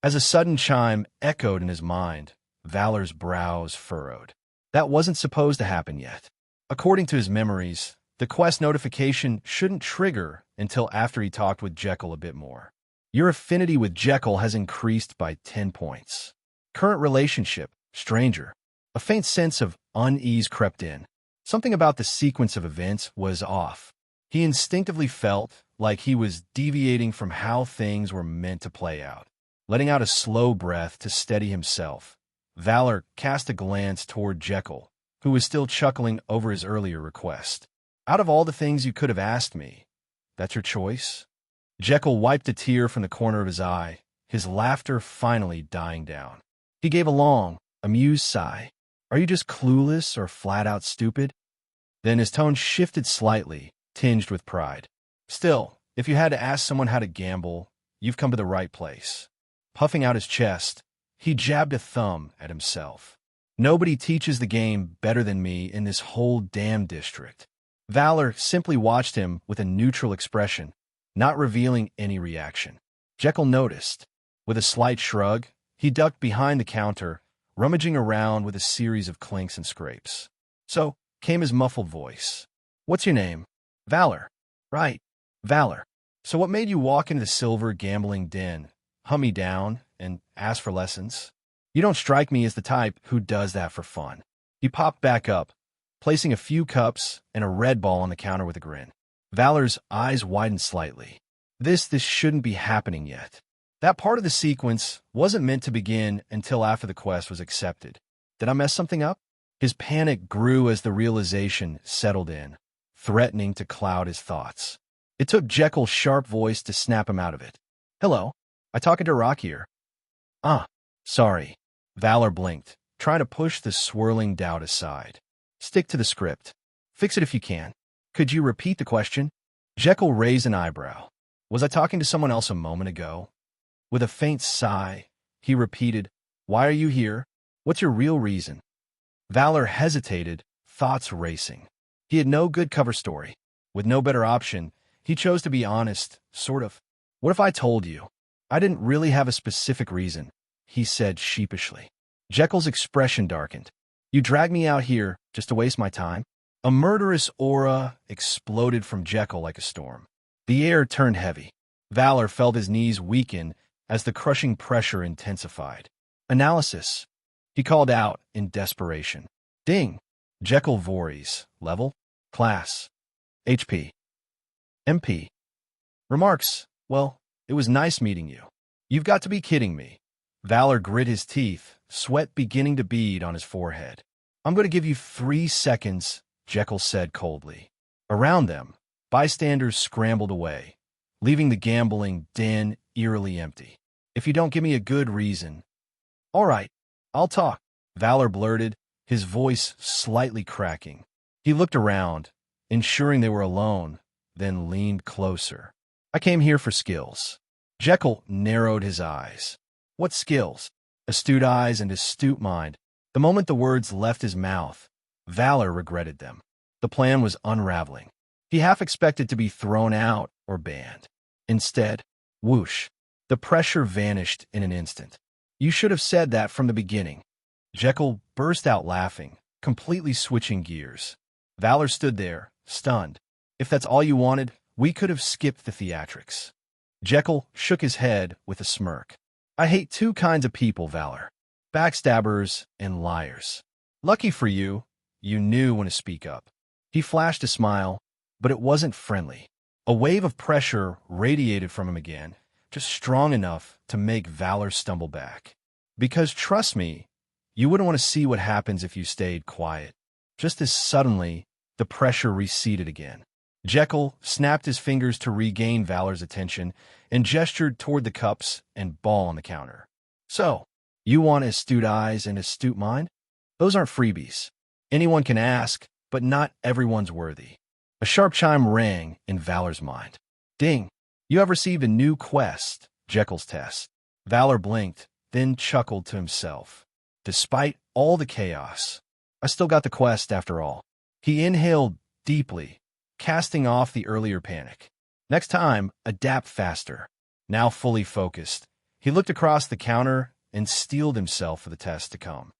As a sudden chime echoed in his mind, Valor's brows furrowed. That wasn't supposed to happen yet. According to his memories, the quest notification shouldn't trigger until after he talked with Jekyll a bit more. Your affinity with Jekyll has increased by 10 points. Current relationship, stranger. A faint sense of unease crept in. Something about the sequence of events was off. He instinctively felt like he was deviating from how things were meant to play out. Letting out a slow breath to steady himself, Valyr cast a glance toward Jekyll, who was still chuckling over his earlier request. Out of all the things you could have asked me, that's your choice? Jekyll wiped a tear from the corner of his eye, his laughter finally dying down. He gave a long, amused sigh. Are you just clueless or flat-out stupid? Then his tone shifted slightly, tinged with pride. Still, if you had to ask someone how to gamble, you've come to the right place. Puffing out his chest, he jabbed a thumb at himself. Nobody teaches the game better than me in this whole damn district. Valyr simply watched him with a neutral expression, not revealing any reaction. Jekyll noticed. With a slight shrug, he ducked behind the counter, rummaging around with a series of clinks and scrapes. So came his muffled voice. What's your name? Valyr. Right, Valyr. So what made you walk into the silver gambling den, hunt me down, and ask for lessons? You don't strike me as the type who does that for fun. He popped back up, placing a few cups and a red ball on the counter with a grin. Valor's eyes widened slightly. This shouldn't be happening yet. That part of the sequence wasn't meant to begin until after the quest was accepted. Did I mess something up? His panic grew as the realization settled in, threatening to cloud his thoughts. It took Jekyll's sharp voice to snap him out of it. Hello, I talking to Rock here. Sorry. Valyr blinked, trying to push the swirling doubt aside. Stick to the script. Fix it if you can. Could you repeat the question? Jekyll raised an eyebrow. Was I talking to someone else a moment ago? With a faint sigh, he repeated, Why are you here? What's your real reason? Valyr hesitated, thoughts racing. He had no good cover story. With no better option, he chose to be honest, sort of. What if I told you? I didn't really have a specific reason, he said sheepishly. Jekyll's expression darkened. You dragged me out here just to waste my time? A murderous aura exploded from Jekyll like a storm. The air turned heavy. Valyr felt his knees weaken as the crushing pressure intensified. Analysis, he called out in desperation. Ding. Jekyll Voorhees. Level? Class. HP. MP. Remarks. Well, it was nice meeting you. You've got to be kidding me. Valyr grit his teeth, sweat beginning to bead on his forehead. I'm going to give you 3 seconds, Jekyll said coldly. Around them, bystanders scrambled away, leaving the gambling den eerily empty. If you don't give me a good reason. All right, I'll talk, Valyr blurted, his voice slightly cracking. He looked around, ensuring they were alone, then leaned closer. I came here for skills. Jekyll narrowed his eyes. What skills? Astute eyes and astute mind. The moment the words left his mouth, Valyr regretted them. The plan was unraveling. He half expected to be thrown out or banned. Instead, whoosh, the pressure vanished in an instant. You should have said that from the beginning. Jekyll burst out laughing, completely switching gears. Valyr stood there, stunned. If that's all you wanted, we could have skipped the theatrics. Jekyll shook his head with a smirk. I hate 2 kinds of people, Valyr. Backstabbers and liars. Lucky for you, you knew when to speak up. He flashed a smile, but it wasn't friendly. A wave of pressure radiated from him again, just strong enough to make Valyr stumble back. Because trust me, you wouldn't want to see what happens if you stayed quiet. Just as suddenly, the pressure receded again. Jekyll snapped his fingers to regain Valor's attention and gestured toward the cups and ball on the counter. So, you want astute eyes and astute mind? Those aren't freebies. Anyone can ask, but not everyone's worthy. A sharp chime rang in Valor's mind. Ding! You have received a new quest, Jekyll's test. Valyr blinked, then chuckled to himself. Despite all the chaos, I still got the quest after all. He inhaled deeply, casting off the earlier panic. Next time, adapt faster. Now fully focused, He looked across the counter and steeled himself for the test to come.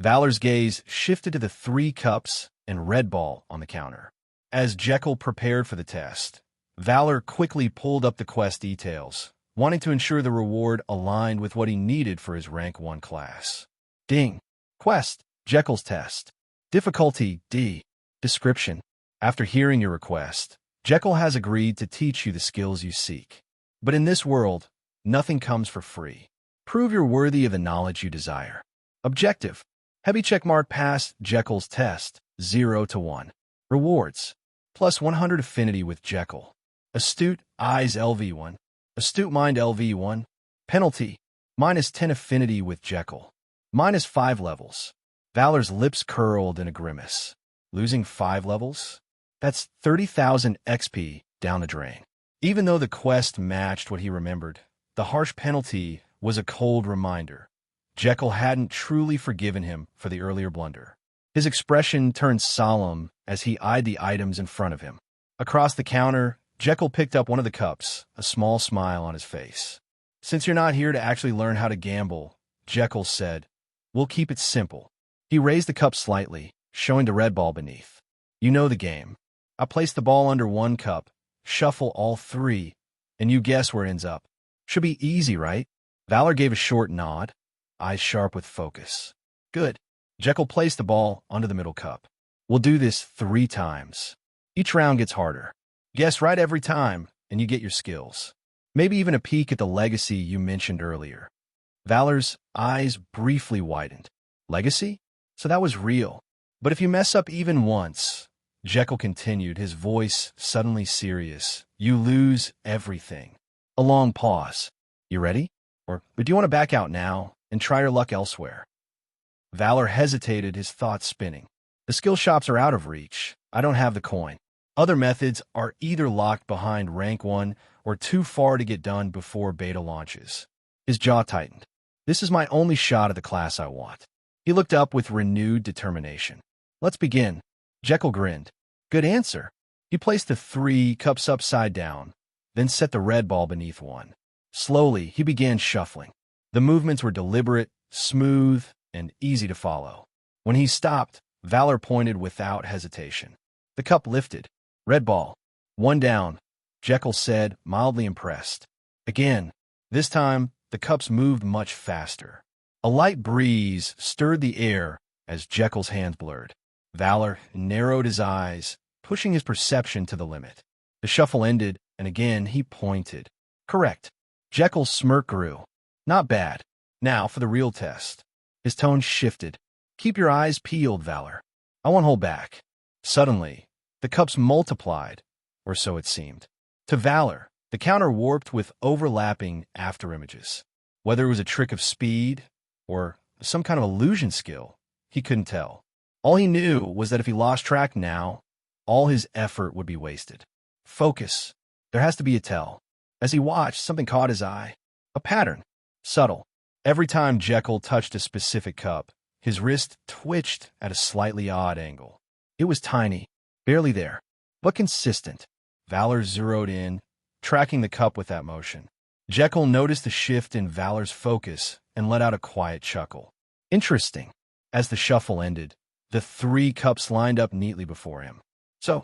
Valor's gaze shifted to the 3 cups and red ball on the counter. As Jekyll prepared for the test, Valyr quickly pulled up the quest details, wanting to ensure the reward aligned with what he needed for his rank 1 class. Ding. Quest, Jekyll's test. Difficulty, D. Description. After hearing your request, Jekyll has agreed to teach you the skills you seek. But in this world, nothing comes for free. Prove you're worthy of the knowledge you desire. Objective. Heavy checkmark pass Jekyll's test, 0 to 1. Rewards. Plus 100 affinity with Jekyll. Astute Eyes LV1. Astute Mind LV1. Penalty. Minus 10 affinity with Jekyll. Minus 5 levels. Valor's lips curled in a grimace. Losing 5 levels? That's 30,000 XP down the drain. Even though the quest matched what he remembered, the harsh penalty was a cold reminder. Jekyll hadn't truly forgiven him for the earlier blunder. His expression turned solemn as he eyed the items in front of him. Across the counter, Jekyll picked up one of the cups, a small smile on his face. Since you're not here to actually learn how to gamble, Jekyll said, we'll keep it simple. He raised the cup slightly, showing the red ball beneath. You know the game. I place the ball under 1 cup, shuffle all 3, and you guess where it ends up. Should be easy, right? Valyr gave a short nod, eyes sharp with focus. Good. Jekyll placed the ball under the middle cup. We'll do this 3 times. Each round gets harder. Guess right every time, and you get your skills. Maybe even a peek at the legacy you mentioned earlier. Valor's eyes briefly widened. Legacy? So that was real. But if you mess up even once, Jekyll continued, his voice suddenly serious, you lose everything. A long pause. You ready? Or do you want to back out now and try your luck elsewhere? Valyr hesitated, his thoughts spinning. The skill shops are out of reach. I don't have the coin. Other methods are either locked behind rank 1 or too far to get done before beta launches. His jaw tightened. This is my only shot at the class I want. He looked up with renewed determination. Let's begin. Jekyll grinned. Good answer. He placed the 3 cups upside down, then set the red ball beneath 1. Slowly, he began shuffling. The movements were deliberate, smooth, and easy to follow. When he stopped, Valyr pointed without hesitation. The cup lifted. Red ball. 1 down, Jekyll said, mildly impressed. Again. This time, the cups moved much faster. A light breeze stirred the air as Jekyll's hands blurred. Valyr narrowed his eyes, pushing his perception to the limit. The shuffle ended, and again he pointed. Correct. Jekyll's smirk grew. Not bad. Now for the real test. His tone shifted. Keep your eyes peeled, Valyr. I won't hold back. Suddenly, the cups multiplied, or so it seemed. To Valyr, the counter warped with overlapping afterimages. Whether it was a trick of speed or some kind of illusion skill, he couldn't tell. All he knew was that if he lost track now, all his effort would be wasted. Focus. There has to be a tell. As he watched, something caught his eye. A pattern. Subtle. Every time Jekyll touched a specific cup, his wrist twitched at a slightly odd angle. It was tiny, barely there, but consistent. Valyr zeroed in, tracking the cup with that motion. Jekyll noticed the shift in Valor's focus and let out a quiet chuckle. Interesting. As the shuffle ended, the 3 cups lined up neatly before him. So,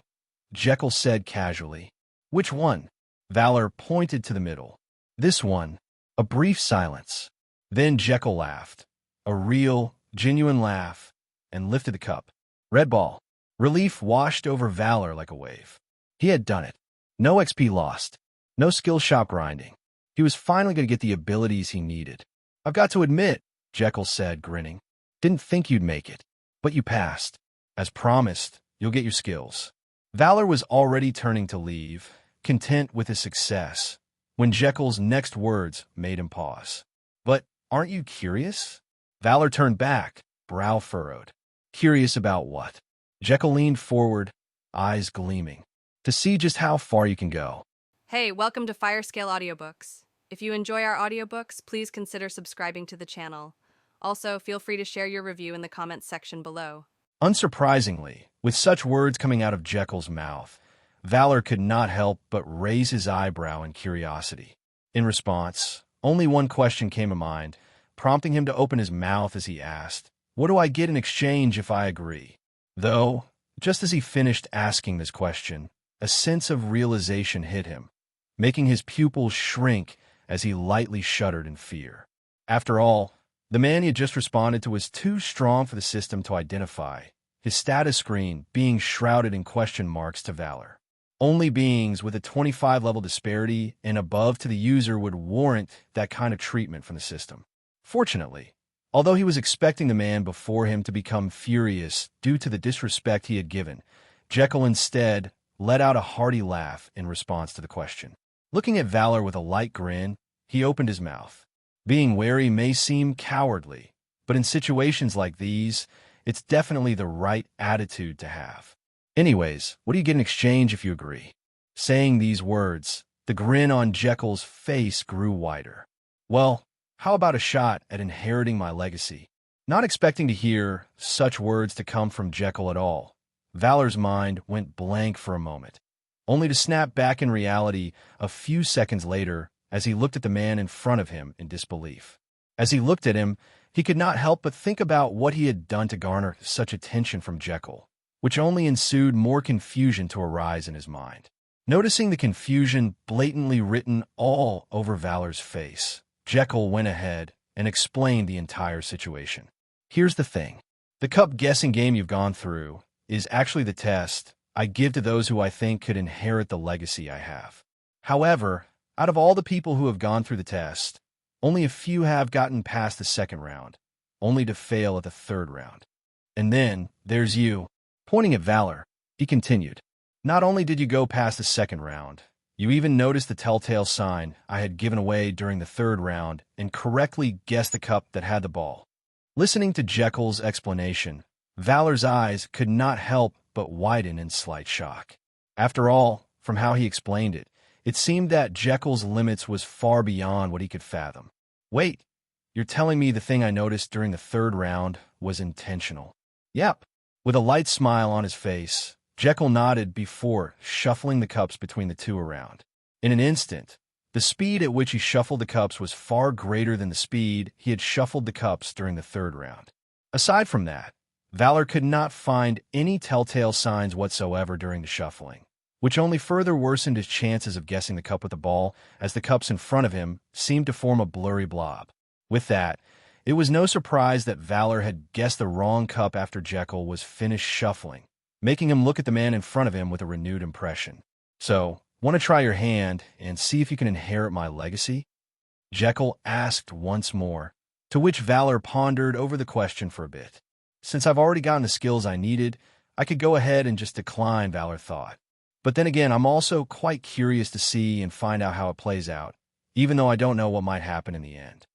Jekyll said casually, which one? Valyr pointed to the middle. This one. A brief silence. Then Jekyll laughed. A real, genuine laugh, and lifted the cup. Red ball. Relief washed over Valyr like a wave. He had done it. No XP lost. No skill shop grinding. He was finally going to get the abilities he needed. I've got to admit, Jekyll said, grinning. Didn't think you'd make it. But you passed. As promised, you'll get your skills. Valyr was already turning to leave, content with his success, when Jekyll's next words made him pause. But aren't you curious? Valyr turned back, brow furrowed. Curious about what? Jekyll leaned forward, eyes gleaming. To see just how far you can go. Hey, welcome to Firescale Audiobooks. If you enjoy our audiobooks, please consider subscribing to the channel. Also, feel free to share your review in the comments section below. Unsurprisingly, with such words coming out of Jekyll's mouth, Valyr could not help but raise his eyebrow in curiosity. In response, Only one question came to mind, prompting him to open his mouth as he asked, "What do I get in exchange if I agree?" Though, just as he finished asking this question, a sense of realization hit him, making his pupils shrink as he lightly shuddered in fear. After all, the man he had just responded to was too strong for the system to identify, his status screen being shrouded in question marks to Valyr. Only beings with a 25-level disparity and above to the user would warrant that kind of treatment from the system. Fortunately, although he was expecting the man before him to become furious due to the disrespect he had given, Jekyll instead let out a hearty laugh in response to the question. Looking at Valyr with a light grin, he opened his mouth. Being wary may seem cowardly, but in situations like these, it's definitely the right attitude to have. Anyways, what do you get in exchange if you agree? Saying these words, the grin on Jekyll's face grew wider. Well, how about a shot at inheriting my legacy? Not expecting to hear such words to come from Jekyll at all, Valor's mind went blank for a moment, only to snap back in reality a few seconds later as he looked at the man in front of him in disbelief. As he looked at him, he could not help but think about what he had done to garner such attention from Jekyll, which only ensued more confusion to arise in his mind. Noticing the confusion blatantly written all over Valor's face, Jekyll went ahead and explained the entire situation. Here's the thing. The cup guessing game you've gone through is actually the test I give to those who I think could inherit the legacy I have. However, out of all the people who have gone through the test, only a few have gotten past the second round, only to fail at the third round. And then, there's you. Pointing at Valyr, he continued. Not only did you go past the second round, you even noticed the telltale sign I had given away during the third round and correctly guessed the cup that had the ball. Listening to Jekyll's explanation, Valor's eyes could not help but widen in slight shock. After all, from how he explained it, it seemed that Jekyll's limits was far beyond what he could fathom. Wait, you're telling me the thing I noticed during the third round was intentional? Yep. With a light smile on his face, Jekyll nodded before shuffling the cups between the two around. In an instant, the speed at which he shuffled the cups was far greater than the speed he had shuffled the cups during the third round. Aside from that, Valyr could not find any telltale signs whatsoever during the shuffling, which only further worsened his chances of guessing the cup with the ball, as the cups in front of him seemed to form a blurry blob. With that, it was no surprise that Valyr had guessed the wrong cup after Jekyll was finished shuffling, making him look at the man in front of him with a renewed impression. So, want to try your hand and see if you can inherit my legacy? Jekyll asked once more, to which Valyr pondered over the question for a bit. Since I've already gotten the skills I needed, I could go ahead and just decline, Valyr thought. But then again, I'm also quite curious to see and find out how it plays out, even though I don't know what might happen in the end.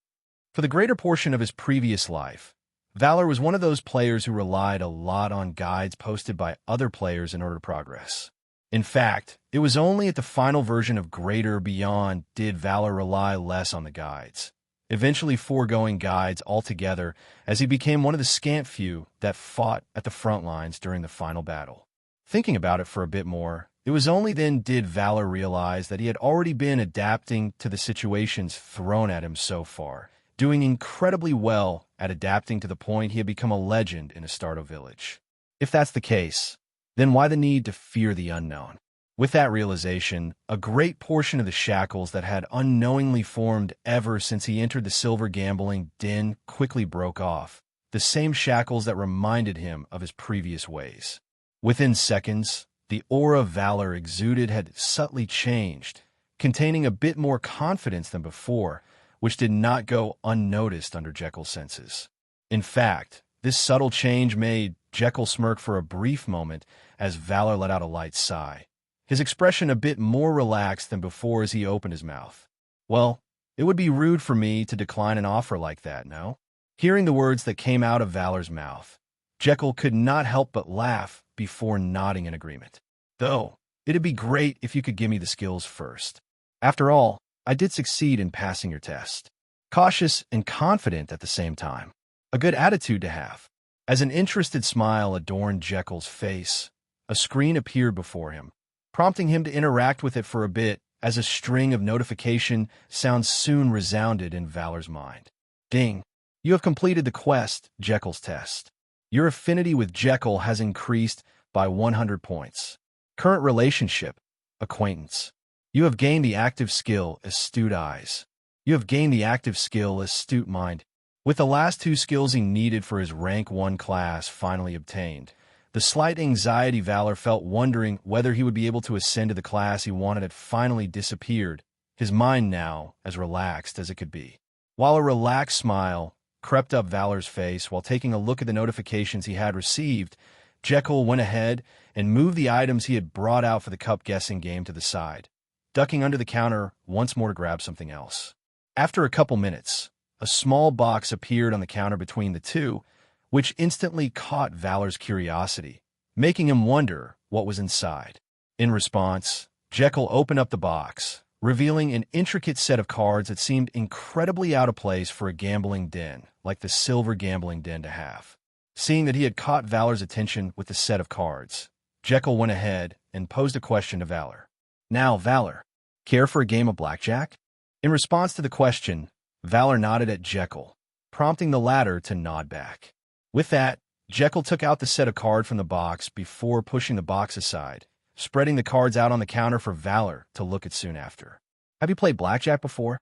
For the greater portion of his previous life, Valyr was one of those players who relied a lot on guides posted by other players in order to progress. In fact, it was only at the final version of Greater Beyond did Valyr rely less on the guides, eventually foregoing guides altogether as he became one of the scant few that fought at the front lines during the final battle. Thinking about it for a bit more, it was only then did Valyr realize that he had already been adapting to the situations thrown at him so far, doing incredibly well at adapting to the point he had become a legend in Astardo Village. If that's the case, then why the need to fear the unknown? With that realization, a great portion of the shackles that had unknowingly formed ever since he entered the silver gambling den quickly broke off, the same shackles that reminded him of his previous ways. Within seconds, the aura Valyr exuded had subtly changed, containing a bit more confidence than before, which did not go unnoticed under Jekyll's senses. In fact, this subtle change made Jekyll smirk for a brief moment as Valyr let out a light sigh, his expression a bit more relaxed than before as he opened his mouth. Well, it would be rude for me to decline an offer like that, no? Hearing the words that came out of Valor's mouth, Jekyll could not help but laugh before nodding in agreement. Though, it'd be great if you could give me the skills first. After all, I did succeed in passing your test. Cautious and confident at the same time. A good attitude to have. As an interested smile adorned Jekyll's face, a screen appeared before him, prompting him to interact with it for a bit as a string of notification sounds soon resounded in Valor's mind. Ding! You have completed the quest, Jekyll's Test. Your affinity with Jekyll has increased by 100 points. Current relationship, acquaintance. You have gained the active skill, Astute Eyes. You have gained the active skill, Astute Mind. With the last two skills he needed for his rank 1 class finally obtained, the slight anxiety Valyr felt wondering whether he would be able to ascend to the class he wanted had finally disappeared, his mind now as relaxed as it could be. While a relaxed smile crept up Valor's face while taking a look at the notifications he had received, Jekyll went ahead and moved the items he had brought out for the cup guessing game to the side, ducking under the counter once more to grab something else. After a couple minutes, a small box appeared on the counter between the two, which instantly caught Valor's curiosity, making him wonder what was inside. In response, Jekyll opened up the box, revealing an intricate set of cards that seemed incredibly out of place for a gambling den, like the silver gambling den to have. Seeing that he had caught Valor's attention with the set of cards, Jekyll went ahead and posed a question to Valyr. Now, Valyr, care for a game of blackjack? In response to the question, Valyr nodded at Jekyll, prompting the latter to nod back. With that, Jekyll took out the set of cards from the box before pushing the box aside, spreading the cards out on the counter for Valyr to look at soon after. Have you played blackjack before?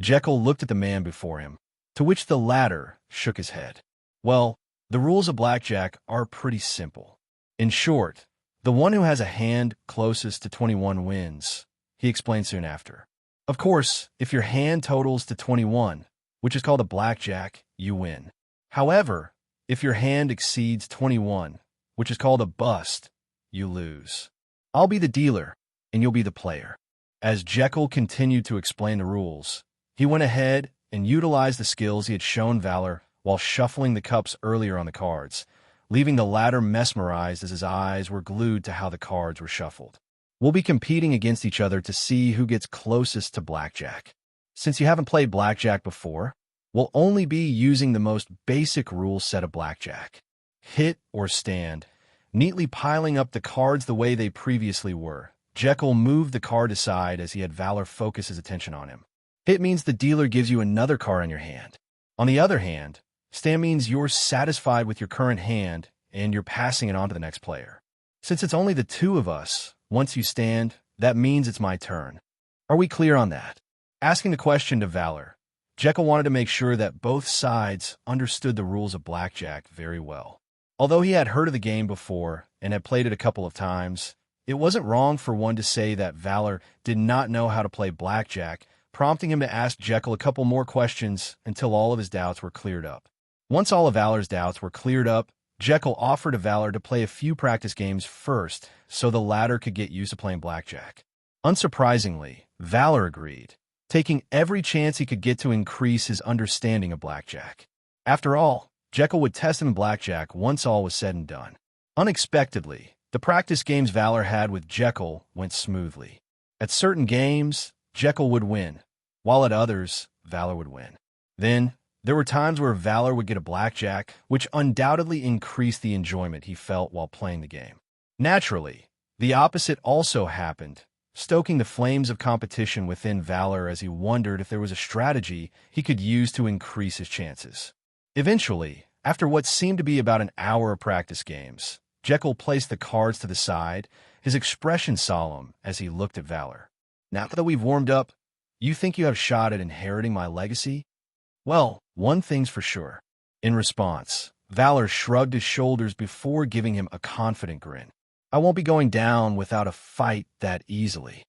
Jekyll looked at the man before him, to which the latter shook his head. Well, the rules of blackjack are pretty simple. In short, the one who has a hand closest to 21 wins, he explained soon after. Of course, if your hand totals to 21, which is called a blackjack, you win. However, if your hand exceeds 21, which is called a bust, you lose. I'll be the dealer, and you'll be the player. As Jekyll continued to explain the rules, he went ahead and utilized the skills he had shown Valyr while shuffling the cups earlier on the cards, leaving the latter mesmerized as his eyes were glued to how the cards were shuffled. We'll be competing against each other to see who gets closest to blackjack. Since you haven't played blackjack before, we'll only be using the most basic rule set of blackjack. Hit or stand, neatly piling up the cards the way they previously were. Jekyll moved the card aside as he had Valyr focus his attention on him. Hit means the dealer gives you another card in your hand. On the other hand, stand means you're satisfied with your current hand and you're passing it on to the next player. Since it's only the two of us, once you stand, that means it's my turn. Are we clear on that? Asking the question to Valyr, Jekyll wanted to make sure that both sides understood the rules of blackjack very well. Although he had heard of the game before and had played it a couple of times, it wasn't wrong for one to say that Valyr did not know how to play blackjack, prompting him to ask Jekyll a couple more questions until all of his doubts were cleared up. Once all of Valor's doubts were cleared up, Jekyll offered to Valyr to play a few practice games first so the latter could get used to playing blackjack. Unsurprisingly, Valyr agreed, taking every chance he could get to increase his understanding of blackjack. After all, Jekyll would test him in blackjack once all was said and done. Unexpectedly, the practice games Valyr had with Jekyll went smoothly. At certain games, Jekyll would win, while at others, Valyr would win. Then, there were times where Valyr would get a blackjack, which undoubtedly increased the enjoyment he felt while playing the game. Naturally, the opposite also happened, stoking the flames of competition within Valyr as he wondered if there was a strategy he could use to increase his chances. Eventually, after what seemed to be about an hour of practice games, Jekyll placed the cards to the side, his expression solemn as he looked at Valyr. Now that we've warmed up, you think you have a shot at inheriting my legacy? Well, one thing's for sure. In response, Valyr shrugged his shoulders before giving him a confident grin. I won't be going down without a fight that easily.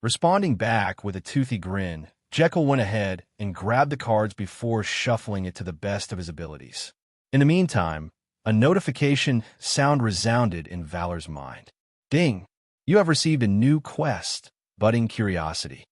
Responding back with a toothy grin, Jekyll went ahead and grabbed the cards before shuffling it to the best of his abilities. In the meantime, a notification sound resounded in Valor's mind. Ding! You have received a new quest, Budding Curiosity.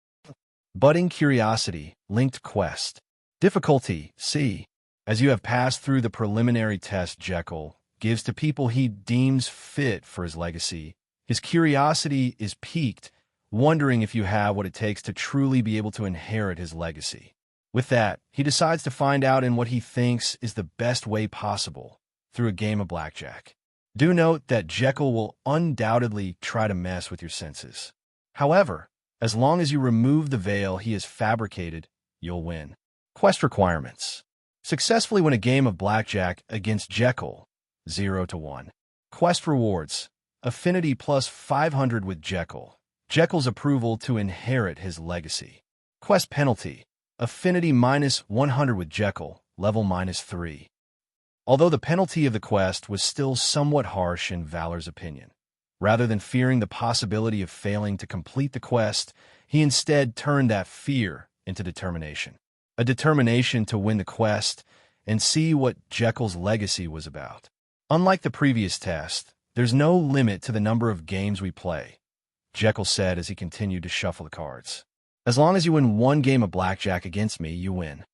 Budding Curiosity, linked quest. Difficulty, C. As you have passed through the preliminary test Jekyll gives to people he deems fit for his legacy, his curiosity is piqued, wondering if you have what it takes to truly be able to inherit his legacy. With that, he decides to find out in what he thinks is the best way possible, through a game of blackjack. Do note that Jekyll will undoubtedly try to mess with your senses. However, As long as you remove the veil he has fabricated, you'll win. Quest requirements. Successfully win a game of blackjack against Jekyll, 0 to 1. Quest rewards. Affinity plus 500 with Jekyll. Jekyll's approval to inherit his legacy. Quest penalty. Affinity minus 100 with Jekyll, level minus 3. Although the penalty of the quest was still somewhat harsh in Valyr's opinion. Rather than fearing the possibility of failing to complete the quest, he instead turned that fear into determination. A determination to win the quest and see what Jekyll's legacy was about. Unlike the previous test, there's no limit to the number of games we play, Jekyll said as he continued to shuffle the cards. As long as you win one game of blackjack against me, you win.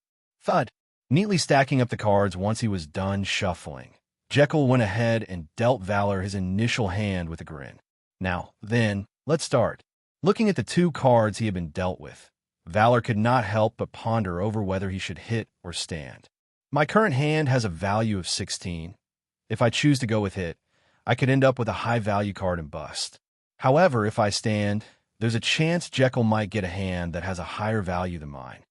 Thud. Neatly stacking up the cards once he was done shuffling, Jekyll went ahead and dealt Valyr his initial hand with a grin. Now, then, let's start. Looking at the two cards he had been dealt with, Valyr could not help but ponder over whether he should hit or stand. My current hand has a value of 16. If I choose to go with hit, I could end up with a high-value card and bust. However, if I stand, there's a chance Jekyll might get a hand that has a higher value than mine.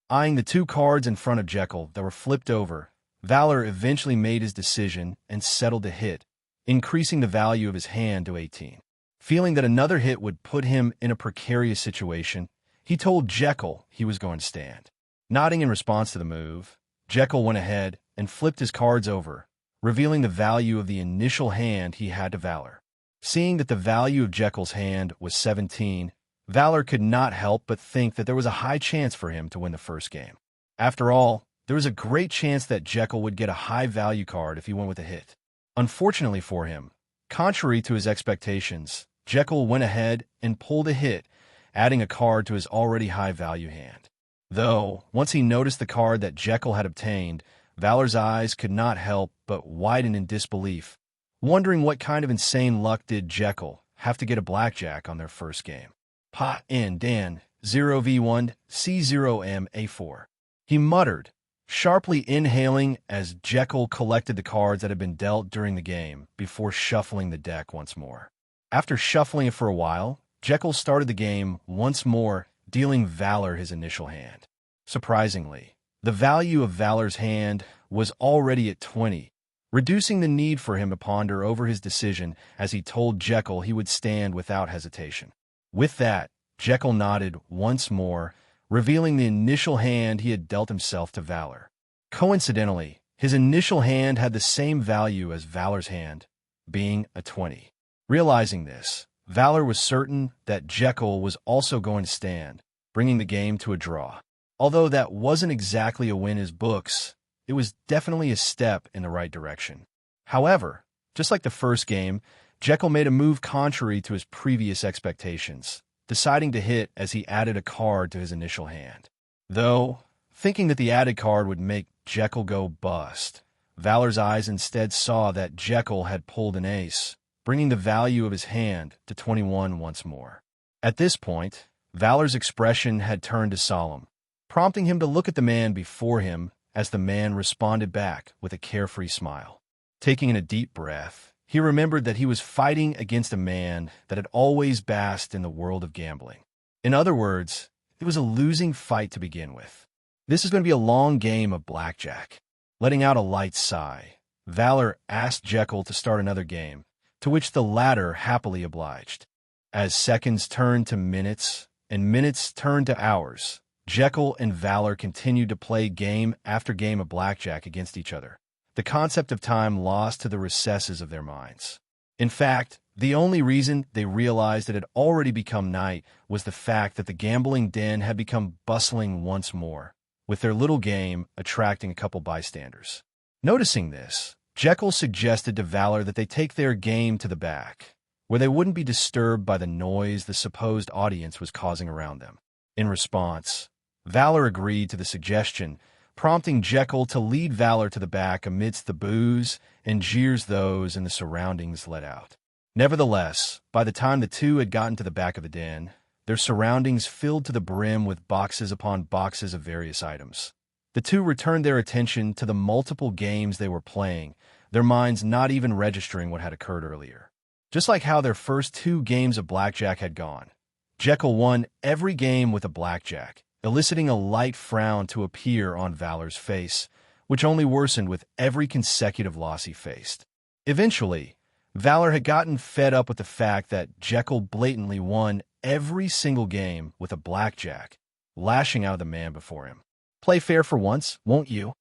Eyeing the two cards in front of Jekyll that were flipped over, Valyr eventually made his decision and settled to hit, increasing the value of his hand to 18. Feeling that another hit would put him in a precarious situation, he told Jekyll he was going to stand. Nodding in response to the move, Jekyll went ahead and flipped his cards over, revealing the value of the initial hand he had to Valyr. Seeing that the value of Jekyll's hand was 17, Valyr could not help but think that there was a high chance for him to win the first game. After all, there was a great chance that Jekyll would get a high-value card if he went with a hit. Unfortunately for him, contrary to his expectations, Jekyll went ahead and pulled a hit, adding a card to his already high-value hand. Though, once he noticed the card that Jekyll had obtained, Valyr's eyes could not help but widen in disbelief, wondering what kind of insane luck did Jekyll have to get a blackjack on their first game. Pa and Dan, 0v1, C0M A4. He muttered, sharply inhaling as Jekyll collected the cards that had been dealt during the game before shuffling the deck once more. After shuffling it for a while, Jekyll started the game once more, dealing Valyr his initial hand. Surprisingly, the value of Valyr's hand was already at 20, reducing the need for him to ponder over his decision as he told Jekyll he would stand without hesitation. With that, Jekyll nodded once more, revealing the initial hand he had dealt himself to Valyr. Coincidentally, his initial hand had the same value as Valyr's hand, being a 20. Realizing this, Valyr was certain that Jekyll was also going to stand, bringing the game to a draw. Although that wasn't exactly a win in his books, it was definitely a step in the right direction. However, just like the first game, Jekyll made a move contrary to his previous expectations, deciding to hit as he added a card to his initial hand. Though, thinking that the added card would make Jekyll go bust, Valyr's eyes instead saw that Jekyll had pulled an ace, bringing the value of his hand to 21 once more. At this point, Valyr's expression had turned to solemn, prompting him to look at the man before him as the man responded back with a carefree smile. Taking in a deep breath, he remembered that he was fighting against a man that had always basked in the world of gambling. In other words, it was a losing fight to begin with. This is going to be a long game of blackjack. Letting out a light sigh, Valyr asked Jekyll to start another game, to which the latter happily obliged. As seconds turned to minutes and minutes turned to hours, Jekyll and Valyr continued to play game after game of blackjack against each other, the concept of time lost to the recesses of their minds. In fact, the only reason they realized it had already become night was the fact that the gambling den had become bustling once more, with their little game attracting a couple bystanders. Noticing this, Jekyll suggested to Valyr that they take their game to the back, where they wouldn't be disturbed by the noise the supposed audience was causing around them. In response, Valyr agreed to the suggestion, prompting Jekyll to lead Valyr to the back amidst the boos and jeers those in the surroundings let out. Nevertheless, by the time the two had gotten to the back of the den, their surroundings filled to the brim with boxes upon boxes of various items. The two returned their attention to the multiple games they were playing, their minds not even registering what had occurred earlier. Just like how their first two games of blackjack had gone, Jekyll won every game with a blackjack, eliciting a light frown to appear on Valyr's face, which only worsened with every consecutive loss he faced. Eventually, Valyr had gotten fed up with the fact that Jekyll blatantly won every single game with a blackjack, lashing out at the man before him. "Play fair for once, won't you?"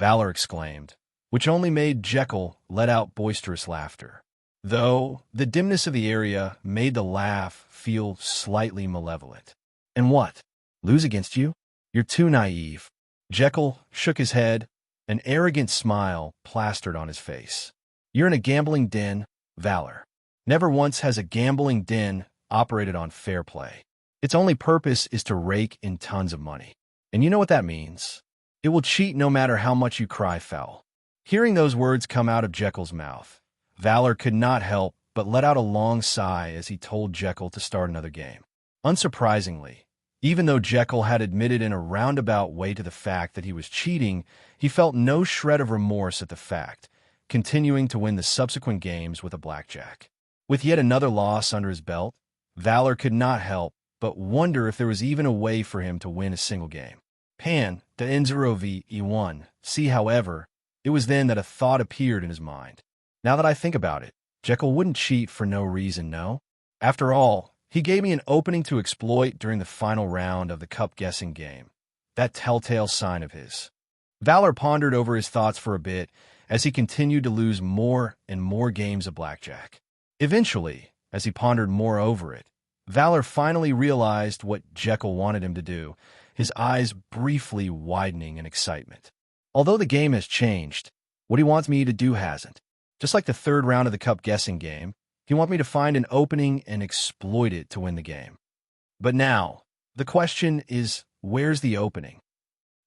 Valyr exclaimed, which only made Jekyll let out boisterous laughter. Though the dimness of the area made the laugh feel slightly malevolent. "And what? Lose against you? You're too naive." Jekyll shook his head, an arrogant smile plastered on his face. "You're in a gambling den, Valyr. Never once has a gambling den operated on fair play. Its only purpose is to rake in tons of money. And you know what that means. It will cheat no matter how much you cry foul." Hearing those words come out of Jekyll's mouth, Valyr could not help but let out a long sigh as he told Jekyll to start another game. Unsurprisingly, even though Jekyll had admitted in a roundabout way to the fact that he was cheating, he felt no shred of remorse at the fact, continuing to win the subsequent games with a blackjack. With yet another loss under his belt, Valyr could not help but wonder if there was even a way for him to win a single game. Pan de Enzerovi E1. See, however, it was then that a thought appeared in his mind. Now that I think about it, Jekyll wouldn't cheat for no reason, no? After all, he gave me an opening to exploit during the final round of the cup guessing game. That telltale sign of his. Valyr pondered over his thoughts for a bit as he continued to lose more and more games of blackjack. Eventually, as he pondered more over it, Valyr finally realized what Jekyll wanted him to do, his eyes briefly widening in excitement. Although the game has changed, what he wants me to do hasn't. Just like the third round of the cup guessing game, he wants me to find an opening and exploit it to win the game. But now, the question is, where's the opening?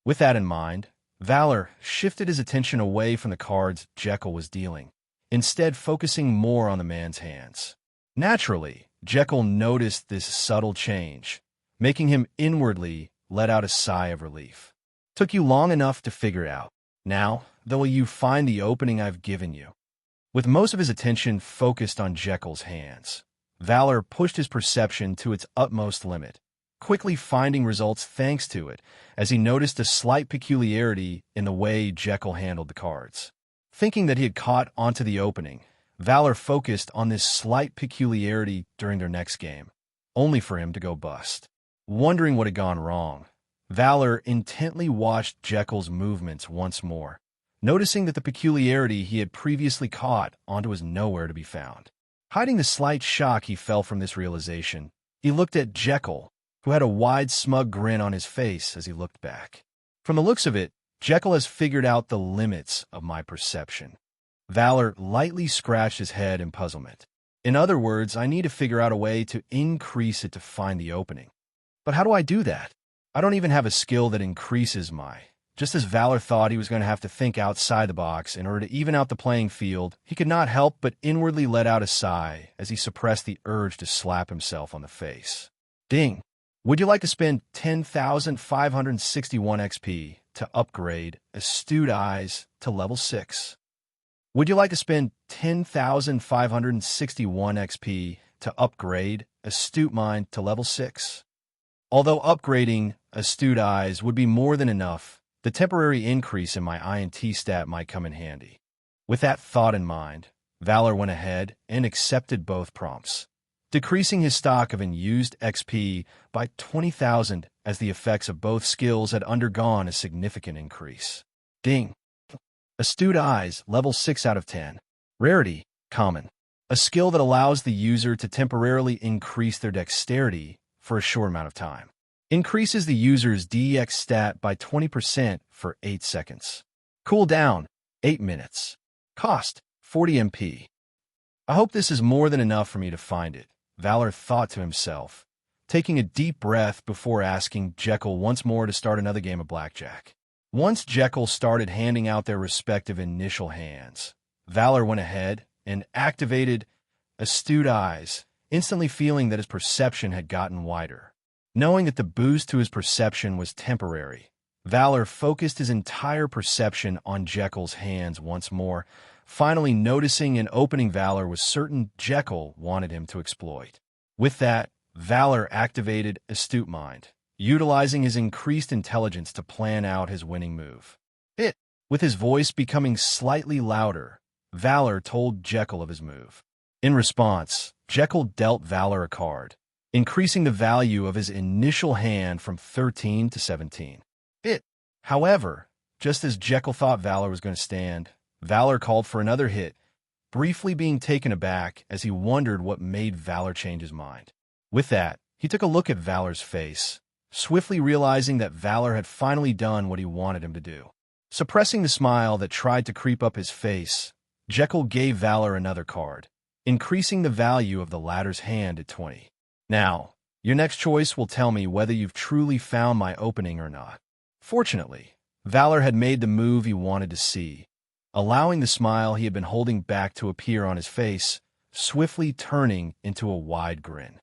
With that in mind, Valyr shifted his attention away from the cards Jekyll was dealing, instead focusing more on the man's hands. Naturally, Jekyll noticed this subtle change, making him inwardly let out a sigh of relief. "Took you long enough to figure out. Now, though, will you find the opening I've given you?" With most of his attention focused on Jekyll's hands, Valyr pushed his perception to its utmost limit, quickly finding results thanks to it, as he noticed a slight peculiarity in the way Jekyll handled the cards. Thinking that he had caught onto the opening, Valyr focused on this slight peculiarity during their next game, only for him to go bust. Wondering what had gone wrong, Valyr intently watched Jekyll's movements once more, noticing that the peculiarity he had previously caught onto was nowhere to be found. Hiding the slight shock he felt from this realization, he looked at Jekyll, who had a wide, smug grin on his face as he looked back. "From the looks of it, Jekyll has figured out the limits of my perception." Valyr lightly scratched his head in puzzlement. "In other words, I need to figure out a way to increase it to find the opening. But how do I do that? I don't even have a skill that increases my..." Just as Valyr thought he was going to have to think outside the box in order to even out the playing field, he could not help but inwardly let out a sigh as he suppressed the urge to slap himself on the face. "Ding! Would you like to spend 10,561 XP to upgrade Astute Eyes to level 6? Would you like to spend 10,561 XP to upgrade Astute Mind to level 6? Although upgrading Astute Eyes would be more than enough, the temporary increase in my INT stat might come in handy." With that thought in mind, Valyr went ahead and accepted both prompts, decreasing his stock of unused XP by 20,000 as the effects of both skills had undergone a significant increase. Ding! Astute Eyes, level 6 out of 10. Rarity, common. A skill that allows the user to temporarily increase their dexterity for a short amount of time. Increases the user's DEX stat by 20% for 8 seconds. Cooldown, 8 minutes. Cost, 40 MP. "I hope this is more than enough for me to find it," Valyr thought to himself, taking a deep breath before asking Jekyll once more to start another game of blackjack. Once Jekyll started handing out their respective initial hands, Valyr went ahead and activated Astute Eyes, instantly feeling that his perception had gotten wider. Knowing that the boost to his perception was temporary, Valyr focused his entire perception on Jekyll's hands once more, finally noticing an opening Valyr was certain Jekyll wanted him to exploit. With that, Valyr activated Astute Mind, utilizing his increased intelligence to plan out his winning move. With his voice becoming slightly louder, Valyr told Jekyll of his move. In response, Jekyll dealt Valyr a card, increasing the value of his initial hand from 13 to 17. However, just as Jekyll thought Valyr was going to stand, Valyr called for another hit, briefly being taken aback as he wondered what made Valyr change his mind. With that, he took a look at Valor's face, swiftly realizing that Valyr had finally done what he wanted him to do. Suppressing the smile that tried to creep up his face, Jekyll gave Valyr another card, increasing the value of the latter's hand at 20. Now, your next choice will tell me whether you've truly found my opening or not. Fortunately, Valyr had made the move he wanted to see, allowing the smile he had been holding back to appear on his face, swiftly turning into a wide grin.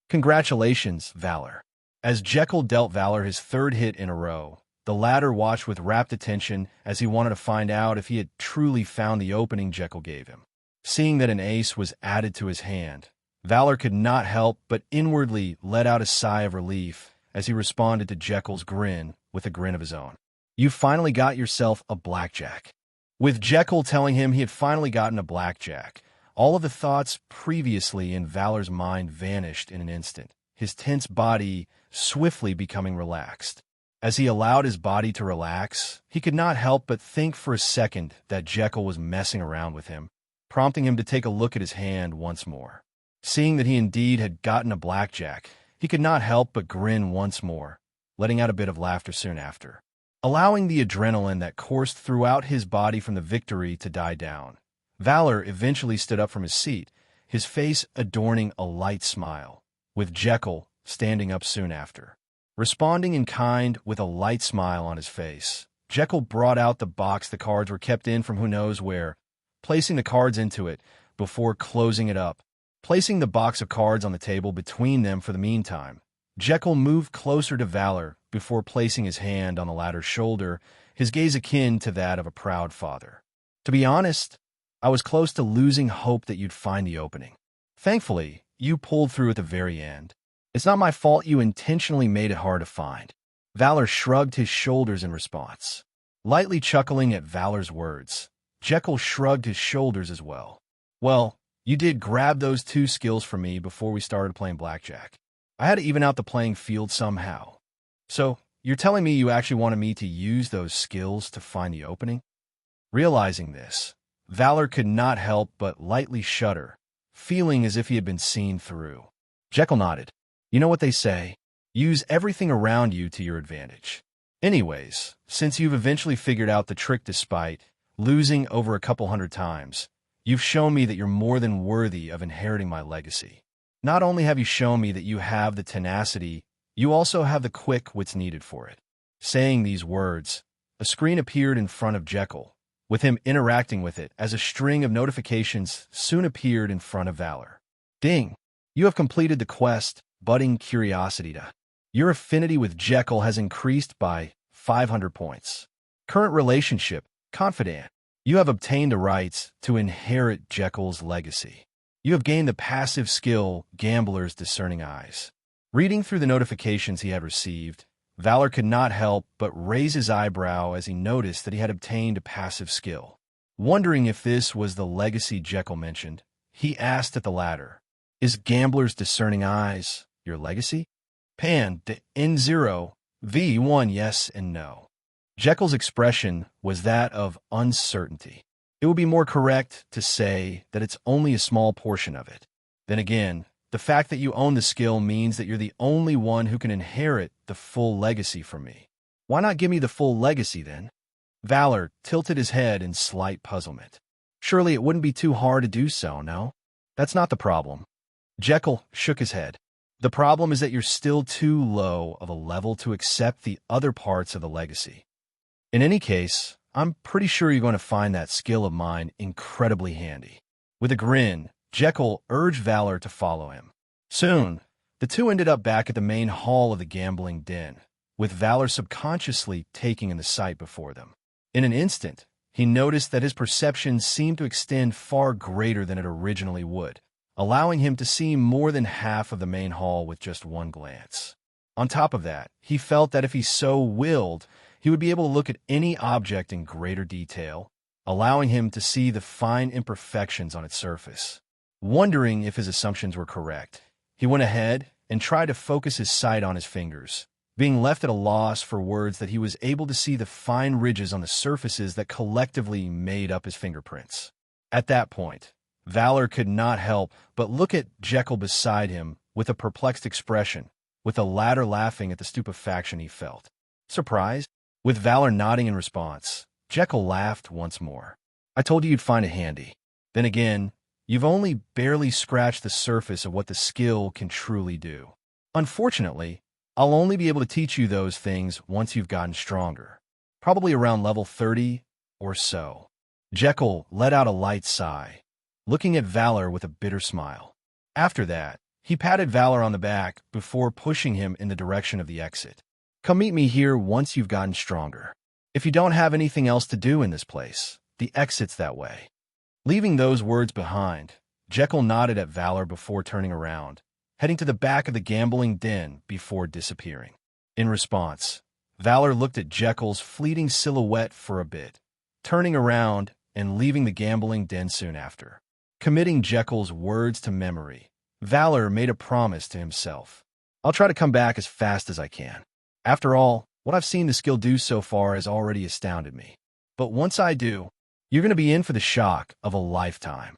Congratulations, Valyr. As Jekyll dealt Valyr his third hit in a row, the latter watched with rapt attention as he wanted to find out if he had truly found the opening Jekyll gave him. Seeing that an ace was added to his hand, Valyr could not help but inwardly let out a sigh of relief as he responded to Jekyll's grin with a grin of his own. You finally got yourself a blackjack. With Jekyll telling him he had finally gotten a blackjack, all of the thoughts previously in Valor's mind vanished in an instant, his tense body swiftly becoming relaxed. As he allowed his body to relax, he could not help but think for a second that Jekyll was messing around with him, prompting him to take a look at his hand once more. Seeing that he indeed had gotten a blackjack, he could not help but grin once more, letting out a bit of laughter soon after. Allowing the adrenaline that coursed throughout his body from the victory to die down, Valyr eventually stood up from his seat, his face adorning a light smile, with Jekyll standing up soon after. Responding in kind with a light smile on his face, Jekyll brought out the box the cards were kept in from who knows where, placing the cards into it before closing it up. Placing the box of cards on the table between them for the meantime, Jekyll moved closer to Valyr before placing his hand on the latter's shoulder, his gaze akin to that of a proud father. To be honest, I was close to losing hope that you'd find the opening. Thankfully, you pulled through at the very end. It's not my fault you intentionally made it hard to find. Valyr shrugged his shoulders in response. Lightly chuckling at Valor's words, Jekyll shrugged his shoulders as well. Well, you did grab those 2 skills from me before we started playing blackjack. I had to even out the playing field somehow. So, you're telling me you actually wanted me to use those skills to find the opening? Realizing this, Valyr could not help but lightly shudder, feeling as if he had been seen through. Jekyll nodded. You know what they say, use everything around you to your advantage. Anyways, since you've eventually figured out the trick despite losing over a couple hundred times, you've shown me that you're more than worthy of inheriting my legacy. Not only have you shown me that you have the tenacity, you also have the quick wits needed for it. Saying these words, a screen appeared in front of Jekyll, with him interacting with it as a string of notifications soon appeared in front of Valyr. Ding! You have completed the quest, Budding Curiosity. Your affinity with Jekyll has increased by 500 points. Current relationship, confidant. You have obtained the rights to inherit Jekyll's legacy. You have gained the passive skill, Gambler's Discerning Eyes. Reading through the notifications he had received, Valyr could not help but raise his eyebrow as he noticed that he had obtained a passive skill. Wondering if this was the legacy Jekyll mentioned, he asked at the latter, is Gambler's Discerning Eyes your legacy? Pan, the N0, V1 yes and no. Jekyll's expression was that of uncertainty. It would be more correct to say that it's only a small portion of it. Then again, the fact that you own the skill means that you're the only one who can inherit the full legacy from me. Why not give me the full legacy then? Valyr tilted his head in slight puzzlement. Surely it wouldn't be too hard to do so, no? That's not the problem. Jekyll shook his head. The problem is that you're still too low of a level to accept the other parts of the legacy. In any case, I'm pretty sure you're going to find that skill of mine incredibly handy. With a grin, Jekyll urged Valyr to follow him. Soon, the two ended up back at the main hall of the gambling den, with Valyr subconsciously taking in the sight before them. In an instant, he noticed that his perception seemed to extend far greater than it originally would, allowing him to see more than half of the main hall with just one glance. On top of that, he felt that if he so willed, he would be able to look at any object in greater detail, allowing him to see the fine imperfections on its surface. Wondering if his assumptions were correct, he went ahead and tried to focus his sight on his fingers, being left at a loss for words that he was able to see the fine ridges on the surfaces that collectively made up his fingerprints. At that point, Valyr could not help but look at Jekyll beside him with a perplexed expression, with the latter laughing at the stupefaction he felt. Surprised? With Valyr nodding in response, Jekyll laughed once more. I told you you'd find it handy. Then again, you've only barely scratched the surface of what the skill can truly do. Unfortunately, I'll only be able to teach you those things once you've gotten stronger. Probably around level 30 or so. Jekyll let out a light sigh, looking at Valyr with a bitter smile. After that, he patted Valyr on the back before pushing him in the direction of the exit. Come meet me here once you've gotten stronger. If you don't have anything else to do in this place, the exit's that way. Leaving those words behind, Jekyll nodded at Valyr before turning around, heading to the back of the gambling den before disappearing. In response, Valyr looked at Jekyll's fleeting silhouette for a bit, turning around and leaving the gambling den soon after. Committing Jekyll's words to memory, Valyr made a promise to himself. I'll try to come back as fast as I can. After all, what I've seen the skill do so far has already astounded me. But once I do, you're going to be in for the shock of a lifetime.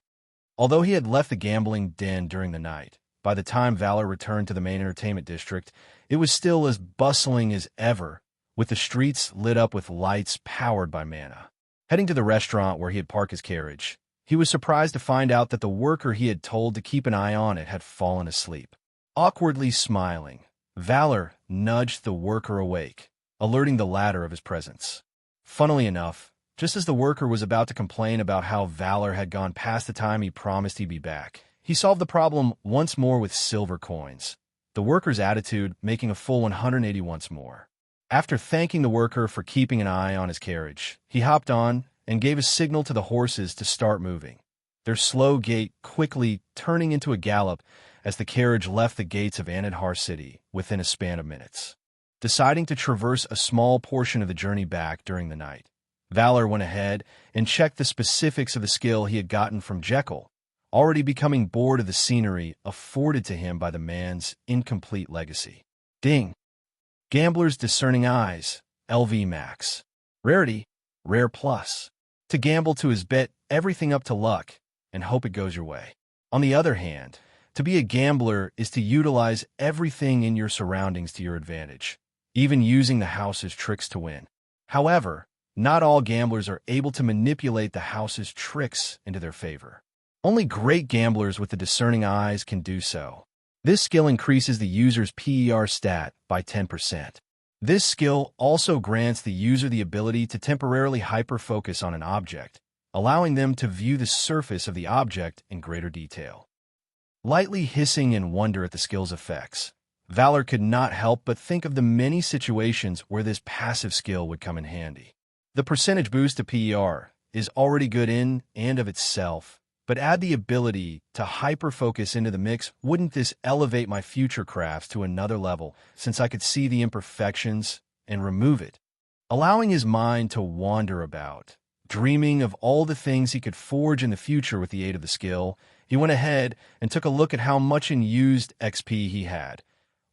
Although he had left the gambling den during the night, by the time Valyr returned to the main entertainment district, it was still as bustling as ever, with the streets lit up with lights powered by mana. Heading to the restaurant where he had parked his carriage, he was surprised to find out that the worker he had told to keep an eye on it had fallen asleep. Awkwardly smiling, Valyr nudged the worker awake, alerting the latter of his presence. Funnily enough, just as the worker was about to complain about how Valyr had gone past the time he promised he'd be back, he solved the problem once more with silver coins, the worker's attitude making a full 180 once more. After thanking the worker for keeping an eye on his carriage, he hopped on and gave a signal to the horses to start moving, their slow gait quickly turning into a gallop as the carriage left the gates of Anadhar City within a span of minutes. Deciding to traverse a small portion of the journey back during the night, Valyr went ahead and checked the specifics of the skill he had gotten from Jekyll, already becoming bored of the scenery afforded to him by the man's incomplete legacy. Ding! Gambler's Discerning Eyes, LV Max. Rarity, Rare Plus. To gamble to his bet everything up to luck and hope it goes your way. On the other hand, to be a gambler is to utilize everything in your surroundings to your advantage, even using the house's tricks to win. However, not all gamblers are able to manipulate the house's tricks into their favor. Only great gamblers with the discerning eyes can do so. This skill increases the user's PER stat by 10%. This skill also grants the user the ability to temporarily hyper-focus on an object, allowing them to view the surface of the object in greater detail. Lightly hissing in wonder at the skill's effects, Valyr could not help but think of the many situations where this passive skill would come in handy. The percentage boost to PER is already good in and of itself, but add the ability to hyper-focus into the mix. Wouldn't this elevate my future crafts to another level, since I could see the imperfections and remove it? Allowing his mind to wander about, dreaming of all the things he could forge in the future with the aid of the skill, he went ahead and took a look at how much unused XP he had,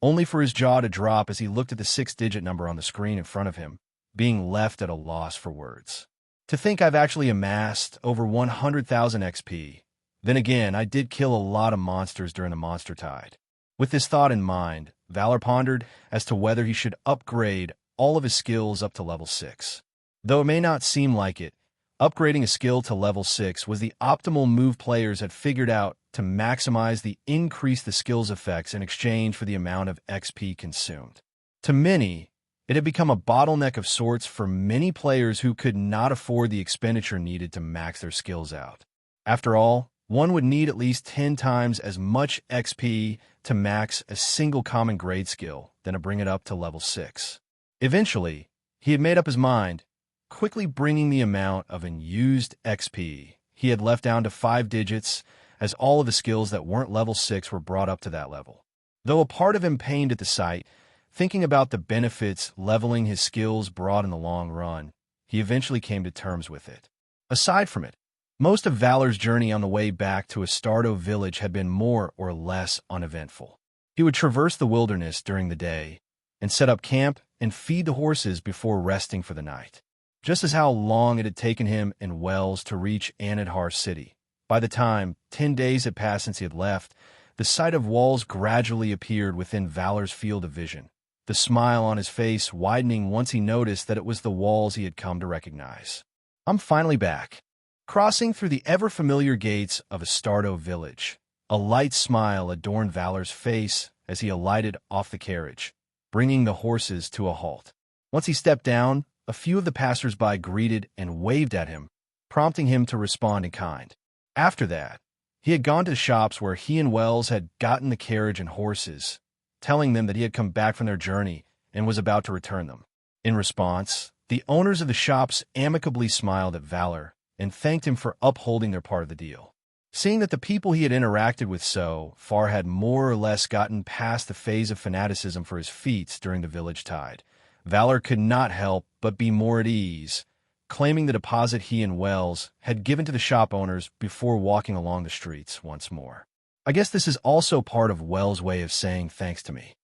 only for his jaw to drop as he looked at the 6-digit number on the screen in front of him, being left at a loss for words. To think I've actually amassed over 100,000 XP. Then again, I did kill a lot of monsters during the monster tide. With this thought in mind, Valyr pondered as to whether he should upgrade all of his skills up to level 6. Though it may not seem like it, upgrading a skill to level 6 was the optimal move players had figured out to maximize the increase the skill's effects in exchange for the amount of XP consumed. To many, it had become a bottleneck of sorts for many players who could not afford the expenditure needed to max their skills out. After all, one would need at least 10 times as much XP to max a single common grade skill than to bring it up to level 6. Eventually, he had made up his mind, quickly bringing the amount of unused XP he had left down to 5 digits as all of the skills that weren't level 6 were brought up to that level. Though a part of him pained at the sight, thinking about the benefits leveling his skills brought in the long run, he eventually came to terms with it. Aside from it, most of Valyr's journey on the way back to Astardo village had been more or less uneventful. He would traverse the wilderness during the day and set up camp and feed the horses before resting for the night. Just as how long it had taken him and Wells to reach Anadhar City. By the time 10 days had passed since he had left, the sight of walls gradually appeared within Valyr's field of vision, the smile on his face widening once he noticed that it was the walls he had come to recognize. I'm finally back. Crossing through the ever-familiar gates of Astardo village, a light smile adorned Valyr's face as he alighted off the carriage, bringing the horses to a halt. Once he stepped down, a few of the passers-by greeted and waved at him, prompting him to respond in kind. After that, he had gone to the shops where he and Wells had gotten the carriage and horses, telling them that he had come back from their journey and was about to return them. In response, the owners of the shops amicably smiled at Valyr and thanked him for upholding their part of the deal. Seeing that the people he had interacted with so far had more or less gotten past the phase of fanaticism for his feats during the village tide, Valyr could not help but be more at ease, claiming the deposit he and Wells had given to the shop owners before walking along the streets once more. I guess this is also part of Wells' way of saying thanks to me.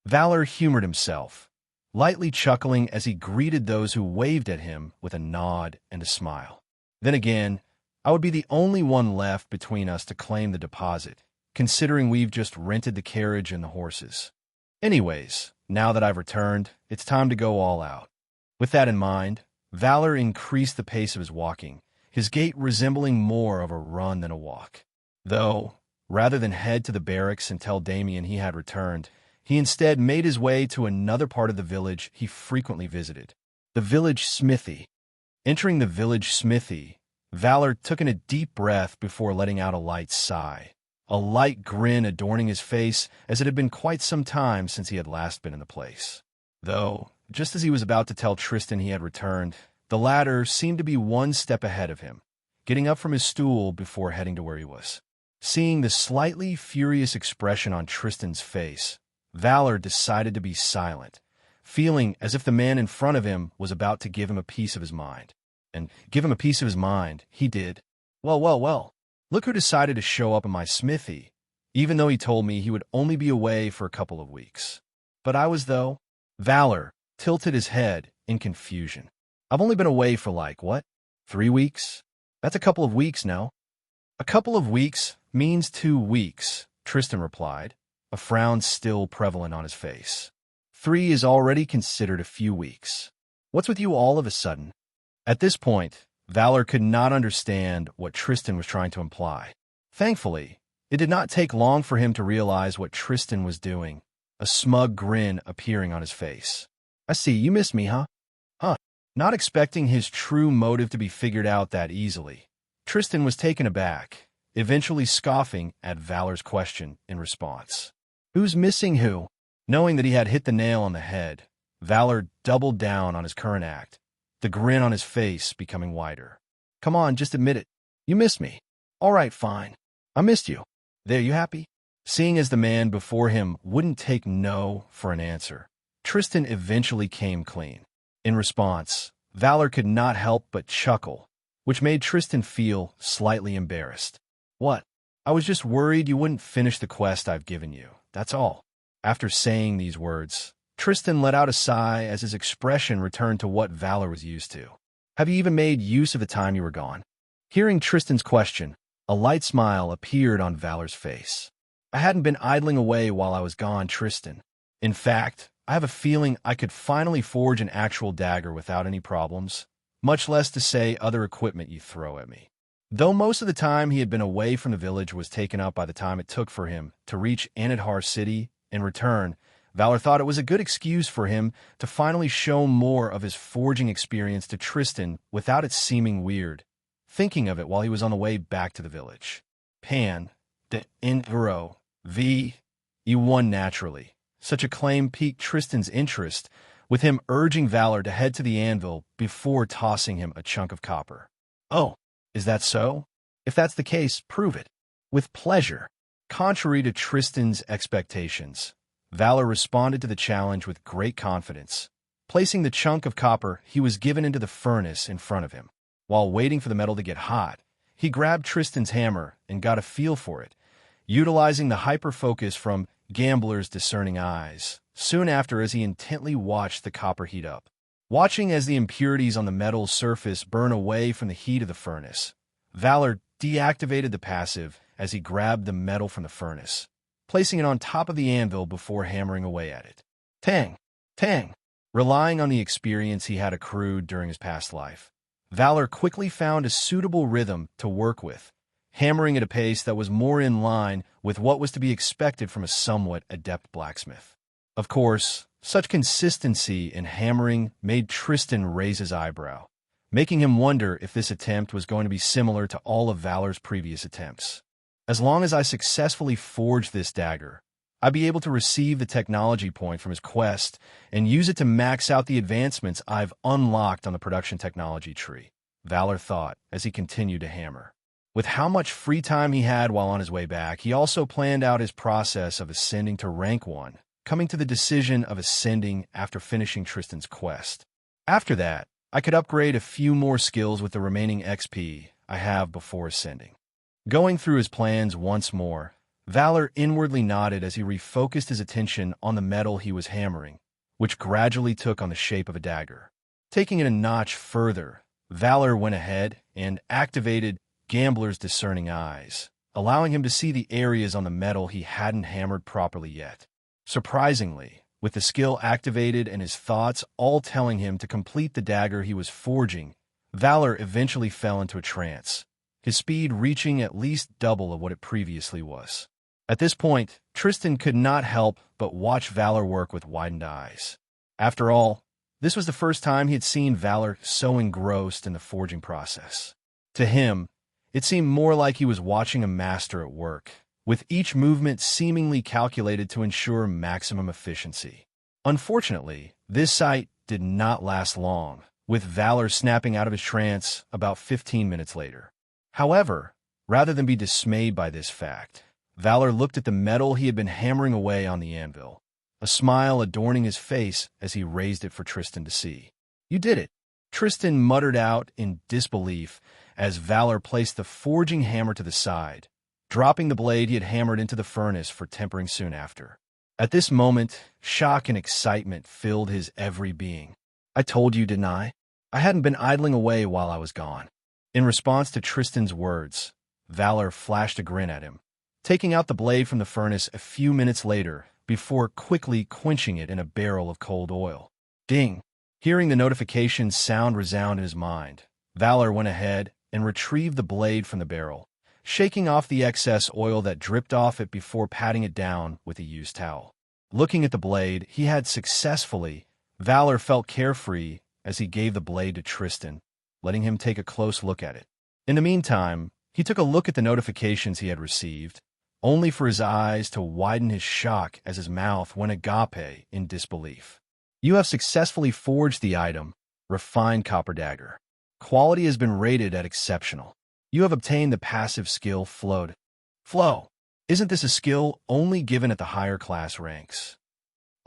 Valyr humored himself, lightly chuckling as he greeted those who waved at him with a nod and a smile. Then again, I would be the only one left between us to claim the deposit, considering we've just rented the carriage and the horses. Anyways, now that I've returned, it's time to go all out. With that in mind, Valyr increased the pace of his walking, his gait resembling more of a run than a walk. Though, rather than head to the barracks and tell Damien he had returned, he instead made his way to another part of the village he frequently visited, the village smithy. Entering the village smithy, Valyr took in a deep breath before letting out a light sigh, a light grin adorning his face as it had been quite some time since he had last been in the place. Though, just as he was about to tell Tristan he had returned, the latter seemed to be one step ahead of him, getting up from his stool before heading to where he was. Seeing the slightly furious expression on Tristan's face, Valyr decided to be silent, feeling as if the man in front of him was about to give him a piece of his mind. And give him a piece of his mind, he did. Well, look who decided to show up in my smithy, even though he told me he would only be away for a couple of weeks. But I was, though. Valyr tilted his head in confusion. I've only been away for 3 weeks? That's a couple of weeks now. A couple of weeks means 2 weeks, Tristan replied, a frown still prevalent on his face. 3 is already considered a few weeks. What's with you all of a sudden? At this point, Valyr could not understand what Tristan was trying to imply. Thankfully, it did not take long for him to realize what Tristan was doing, a smug grin appearing on his face. I see, you miss me, huh? Not expecting his true motive to be figured out that easily, Tristan was taken aback, eventually scoffing at Valyr's question in response. Who's missing who? Knowing that he had hit the nail on the head, Valyr doubled down on his current act, the grin on his face becoming wider. Come on, just admit it. You miss me. All right, fine. I missed you. There, you happy? Seeing as the man before him wouldn't take no for an answer, Tristan eventually came clean. In response, Valyr could not help but chuckle, which made Tristan feel slightly embarrassed. What? I was just worried you wouldn't finish the quest I've given you, that's all. After saying these words, Tristan let out a sigh as his expression returned to what Valyr was used to. Have you even made use of the time you were gone? Hearing Tristan's question, a light smile appeared on Valyr's face. I hadn't been idling away while I was gone, Tristan. In fact, I have a feeling I could finally forge an actual dagger without any problems, much less to say other equipment you throw at me. Though most of the time he had been away from the village was taken up by the time it took for him to reach Anadhar City and return, Valyr thought it was a good excuse for him to finally show more of his forging experience to Tristan without it seeming weird, thinking of it while he was on the way back to the village. Pan, de Invero, v. You won naturally. Such a claim piqued Tristan's interest, with him urging Valyr to head to the anvil before tossing him a chunk of copper. Oh, is that so? If that's the case, prove it. With pleasure. Contrary to Tristan's expectations, Valyr responded to the challenge with great confidence, placing the chunk of copper he was given into the furnace in front of him. While waiting for the metal to get hot, he grabbed Tristan's hammer and got a feel for it, utilizing the hyper-focus from Gambler's discerning eyes, soon after as he intently watched the copper heat up. Watching as the impurities on the metal's surface burn away from the heat of the furnace, Valyr deactivated the passive as he grabbed the metal from the furnace, placing it on top of the anvil before hammering away at it. Tang! Tang! Relying on the experience he had accrued during his past life, Valyr quickly found a suitable rhythm to work with, hammering at a pace that was more in line with what was to be expected from a somewhat adept blacksmith. Of course, such consistency in hammering made Tristan raise his eyebrow, making him wonder if this attempt was going to be similar to all of Valor's previous attempts. As long as I successfully forge this dagger, I'd be able to receive the technology point from his quest and use it to max out the advancements I've unlocked on the production technology tree, Valyr thought as he continued to hammer. With how much free time he had while on his way back, he also planned out his process of ascending to rank 1, coming to the decision of ascending after finishing Tristan's quest. After that, I could upgrade a few more skills with the remaining XP I have before ascending. Going through his plans once more, Valyr inwardly nodded as he refocused his attention on the metal he was hammering, which gradually took on the shape of a dagger. Taking it a notch further, Valyr went ahead and activated Gambler's discerning eyes, allowing him to see the areas on the metal he hadn't hammered properly yet. Surprisingly, with the skill activated and his thoughts all telling him to complete the dagger he was forging, Valyr eventually fell into a trance, his speed reaching at least double of what it previously was. At this point, Tristan could not help but watch Valyr work with widened eyes. After all, this was the first time he had seen Valyr so engrossed in the forging process. To him, it seemed more like he was watching a master at work, with each movement seemingly calculated to ensure maximum efficiency. Unfortunately, this sight did not last long, with Valyr snapping out of his trance about 15 minutes later. However, rather than be dismayed by this fact, Valyr looked at the metal he had been hammering away on the anvil, a smile adorning his face as he raised it for Tristan to see. "You did it," Tristan muttered out in disbelief as Valyr placed the forging hammer to the side, dropping the blade he had hammered into the furnace for tempering soon after. At this moment, shock and excitement filled his every being. "I told you, didn't I? I hadn't been idling away while I was gone." In response to Tristan's words, Valyr flashed a grin at him, taking out the blade from the furnace a few minutes later before quickly quenching it in a barrel of cold oil. Ding! Hearing the notification sound resound in his mind, Valyr went ahead and retrieved the blade from the barrel, shaking off the excess oil that dripped off it before patting it down with a used towel. Looking at the blade he had successfully, Valyr felt carefree as he gave the blade to Tristan, letting him take a close look at it. In the meantime, he took a look at the notifications he had received, only for his eyes to widen his shock as his mouth went agape in disbelief. "You have successfully forged the item, Refined Copper Dagger. Quality has been rated at exceptional. You have obtained the passive skill Flowed. Flow. Isn't this a skill only given at the higher class ranks?"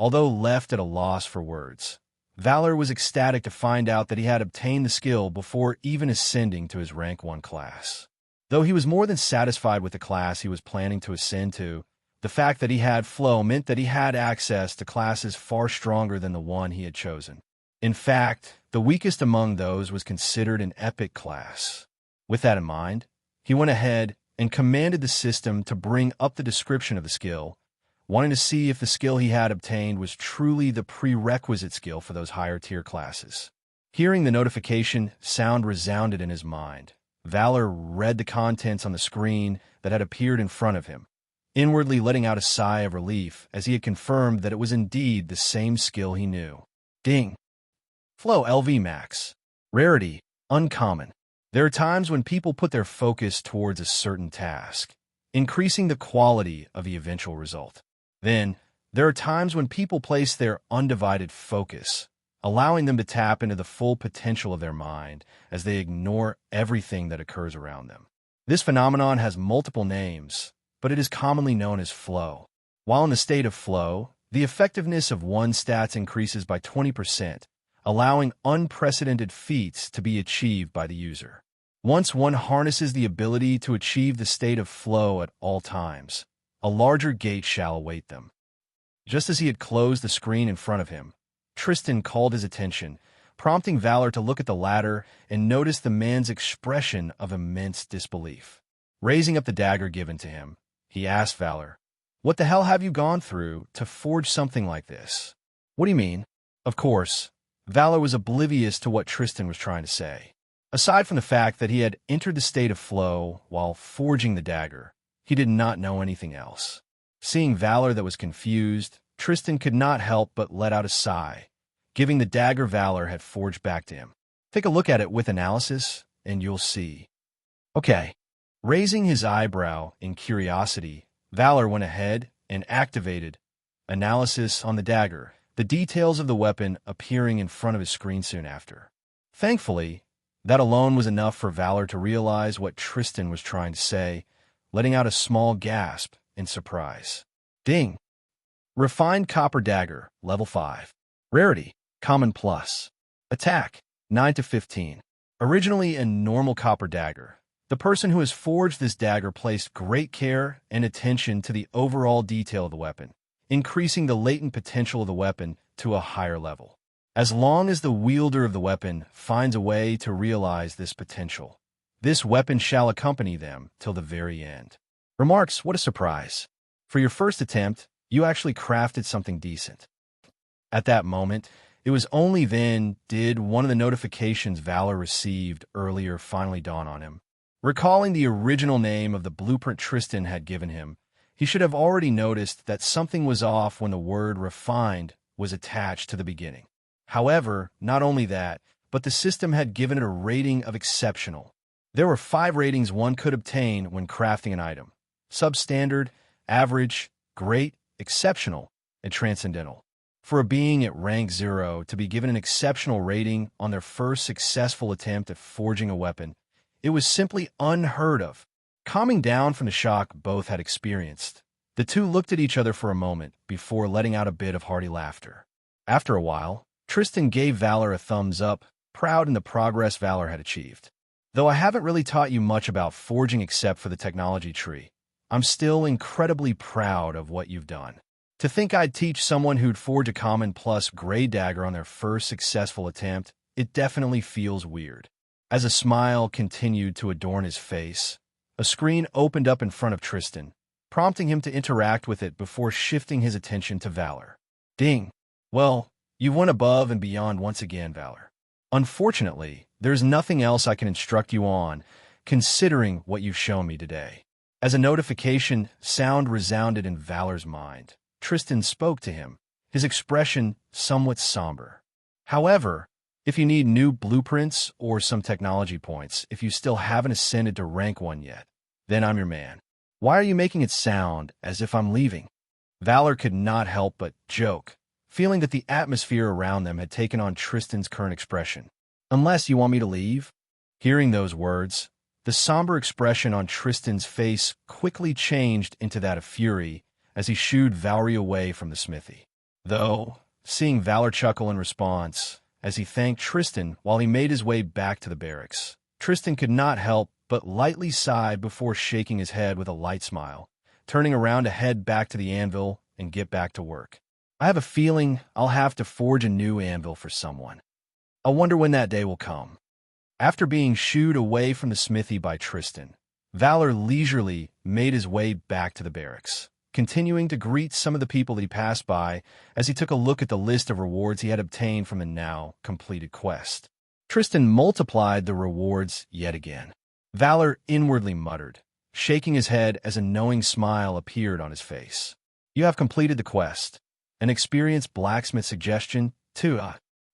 Although left at a loss for words, Valyr was ecstatic to find out that he had obtained the skill before even ascending to his rank 1 class. Though he was more than satisfied with the class he was planning to ascend to, the fact that he had Flow meant that he had access to classes far stronger than the one he had chosen. In fact, the weakest among those was considered an epic class. With that in mind, he went ahead and commanded the system to bring up the description of the skill, wanting to see if the skill he had obtained was truly the prerequisite skill for those higher-tier classes. Hearing the notification sound resounded in his mind, Valyr read the contents on the screen that had appeared in front of him, inwardly letting out a sigh of relief as he had confirmed that it was indeed the same skill he knew. Ding! Flow LV Max. Rarity, Uncommon. There are times when people put their focus towards a certain task, increasing the quality of the eventual result. Then, there are times when people place their undivided focus, allowing them to tap into the full potential of their mind as they ignore everything that occurs around them. This phenomenon has multiple names, but it is commonly known as flow. While in the state of flow, the effectiveness of one's stats increases by 20%, allowing unprecedented feats to be achieved by the user. Once one harnesses the ability to achieve the state of flow at all times, a larger gate shall await them. Just as he had closed the screen in front of him, Tristan called his attention, prompting Valyr to look at the ladder and notice the man's expression of immense disbelief. Raising up the dagger given to him, he asked Valyr, "What the hell have you gone through to forge something like this?" "What do you mean?" Of course, Valyr was oblivious to what Tristan was trying to say. Aside from the fact that he had entered the state of flow while forging the dagger, he did not know anything else. Seeing Valyr that was confused, Tristan could not help but let out a sigh, giving the dagger Valyr had forged back to him. "Take a look at it with analysis, and you'll see." "Okay." Raising his eyebrow in curiosity, Valyr went ahead and activated analysis on the dagger, the details of the weapon appearing in front of his screen soon after. Thankfully, that alone was enough for Valyr to realize what Tristan was trying to say, letting out a small gasp in surprise. Ding! Refined Copper Dagger, Level 5. Rarity, Common Plus. Attack, 9 to 15. Originally a normal copper dagger, the person who has forged this dagger placed great care and attention to the overall detail of the weapon, increasing the latent potential of the weapon to a higher level. As long as the wielder of the weapon finds a way to realize this potential, this weapon shall accompany them till the very end. Remarks, what a surprise. For your first attempt, you actually crafted something decent. At that moment, it was only then did one of the notifications Valyr received earlier finally dawn on him. Recalling the original name of the blueprint Tristan had given him, he should have already noticed that something was off when the word refined was attached to the beginning. However, not only that, but the system had given it a rating of exceptional. There were 5 ratings one could obtain when crafting an item: substandard, average, great, exceptional, and transcendental. For a being at rank 0 to be given an exceptional rating on their first successful attempt at forging a weapon, it was simply unheard of. Calming down from the shock both had experienced, the two looked at each other for a moment before letting out a bit of hearty laughter. After a while, Tristan gave Valyr a thumbs up, proud in the progress Valyr had achieved. "Though I haven't really taught you much about forging except for the technology tree, I'm still incredibly proud of what you've done. To think I'd teach someone who'd forge a common plus gray dagger on their first successful attempt, it definitely feels weird." As a smile continued to adorn his face, a screen opened up in front of Tristan, prompting him to interact with it before shifting his attention to Valyr. "Ding. Well, you went above and beyond once again, Valyr. Unfortunately, there's nothing else I can instruct you on, considering what you've shown me today." As a notification sound resounded in Valyr's mind, Tristan spoke to him, his expression somewhat somber. "However, if you need new blueprints or some technology points, if you still haven't ascended to rank 1 yet, then I'm your man." "Why are you making it sound as if I'm leaving?" Valyr could not help but joke, feeling that the atmosphere around them had taken on Tristan's current expression. "Unless you want me to leave?" Hearing those words, the somber expression on Tristan's face quickly changed into that of fury as he shooed Valyr away from the smithy. Though, seeing Valyr chuckle in response, as he thanked Tristan while he made his way back to the barracks, Tristan could not help but lightly sigh before shaking his head with a light smile, turning around to head back to the anvil and get back to work. "I have a feeling I'll have to forge a new anvil for someone. I wonder when that day will come." After being shooed away from the smithy by Tristan, Valyr leisurely made his way back to the barracks, continuing to greet some of the people that he passed by as he took a look at the list of rewards he had obtained from the now completed quest. Tristan multiplied the rewards yet again. Valyr inwardly muttered, shaking his head as a knowing smile appeared on his face. "You have completed the quest. An experienced blacksmith suggestion, too.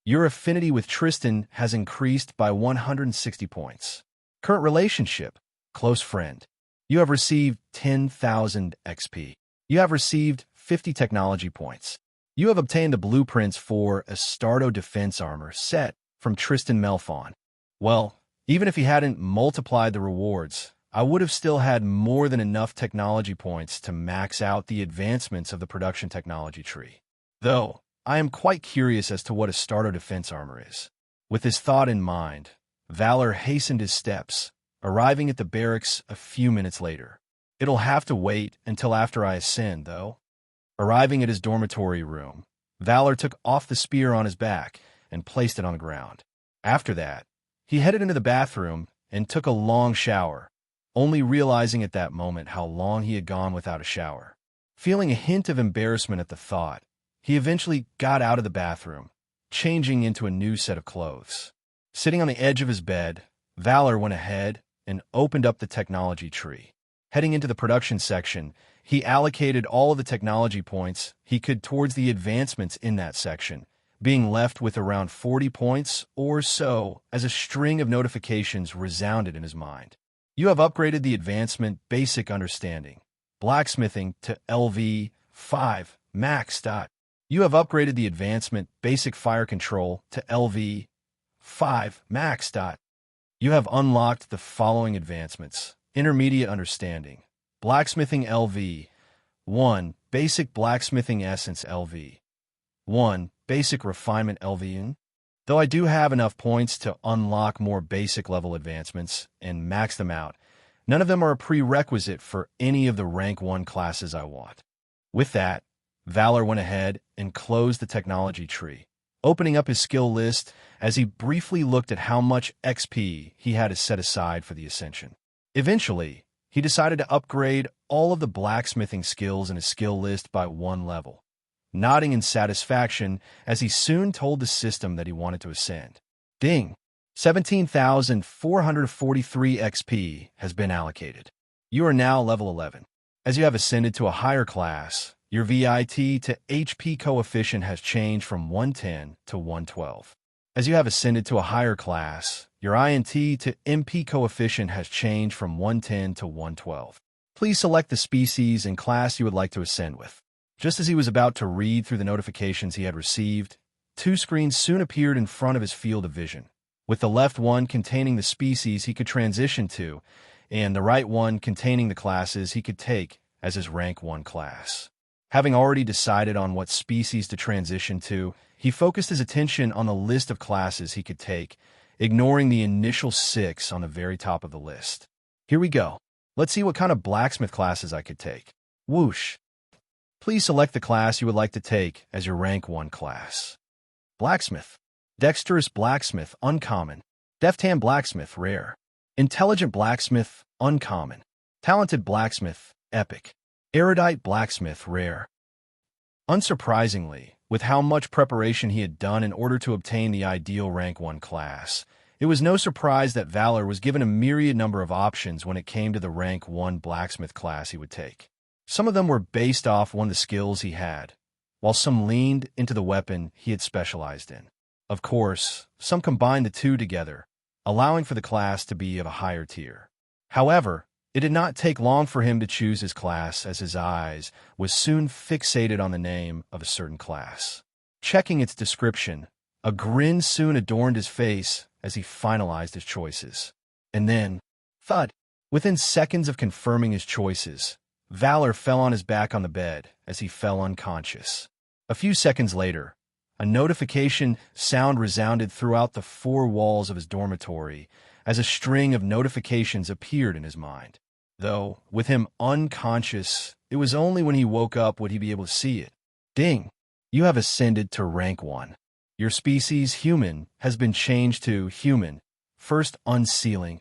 Your affinity with Tristan has increased by 160 points. Current relationship, close friend. You have received 10,000 XP. You have received 50 technology points. You have obtained the blueprints for a Stardo defense armor set from Tristan Melfon." Well, even if he hadn't multiplied the rewards, I would have still had more than enough technology points to max out the advancements of the production technology tree. Though, I am quite curious as to what a starter defense armor is. With this thought in mind, Valyr hastened his steps, arriving at the barracks a few minutes later. It'll have to wait until after I ascend, though. Arriving at his dormitory room, Valyr took off the spear on his back and placed it on the ground. After that, he headed into the bathroom and took a long shower, only realizing at that moment how long he had gone without a shower. Feeling a hint of embarrassment at the thought, he eventually got out of the bathroom, changing into a new set of clothes. Sitting on the edge of his bed, Valyr went ahead and opened up the technology tree. Heading into the production section, he allocated all of the technology points he could towards the advancements in that section, being left with around 40 points or so as a string of notifications resounded in his mind. You have upgraded the advancement Basic Understanding, Blacksmithing to LV 5 Max. You have upgraded the advancement Basic Fire Control to LV 5 Max. You have unlocked the following advancements: Intermediate Understanding, Blacksmithing LV 1, Basic Blacksmithing Essence LV 1, Basic Refinement LV. Though I do have enough points to unlock more basic level advancements and max them out, none of them are a prerequisite for any of the rank 1 classes I want. With that, Valyr went ahead and closed the technology tree, opening up his skill list as he briefly looked at how much XP he had to set aside for the ascension. Eventually, he decided to upgrade all of the blacksmithing skills in his skill list by 1 level, nodding in satisfaction as he soon told the system that he wanted to ascend. Ding! 17,443 XP has been allocated. You are now level 11. As you have ascended to a higher class, your VIT to HP coefficient has changed from 110 to 112. As you have ascended to a higher class, your INT to MP coefficient has changed from 110 to 112. Please select the species and class you would like to ascend with. Just as he was about to read through the notifications he had received, 2 screens soon appeared in front of his field of vision, with the left one containing the species he could transition to, and the right one containing the classes he could take as his rank 1 class. Having already decided on what species to transition to, he focused his attention on the list of classes he could take, ignoring the initial 6 on the very top of the list. Here we go. Let's see what kind of blacksmith classes I could take. Whoosh. Please select the class you would like to take as your rank 1 class. Blacksmith. Dexterous Blacksmith, Uncommon. Deft Hand Blacksmith, Rare. Intelligent Blacksmith, Uncommon. Talented Blacksmith, Epic. Erudite Blacksmith, Rare. Unsurprisingly, with how much preparation he had done in order to obtain the ideal rank 1 class, it was no surprise that Valyr was given a myriad number of options when it came to the rank 1 blacksmith class he would take. Some of them were based off one of the skills he had, while some leaned into the weapon he had specialized in. Of course, some combined the two together, allowing for the class to be of a higher tier. However, it did not take long for him to choose his class, as his eyes was soon fixated on the name of a certain class. Checking its description, a grin soon adorned his face as he finalized his choices. And then, thud! Within seconds of confirming his choices, Valyr fell on his back on the bed as he fell unconscious. A few seconds later, a notification sound resounded throughout the 4 walls of his dormitory as a string of notifications appeared in his mind. Though, with him unconscious, it was only when he woke up would he be able to see it. Ding! You have ascended to rank 1. Your species, human, has been changed to human. First unsealing.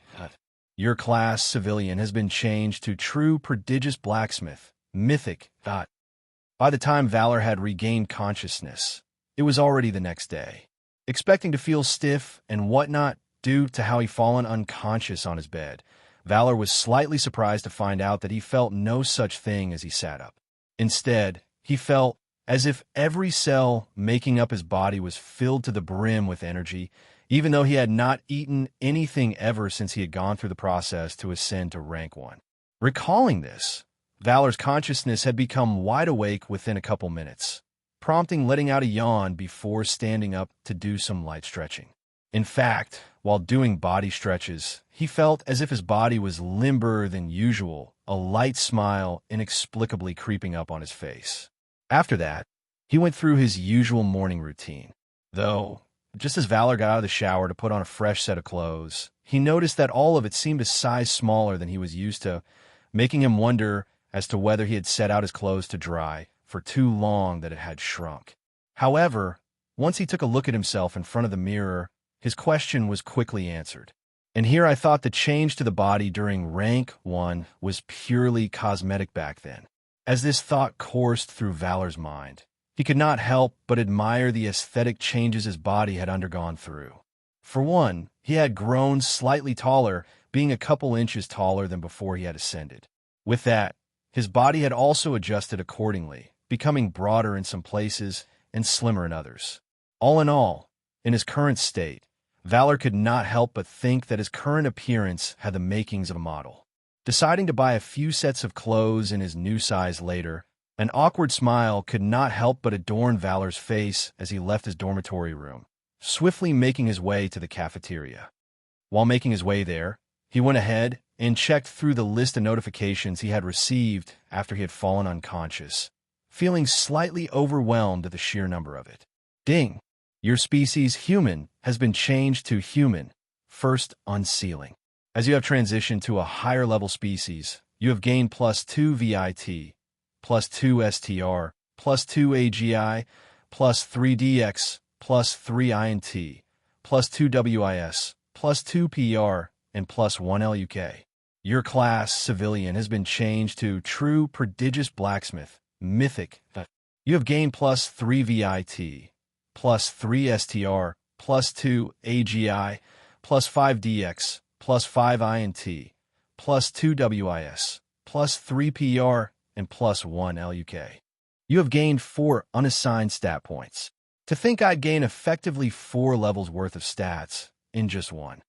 Your class, civilian, has been changed to true prodigious blacksmith, mythic. By the time Valyr had regained consciousness, it was already the next day. Expecting to feel stiff and whatnot due to how he'd fallen unconscious on his bed, Valyr was slightly surprised to find out that he felt no such thing as he sat up. Instead, he felt as if every cell making up his body was filled to the brim with energy, even though he had not eaten anything ever since he had gone through the process to ascend to rank 1. Recalling this, Valyr's consciousness had become wide awake within a couple minutes, prompting letting out a yawn before standing up to do some light stretching. In fact, while doing body stretches, he felt as if his body was limber than usual, a light smile inexplicably creeping up on his face. After that, he went through his usual morning routine. Though, just as Valyr got out of the shower to put on a fresh set of clothes, he noticed that all of it seemed a size smaller than he was used to, making him wonder as to whether he had set out his clothes to dry for too long that it had shrunk. However, once he took a look at himself in front of the mirror, his question was quickly answered. And here I thought the change to the body during rank 1 was purely cosmetic back then. As this thought coursed through Valyr's mind, he could not help but admire the aesthetic changes his body had undergone through. For one, he had grown slightly taller, being a couple inches taller than before he had ascended. With that, his body had also adjusted accordingly, becoming broader in some places and slimmer in others. All in all, in his current state, Valyr could not help but think that his current appearance had the makings of a model. Deciding to buy a few sets of clothes in his new size later, an awkward smile could not help but adorn Valyr's face as he left his dormitory room, swiftly making his way to the cafeteria. While making his way there, he went ahead and checked through the list of notifications he had received after he had fallen unconscious, feeling slightly overwhelmed at the sheer number of it. Ding! Your species, human, has been changed to human, first unsealing. As you have transitioned to a higher level species, you have gained +2 VIT, +2 STR, +2 AGI, +3 DX, +3 INT, +2 WIS, +2 PR, and +1 LUK. Your class, civilian, has been changed to true prodigious blacksmith, mythic. You have gained +3 VIT, +3 STR, +2 AGI, +5 DX, +5 INT, +2 WIS, +3 PR, and +1 LUK. You have gained 4 unassigned stat points. To think I'd gain effectively 4 levels worth of stats in just one.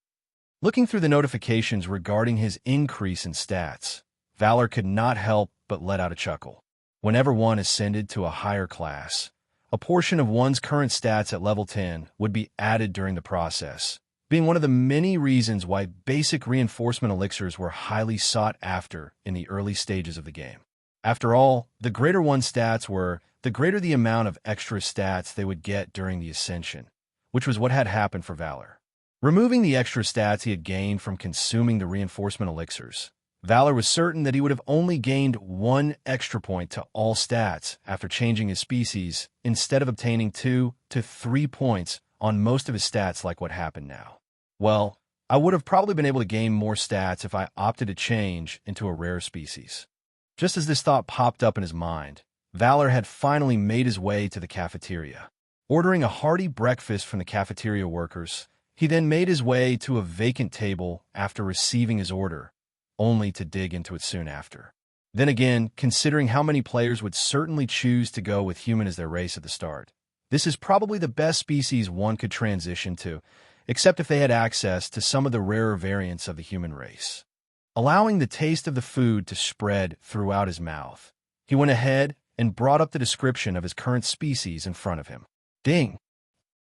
Looking through the notifications regarding his increase in stats, Valyr could not help but let out a chuckle. Whenever one ascended to a higher class, a portion of one's current stats at level 10 would be added during the process, being one of the many reasons why basic reinforcement elixirs were highly sought after in the early stages of the game. After all, the greater one's stats were, the greater the amount of extra stats they would get during the ascension, which was what had happened for Valyr. Removing the extra stats he had gained from consuming the reinforcement elixirs, Valyr was certain that he would have only gained 1 extra point to all stats after changing his species, instead of obtaining 2 to 3 points on most of his stats like what happened now. Well, I would have probably been able to gain more stats if I opted to change into a rare species. Just as this thought popped up in his mind, Valyr had finally made his way to the cafeteria. Ordering a hearty breakfast from the cafeteria workers, he then made his way to a vacant table after receiving his order, only to dig into it soon after. Then again, considering how many players would certainly choose to go with human as their race at the start, this is probably the best species one could transition to, except if they had access to some of the rarer variants of the human race. Allowing the taste of the food to spread throughout his mouth, he went ahead and brought up the description of his current species in front of him. Ding!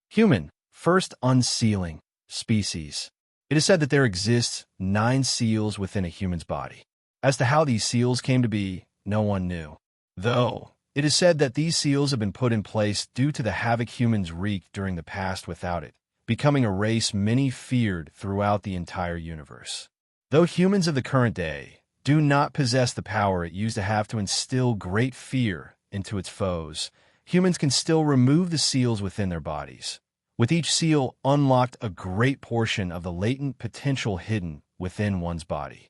Human, first unsealing, species. It is said that there exists 9 seals within a human's body. As to how these seals came to be, no one knew. Though, it is said that these seals have been put in place due to the havoc humans wreaked during the past without it, becoming a race many feared throughout the entire universe. Though humans of the current day do not possess the power it used to have to instill great fear into its foes, humans can still remove the seals within their bodies. With each seal unlocked a great portion of the latent potential hidden within one's body.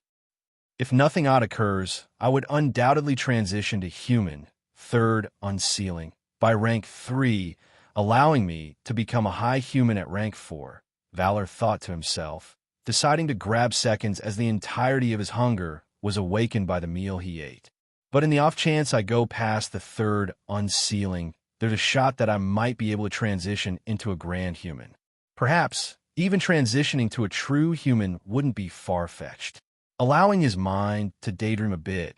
If nothing odd occurs, I would undoubtedly transition to human, third unsealing, by rank 3, allowing me to become a high human at rank 4, Valyr thought to himself, deciding to grab seconds as the entirety of his hunger was awakened by the meal he ate. But in the off chance I go past the third unsealing, there's a shot that I might be able to transition into a grand human. Perhaps, even transitioning to a true human wouldn't be far-fetched. Allowing his mind to daydream a bit,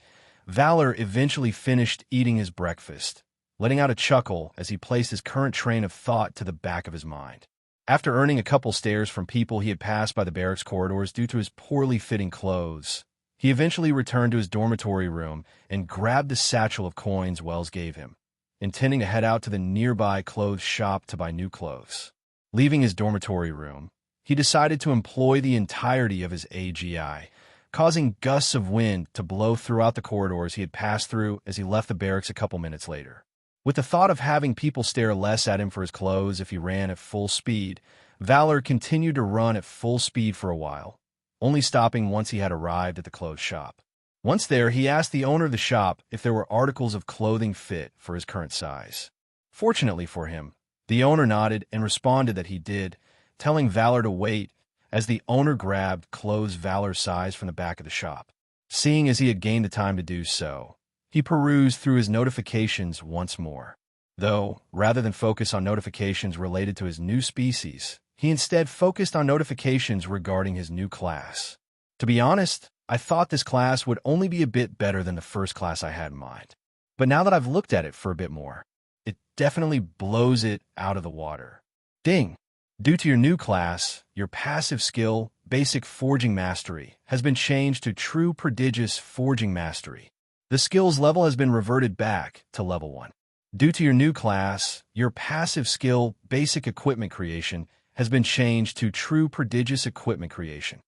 Valyr eventually finished eating his breakfast, letting out a chuckle as he placed his current train of thought to the back of his mind. After earning a couple stares from people he had passed by the barracks corridors due to his poorly fitting clothes, he eventually returned to his dormitory room and grabbed the satchel of coins Wells gave him, intending to head out to the nearby clothes shop to buy new clothes. Leaving his dormitory room, he decided to employ the entirety of his AGI, causing gusts of wind to blow throughout the corridors he had passed through as he left the barracks a couple minutes later. With the thought of having people stare less at him for his clothes if he ran at full speed, Valyr continued to run at full speed for a while, only stopping once he had arrived at the clothes shop. Once there, he asked the owner of the shop if there were articles of clothing fit for his current size. Fortunately for him, the owner nodded and responded that he did, telling Valyr to wait as the owner grabbed clothes Valyr's size from the back of the shop. Seeing as he had gained the time to do so, he perused through his notifications once more. Though, rather than focus on notifications related to his new species, he instead focused on notifications regarding his new class. To be honest, I thought this class would only be a bit better than the first class I had in mind. But now that I've looked at it for a bit more, it definitely blows it out of the water. Ding! Due to your new class, your passive skill, Basic Forging Mastery, has been changed to True Prodigious Forging Mastery. The skill's level has been reverted back to level 1. Due to your new class, your passive skill, Basic Equipment Creation, has been changed to True Prodigious Equipment Creation.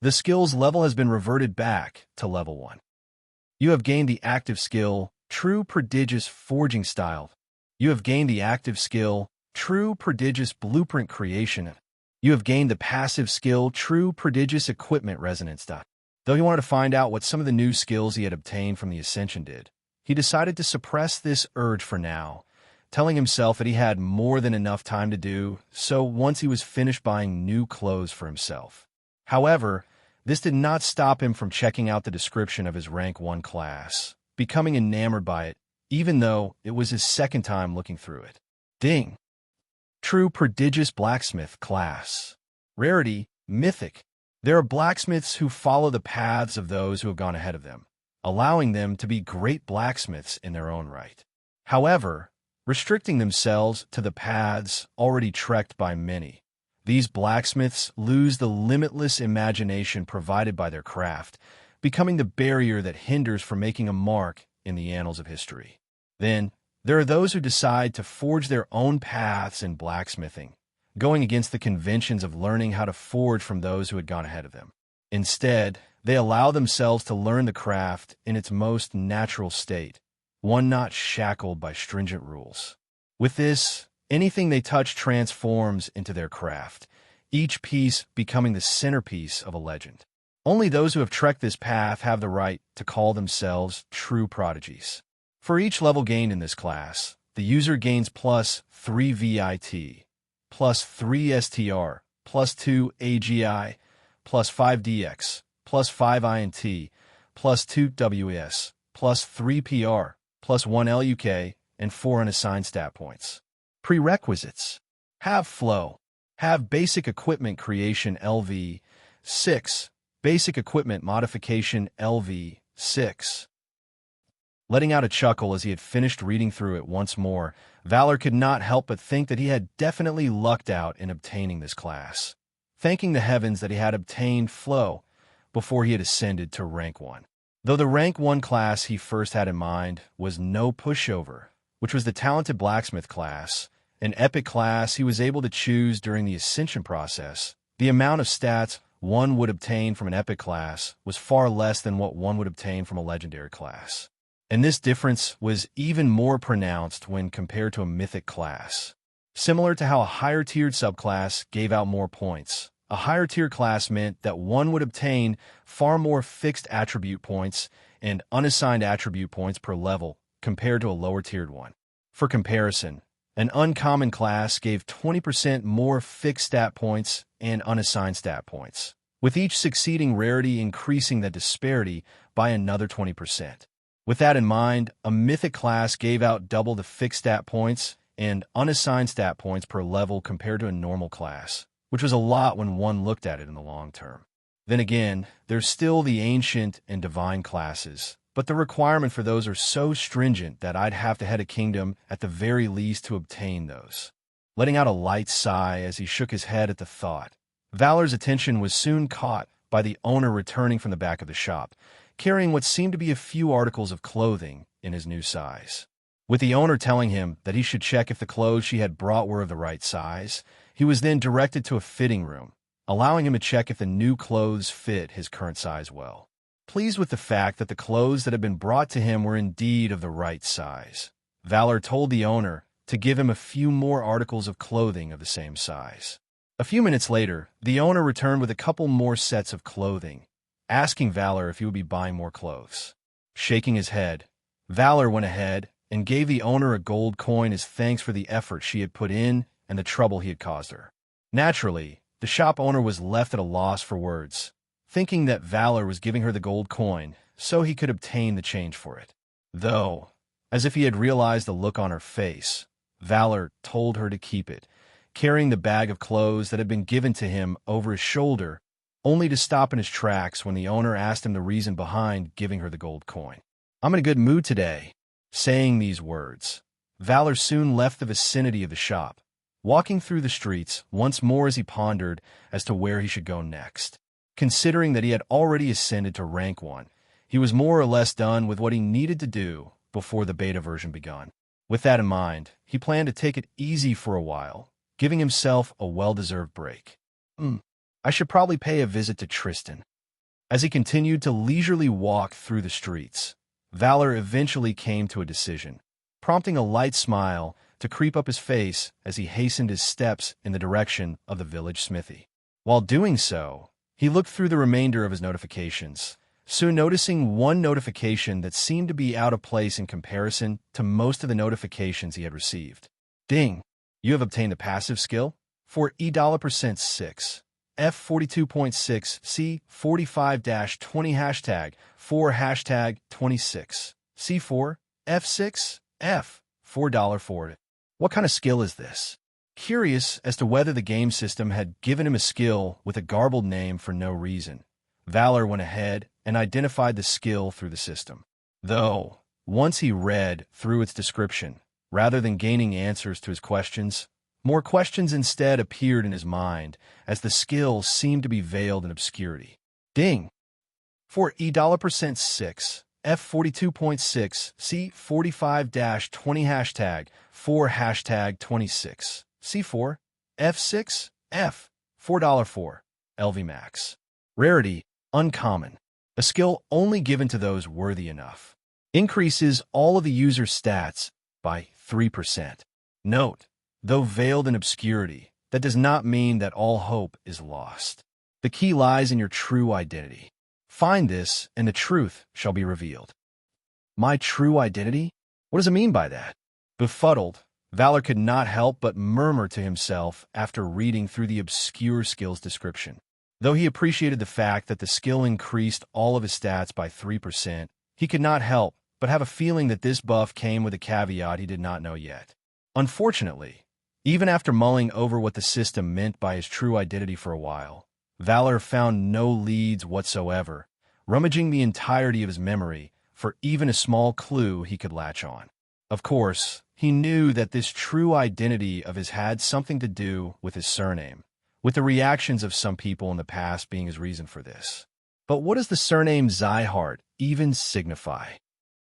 The skill's level has been reverted back to level 1. You have gained the active skill, True Prodigious Forging Style. You have gained the active skill, True Prodigious Blueprint Creation. You have gained the passive skill, True Prodigious Equipment Resonance. Though he wanted to find out what some of the new skills he had obtained from the Ascension did, he decided to suppress this urge for now, telling himself that he had more than enough time to do so once he was finished buying new clothes for himself. However, this did not stop him from checking out the description of his rank 1 class, becoming enamored by it, even though it was his second time looking through it. Ding! True Prodigious Blacksmith Class. Rarity, Mythic. There are blacksmiths who follow the paths of those who have gone ahead of them, allowing them to be great blacksmiths in their own right. However, restricting themselves to the paths already trekked by many, these blacksmiths lose the limitless imagination provided by their craft, becoming the barrier that hinders from making a mark in the annals of history. Then, there are those who decide to forge their own paths in blacksmithing, going against the conventions of learning how to forge from those who had gone ahead of them. Instead, they allow themselves to learn the craft in its most natural state, one not shackled by stringent rules. With this, anything they touch transforms into their craft, each piece becoming the centerpiece of a legend. Only those who have trekked this path have the right to call themselves true prodigies. For each level gained in this class, the user gains plus 3 VIT, plus 3 STR, plus 2 AGI, plus 5 DX, plus 5 INT, plus 2 WS, plus 3 PR, plus 1 LUK, and 4 unassigned stat points. Prerequisites. Have Flow. Have Basic Equipment Creation LV 6. Basic Equipment Modification LV 6. Letting out a chuckle as he had finished reading through it once more, Valyr could not help but think that he had definitely lucked out in obtaining this class, thanking the heavens that he had obtained Flow before he had ascended to rank 1. Though the rank 1 class he first had in mind was No Pushover, which was the Talented Blacksmith class, an epic class he was able to choose during the Ascension process, the amount of stats one would obtain from an epic class was far less than what one would obtain from a legendary class. And this difference was even more pronounced when compared to a mythic class. Similar to how a higher-tiered subclass gave out more points, a higher-tier class meant that one would obtain far more fixed attribute points and unassigned attribute points per level compared to a lower-tiered one. For comparison, an uncommon class gave 20% more fixed stat points and unassigned stat points, with each succeeding rarity increasing that disparity by another 20%. With that in mind, a mythic class gave out double the fixed stat points and unassigned stat points per level compared to a normal class, which was a lot when one looked at it in the long term. Then again, there's still the ancient and divine classes, but the requirement for those are so stringent that I'd have to head a kingdom at the very least to obtain those. letting out a light sigh as he shook his head at the thought. Valor's attention was soon caught by the owner returning from the back of the shop, carrying what seemed to be a few articles of clothing in his new size. With the owner telling him that he should check if the clothes she had brought were of the right size, he was then directed to a fitting room, allowing him to check if the new clothes fit his current size well. Pleased with the fact that the clothes that had been brought to him were indeed of the right size, Valyr told the owner to give him a few more articles of clothing of the same size. A few minutes later, the owner returned with a couple more sets of clothing, asking Valyr if he would be buying more clothes. Shaking his head, Valyr went ahead and gave the owner a gold coin as thanks for the effort she had put in and the trouble he had caused her. Naturally, the shop owner was left at a loss for words, thinking that Valyr was giving her the gold coin so he could obtain the change for it. Though, as if he had realized the look on her face, Valyr told her to keep it, carrying the bag of clothes that had been given to him over his shoulder, only to stop in his tracks when the owner asked him the reason behind giving her the gold coin. "I'm in a good mood today." Saying these words, Valyr soon left the vicinity of the shop, walking through the streets once more as he pondered as to where he should go next. Considering that he had already ascended to rank 1, he was more or less done with what he needed to do before the beta version began. With that in mind, he planned to take it easy for a while, giving himself a well-deserved break. I should probably pay a visit to Tristan. As he continued to leisurely walk through the streets, Valyr eventually came to a decision, prompting a light smile to creep up his face as he hastened his steps in the direction of the village smithy. While doing so, he looked through the remainder of his notifications, soon noticing one notification that seemed to be out of place in comparison to most of the notifications he had received. Ding! You have obtained a passive skill for $6. F42.6 C45-20 #4 #26 C4 F6 F $4 What kind of skill is this? Curious as to whether the game system had given him a skill with a garbled name for no reason, Valyr went ahead and identified the skill through the system. Though, once he read through its description, rather than gaining answers to his questions, more questions instead appeared in his mind as the skill seemed to be veiled in obscurity. Ding! For $6 F42.6 C45-20 #4 #26 C4 F6 F $4 LV Max. Rarity, uncommon. A skill only given to those worthy enough. Increases all of the user's stats by 3%. Note, though veiled in obscurity, that does not mean that all hope is lost. The key lies in your true identity. Find this, and the truth shall be revealed. My true identity? What does it mean by that? Befuddled, Valyr could not help but murmur to himself after reading through the obscure skill's description. Though he appreciated the fact that the skill increased all of his stats by 3%, he could not help but have a feeling that this buff came with a caveat he did not know yet. Unfortunately, even after mulling over what the system meant by his true identity for a while, Valyr found no leads whatsoever, rummaging the entirety of his memory for even a small clue he could latch on. Of course, he knew that this true identity of his had something to do with his surname, with the reactions of some people in the past being his reason for this. But what does the surname Zeihardt even signify?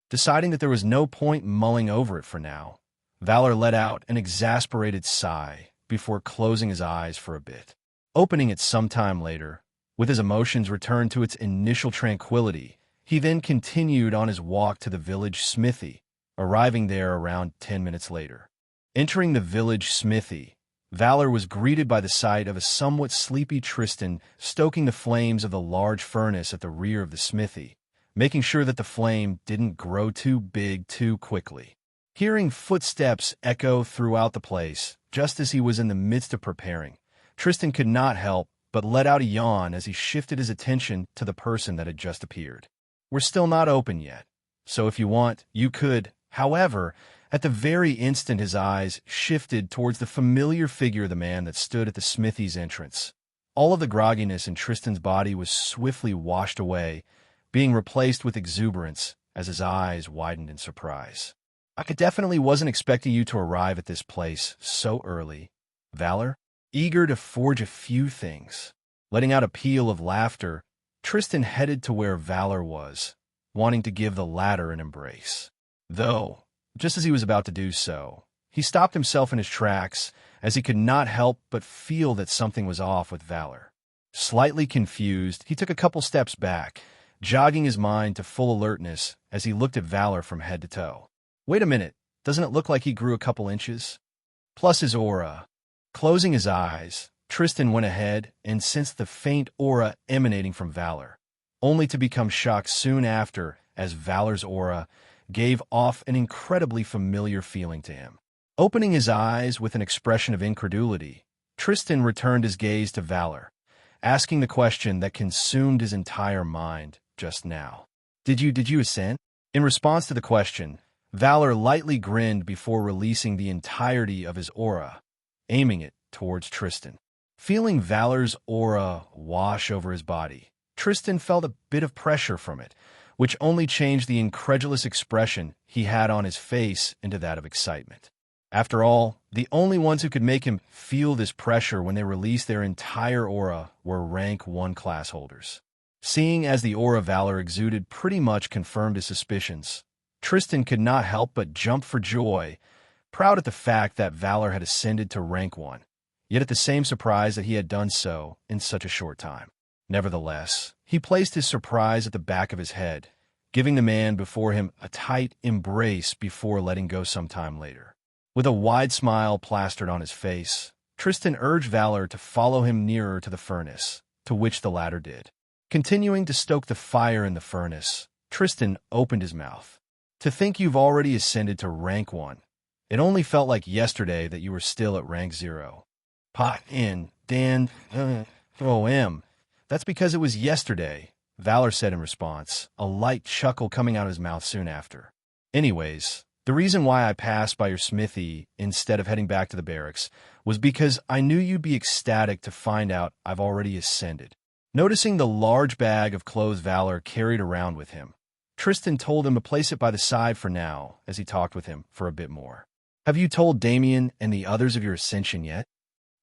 Deciding that there was no point mulling over it for now, Valyr let out an exasperated sigh before closing his eyes for a bit. Opening it sometime later, with his emotions returned to its initial tranquility, he then continued on his walk to the village smithy, arriving there around 10 minutes later. Entering the village smithy, Valyr was greeted by the sight of a somewhat sleepy Tristan stoking the flames of the large furnace at the rear of the smithy, making sure that the flame didn't grow too big too quickly. Hearing footsteps echo throughout the place, just as he was in the midst of preparing, Tristan could not help but let out a yawn as he shifted his attention to the person that had just appeared. We're still not open yet, so if you want, you could. However, at the very instant his eyes shifted towards the familiar figure of the man that stood at the smithy's entrance, all of the grogginess in Tristan's body was swiftly washed away, being replaced with exuberance as his eyes widened in surprise. I definitely wasn't expecting you to arrive at this place so early. Valyr, eager to forge a few things. Letting out a peal of laughter, Tristan headed to where Valyr was, wanting to give the latter an embrace. Though, just as he was about to do so, he stopped himself in his tracks as he could not help but feel that something was off with Valyr. Slightly confused, he took a couple steps back, jogging his mind to full alertness as he looked at Valyr from head to toe. Wait a minute, doesn't it look like he grew a couple inches? Plus his aura. Closing his eyes, Tristan went ahead and sensed the faint aura emanating from Valyr, only to become shocked soon after as Valor's aura gave off an incredibly familiar feeling to him. Opening his eyes with an expression of incredulity, Tristan returned his gaze to Valyr, asking the question that consumed his entire mind just now. Did you ascend? In response to the question, Valyr lightly grinned before releasing the entirety of his aura, aiming it towards Tristan. Feeling Valor's aura wash over his body, Tristan felt a bit of pressure from it, which only changed the incredulous expression he had on his face into that of excitement. After all, the only ones who could make him feel this pressure when they released their entire aura were rank 1 class holders. Seeing as the aura Valyr exuded pretty much confirmed his suspicions, Tristan could not help but jump for joy, proud at the fact that Valyr had ascended to rank 1, yet at the same surprise that he had done so in such a short time. Nevertheless, he placed his surprise at the back of his head, giving the man before him a tight embrace before letting go sometime later. With a wide smile plastered on his face, Tristan urged Valyr to follow him nearer to the furnace, to which the latter did. Continuing to stoke the fire in the furnace, Tristan opened his mouth. To think you've already ascended to rank 1. It only felt like yesterday that you were still at rank 0. Pot in, Dan, That's because it was yesterday, Valyr said in response, a light chuckle coming out of his mouth soon after. Anyways, the reason why I passed by your smithy instead of heading back to the barracks was because I knew you'd be ecstatic to find out I've already ascended. Noticing the large bag of clothes Valyr carried around with him, Tristan told him to place it by the side for now as he talked with him for a bit more. Have you told Damien and the others of your ascension yet?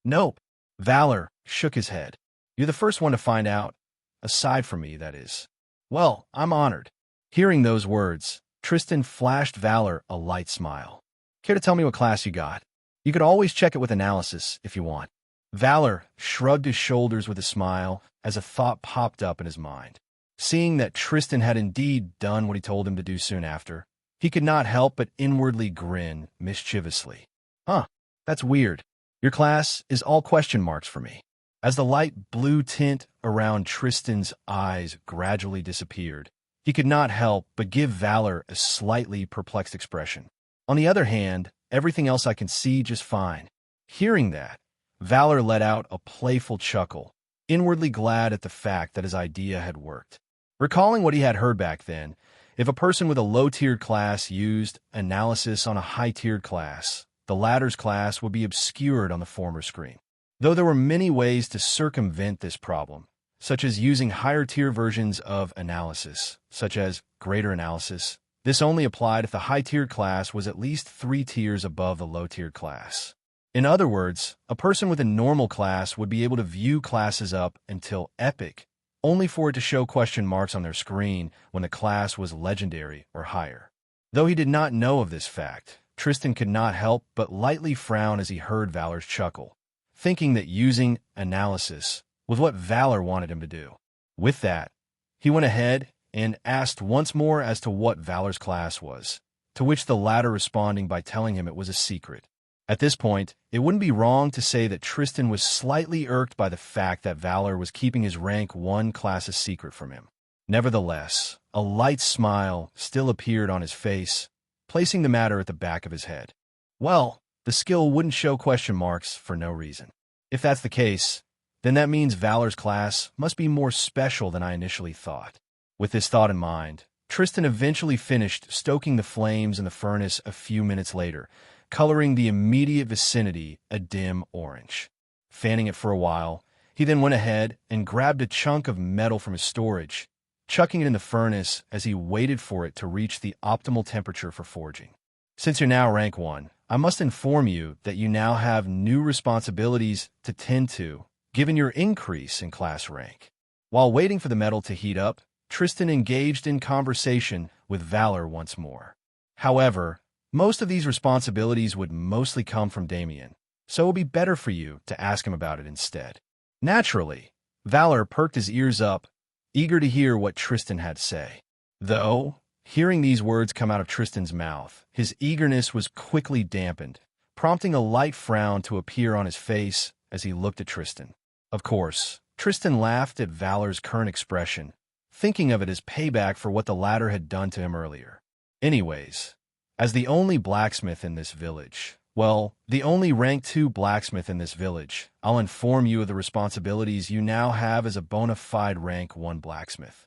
Nope. Valyr shook his head. You're the first one to find out, aside from me, that is. Well, I'm honored. Hearing those words, Tristan flashed Valyr a light smile. Care to tell me what class you got? You could always check it with analysis if you want. Valyr shrugged his shoulders with a smile as a thought popped up in his mind. Seeing that Tristan had indeed done what he told him to do soon after, he could not help but inwardly grin mischievously. Huh, that's weird. Your class is all question marks for me. As the light blue tint around Tristan's eyes gradually disappeared, he could not help but give Valyr a slightly perplexed expression. On the other hand, everything else I can see just fine. Hearing that, Valyr let out a playful chuckle, inwardly glad at the fact that his idea had worked. Recalling what he had heard back then, if a person with a low-tiered class used analysis on a high-tiered class, the latter's class would be obscured on the former screen. Though there were many ways to circumvent this problem, such as using higher-tier versions of analysis, such as greater analysis, this only applied if the high-tiered class was at least 3 tiers above the low-tiered class. In other words, a person with a normal class would be able to view classes up until Epic, only for it to show question marks on their screen when the class was legendary or higher. Though he did not know of this fact, Tristan could not help but lightly frown as he heard Valor's chuckle, thinking that using analysis was what Valyr wanted him to do. With that, he went ahead and asked once more as to what Valor's class was, to which the latter responding by telling him it was a secret. At this point, it wouldn't be wrong to say that Tristan was slightly irked by the fact that Valyr was keeping his rank 1 class a secret from him. Nevertheless, a light smile still appeared on his face, placing the matter at the back of his head. Well, the skill wouldn't show question marks for no reason. If that's the case, then that means Valor's class must be more special than I initially thought. With this thought in mind, Tristan eventually finished stoking the flames in the furnace a few minutes later, coloring the immediate vicinity a dim orange. Fanning it for a while, he then went ahead and grabbed a chunk of metal from his storage, chucking it in the furnace as he waited for it to reach the optimal temperature for forging. Since you're now rank 1, I must inform you that you now have new responsibilities to tend to, given your increase in class rank." While waiting for the metal to heat up, Tristan engaged in conversation with Valyr once more. However, most of these responsibilities would mostly come from Damien, so it would be better for you to ask him about it instead. Naturally, Valyr perked his ears up, eager to hear what Tristan had to say. Though, hearing these words come out of Tristan's mouth, his eagerness was quickly dampened, prompting a light frown to appear on his face as he looked at Tristan. Of course, Tristan laughed at Valyr's current expression, thinking of it as payback for what the latter had done to him earlier. Anyways, as the only blacksmith in this village, the only rank 2 blacksmith in this village, I'll inform you of the responsibilities you now have as a bona fide rank 1 blacksmith.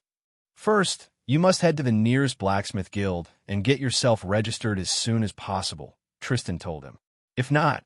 First, you must head to the nearest blacksmith guild and get yourself registered as soon as possible, Tristan told him. If not,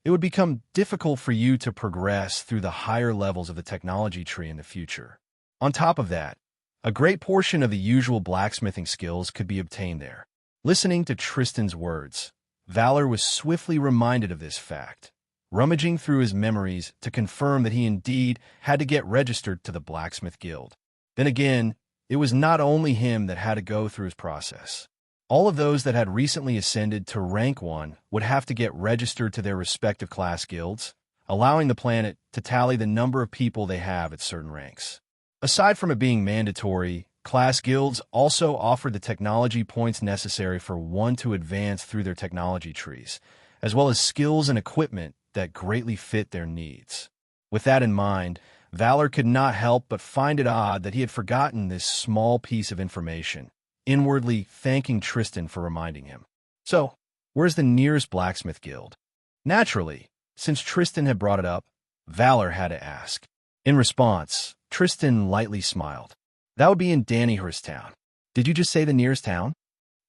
it would become difficult for you to progress through the higher levels of the technology tree in the future. On top of that, a great portion of the usual blacksmithing skills could be obtained there. Listening to Tristan's words, Valyr was swiftly reminded of this fact, rummaging through his memories to confirm that he indeed had to get registered to the blacksmith guild. Then again, it was not only him that had to go through his process. All of those that had recently ascended to rank 1 would have to get registered to their respective class guilds, allowing the planet to tally the number of people they have at certain ranks. Aside from it being mandatory, class guilds also offered the technology points necessary for one to advance through their technology trees, as well as skills and equipment that greatly fit their needs. With that in mind, Valyr could not help but find it odd that he had forgotten this small piece of information, inwardly thanking Tristan for reminding him. So, where's the nearest blacksmith guild? Naturally, since Tristan had brought it up, Valyr had to ask. In response, Tristan lightly smiled. That would be in Dannyhurst Town. Did you just say the nearest town?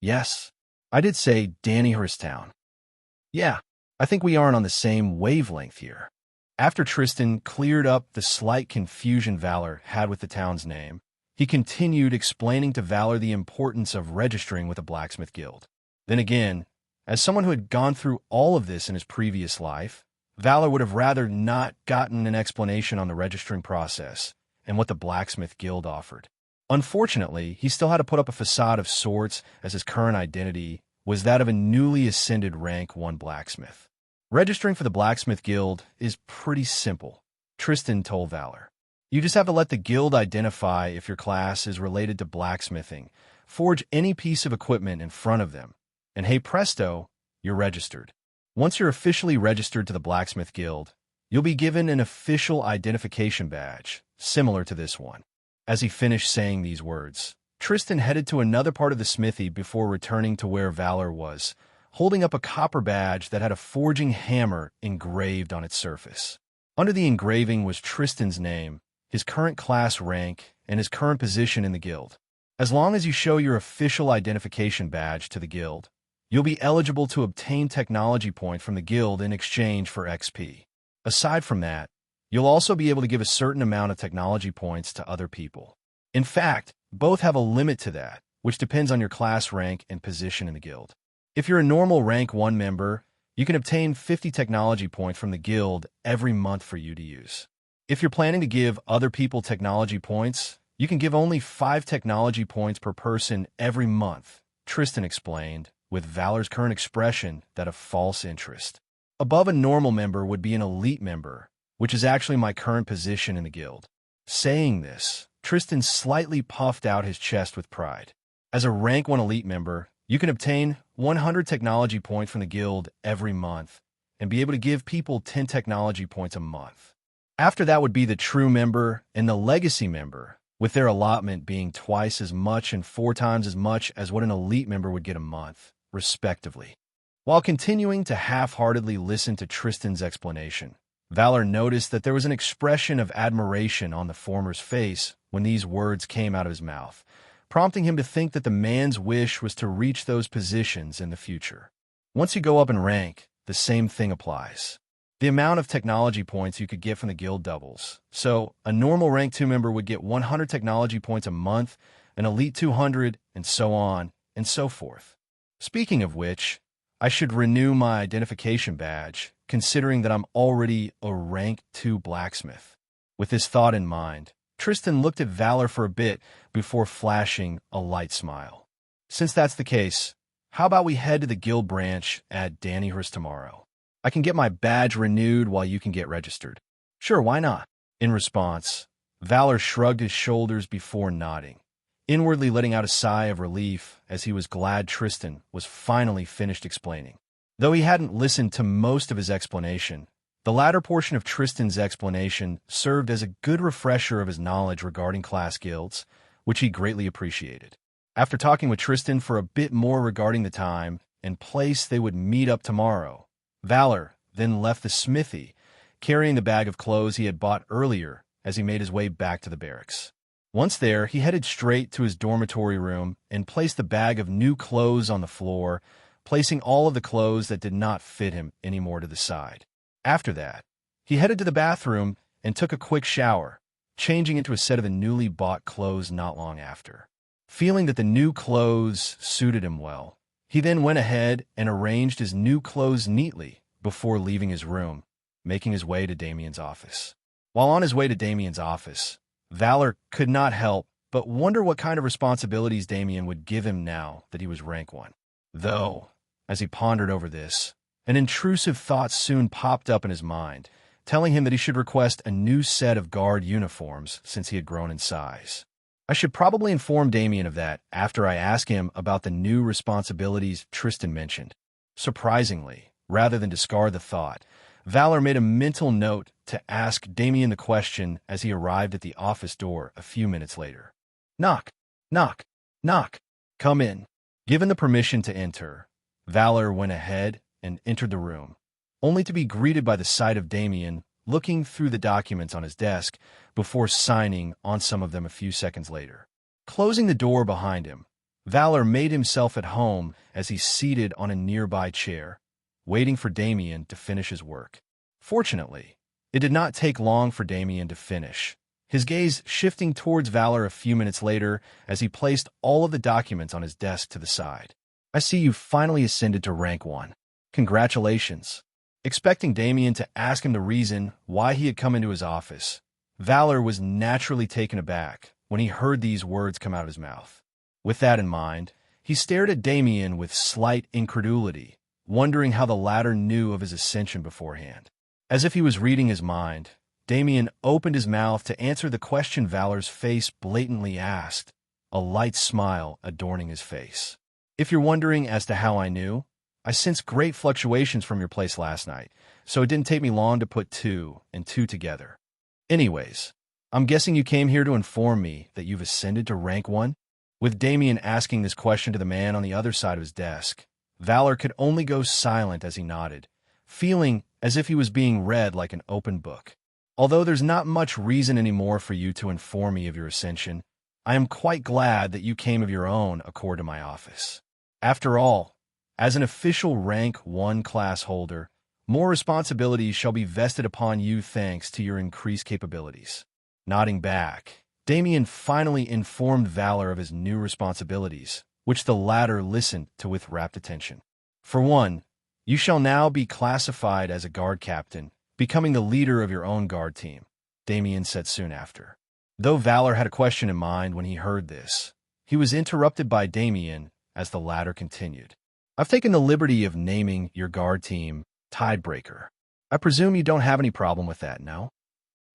Yes, I did say Dannyhurst Town. Yeah, I think we aren't on the same wavelength here. After Tristan cleared up the slight confusion Valyr had with the town's name, he continued explaining to Valyr the importance of registering with a blacksmith guild. Then again, as someone who had gone through all of this in his previous life, Valyr would have rather not gotten an explanation on the registering process and what the blacksmith guild offered. Unfortunately, he still had to put up a facade of sorts, as his current identity was that of a newly ascended rank 1 blacksmith. Registering for the blacksmith guild is pretty simple, Tristan told Valyr. You just have to let the guild identify if your class is related to blacksmithing, forge any piece of equipment in front of them, and hey presto, you're registered. Once you're officially registered to the blacksmith guild, you'll be given an official identification badge, similar to this one. As he finished saying these words, Tristan headed to another part of the smithy before returning to where Valyr was, holding up a copper badge that had a forging hammer engraved on its surface. Under the engraving was Tristan's name, his current class rank, and his current position in the guild. As long as you show your official identification badge to the guild, you'll be eligible to obtain technology points from the guild in exchange for XP. Aside from that, you'll also be able to give a certain amount of technology points to other people. In fact, both have a limit to that, which depends on your class rank and position in the guild. If you're a normal rank 1 member, you can obtain 50 technology points from the guild every month for you to use. If you're planning to give other people technology points, you can give only 5 technology points per person every month, Tristan explained, with Valyr's current expression that of false interest. Above a normal member would be an elite member, which is actually my current position in the guild. Saying this, Tristan slightly puffed out his chest with pride. As a rank 1 elite member, you can obtain 100 technology points from the guild every month and be able to give people 10 technology points a month. After that would be the true member and the legacy member, with their allotment being twice as much and 4 times as much as what an elite member would get a month, respectively. While continuing to half-heartedly listen to Tristan's explanation, Valyr noticed that there was an expression of admiration on the former's face when these words came out of his mouth, prompting him to think that the man's wish was to reach those positions in the future. Once you go up in rank, the same thing applies. The amount of technology points you could get from the guild doubles. So, a normal rank 2 member would get 100 technology points a month, an elite 200, and so on and so forth. Speaking of which, I should renew my identification badge, considering that I'm already a rank 2 blacksmith. With this thought in mind, Tristan looked at Valyr for a bit before flashing a light smile. Since that's the case, how about we head to the guild branch at Dannyhurst tomorrow? I can get my badge renewed while you can get registered. Sure, why not? In response, Valyr shrugged his shoulders before nodding, inwardly letting out a sigh of relief as he was glad Tristan was finally finished explaining. Though he hadn't listened to most of his explanation, the latter portion of Tristan's explanation served as a good refresher of his knowledge regarding class guilds, which he greatly appreciated. After talking with Tristan for a bit more regarding the time and place they would meet up tomorrow, Valyr then left the smithy, carrying the bag of clothes he had bought earlier as he made his way back to the barracks. Once there, he headed straight to his dormitory room and placed the bag of new clothes on the floor, placing all of the clothes that did not fit him anymore to the side. After that, he headed to the bathroom and took a quick shower, changing into a set of the newly bought clothes not long after. Feeling that the new clothes suited him well, he then went ahead and arranged his new clothes neatly before leaving his room, making his way to Damien's office. While on his way to Damien's office, Valyr could not help but wonder what kind of responsibilities Damien would give him now that he was rank 1. Though, as he pondered over this, an intrusive thought soon popped up in his mind, telling him that he should request a new set of guard uniforms since he had grown in size. I should probably inform Damien of that after I ask him about the new responsibilities Tristan mentioned. Surprisingly, rather than discard the thought, Valyr made a mental note to ask Damien the question as he arrived at the office door a few minutes later. Knock, knock, knock. Come in. Given the permission to enter, Valyr went ahead and entered the room, only to be greeted by the sight of Damien looking through the documents on his desk before signing on some of them a few seconds later. Closing the door behind him, Valyr made himself at home as he seated on a nearby chair, waiting for Damien to finish his work. Fortunately, it did not take long for Damien to finish, his gaze shifting towards Valyr a few minutes later as he placed all of the documents on his desk to the side. I see you finally ascended to rank 1. Congratulations. Expecting Damien to ask him the reason why he had come into his office, Valyr was naturally taken aback when he heard these words come out of his mouth. With that in mind, he stared at Damien with slight incredulity, wondering how the latter knew of his ascension beforehand. As if he was reading his mind, Damien opened his mouth to answer the question Valyr's face blatantly asked, a light smile adorning his face. If you're wondering as to how I knew, I sensed great fluctuations from your place last night, so it didn't take me long to put 2 and 2 together. Anyways, I'm guessing you came here to inform me that you've ascended to rank 1? With Damien asking this question to the man on the other side of his desk, Valyr could only go silent as he nodded, feeling as if he was being read like an open book. Although there's not much reason anymore for you to inform me of your ascension, I am quite glad that you came of your own accord to my office. After all, as an official rank 1 class holder, more responsibilities shall be vested upon you thanks to your increased capabilities. Nodding back, Damien finally informed Valyr of his new responsibilities, which the latter listened to with rapt attention. For one, you shall now be classified as a guard captain, becoming the leader of your own guard team, Damien said soon after. Though Valyr had a question in mind when he heard this, he was interrupted by Damien as the latter continued. I've taken the liberty of naming your guard team Tidebreaker. I presume you don't have any problem with that, no?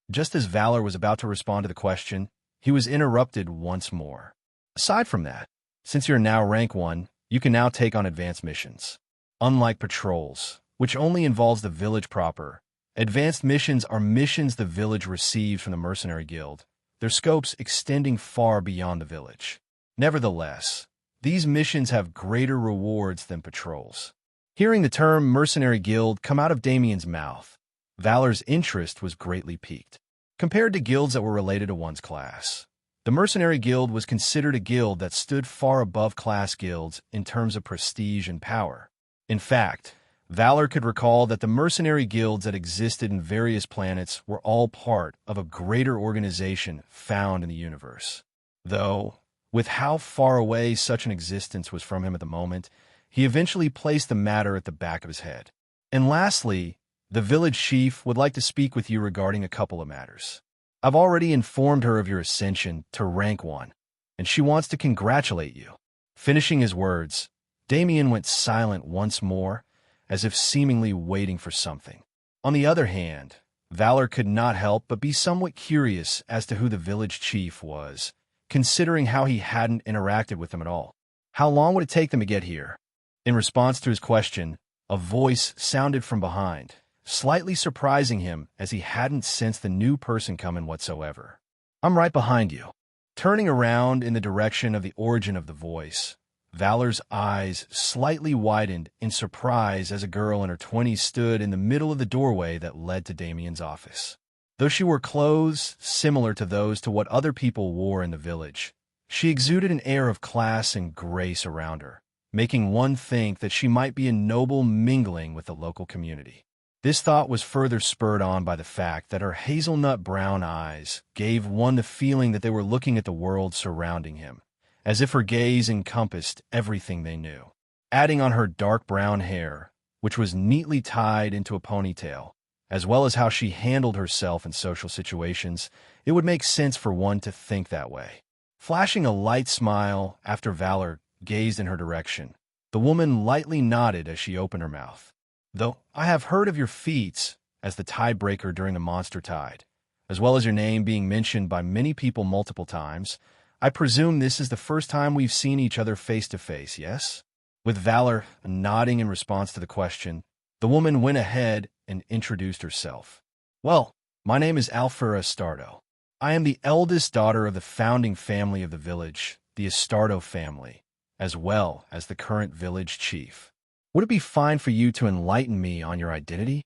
Just as Valyr was about to respond to the question, he was interrupted once more. Aside from that, since you're now rank 1, you can now take on advanced missions. Unlike patrols, which only involves the village proper, advanced missions are missions the village receives from the Mercenary Guild, their scopes extending far beyond the village. Nevertheless, these missions have greater rewards than patrols. Hearing the term Mercenary Guild come out of Damien's mouth, Valyr's interest was greatly piqued. Compared to guilds that were related to one's class, the Mercenary Guild was considered a guild that stood far above class guilds in terms of prestige and power. In fact, Valyr could recall that the mercenary guilds that existed in various planets were all part of a greater organization found in the universe. Though, with how far away such an existence was from him at the moment, he eventually placed the matter at the back of his head. And lastly, the village chief would like to speak with you regarding a couple of matters. I've already informed her of your ascension to rank 1, and she wants to congratulate you. Finishing his words, Damien went silent once more, as if seemingly waiting for something. On the other hand, Valyr could not help but be somewhat curious as to who the village chief was, considering how he hadn't interacted with them at all. How long would it take them to get here? In response to his question, a voice sounded from behind, slightly surprising him as he hadn't sensed the new person coming whatsoever. I'm right behind you. Turning around in the direction of the origin of the voice, Valor's eyes slightly widened in surprise as a girl in her 20s stood in the middle of the doorway that led to Damien's office. Though she wore clothes similar to those to what other people wore in the village, she exuded an air of class and grace around her, making one think that she might be a noble mingling with the local community. This thought was further spurred on by the fact that her hazelnut brown eyes gave one the feeling that they were looking at the world surrounding him, as if her gaze encompassed everything they knew. Adding on her dark brown hair, which was neatly tied into a ponytail, as well as how she handled herself in social situations, it would make sense for one to think that way. Flashing a light smile after Valyr gazed in her direction, the woman lightly nodded as she opened her mouth. Though I have heard of your feats as the tiebreaker during the Monster Tide, as well as your name being mentioned by many people multiple times, I presume this is the first time we've seen each other face to face, yes? With Valyr nodding in response to the question, the woman went ahead and introduced herself. Well, my name is Alfura Astardo. I am the eldest daughter of the founding family of the village, the Astardo family, as well as the current village chief. Would it be fine for you to enlighten me on your identity?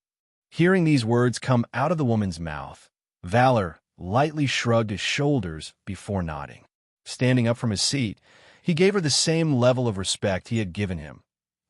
Hearing these words come out of the woman's mouth, Valyr lightly shrugged his shoulders before nodding. Standing up from his seat, he gave her the same level of respect he had given him,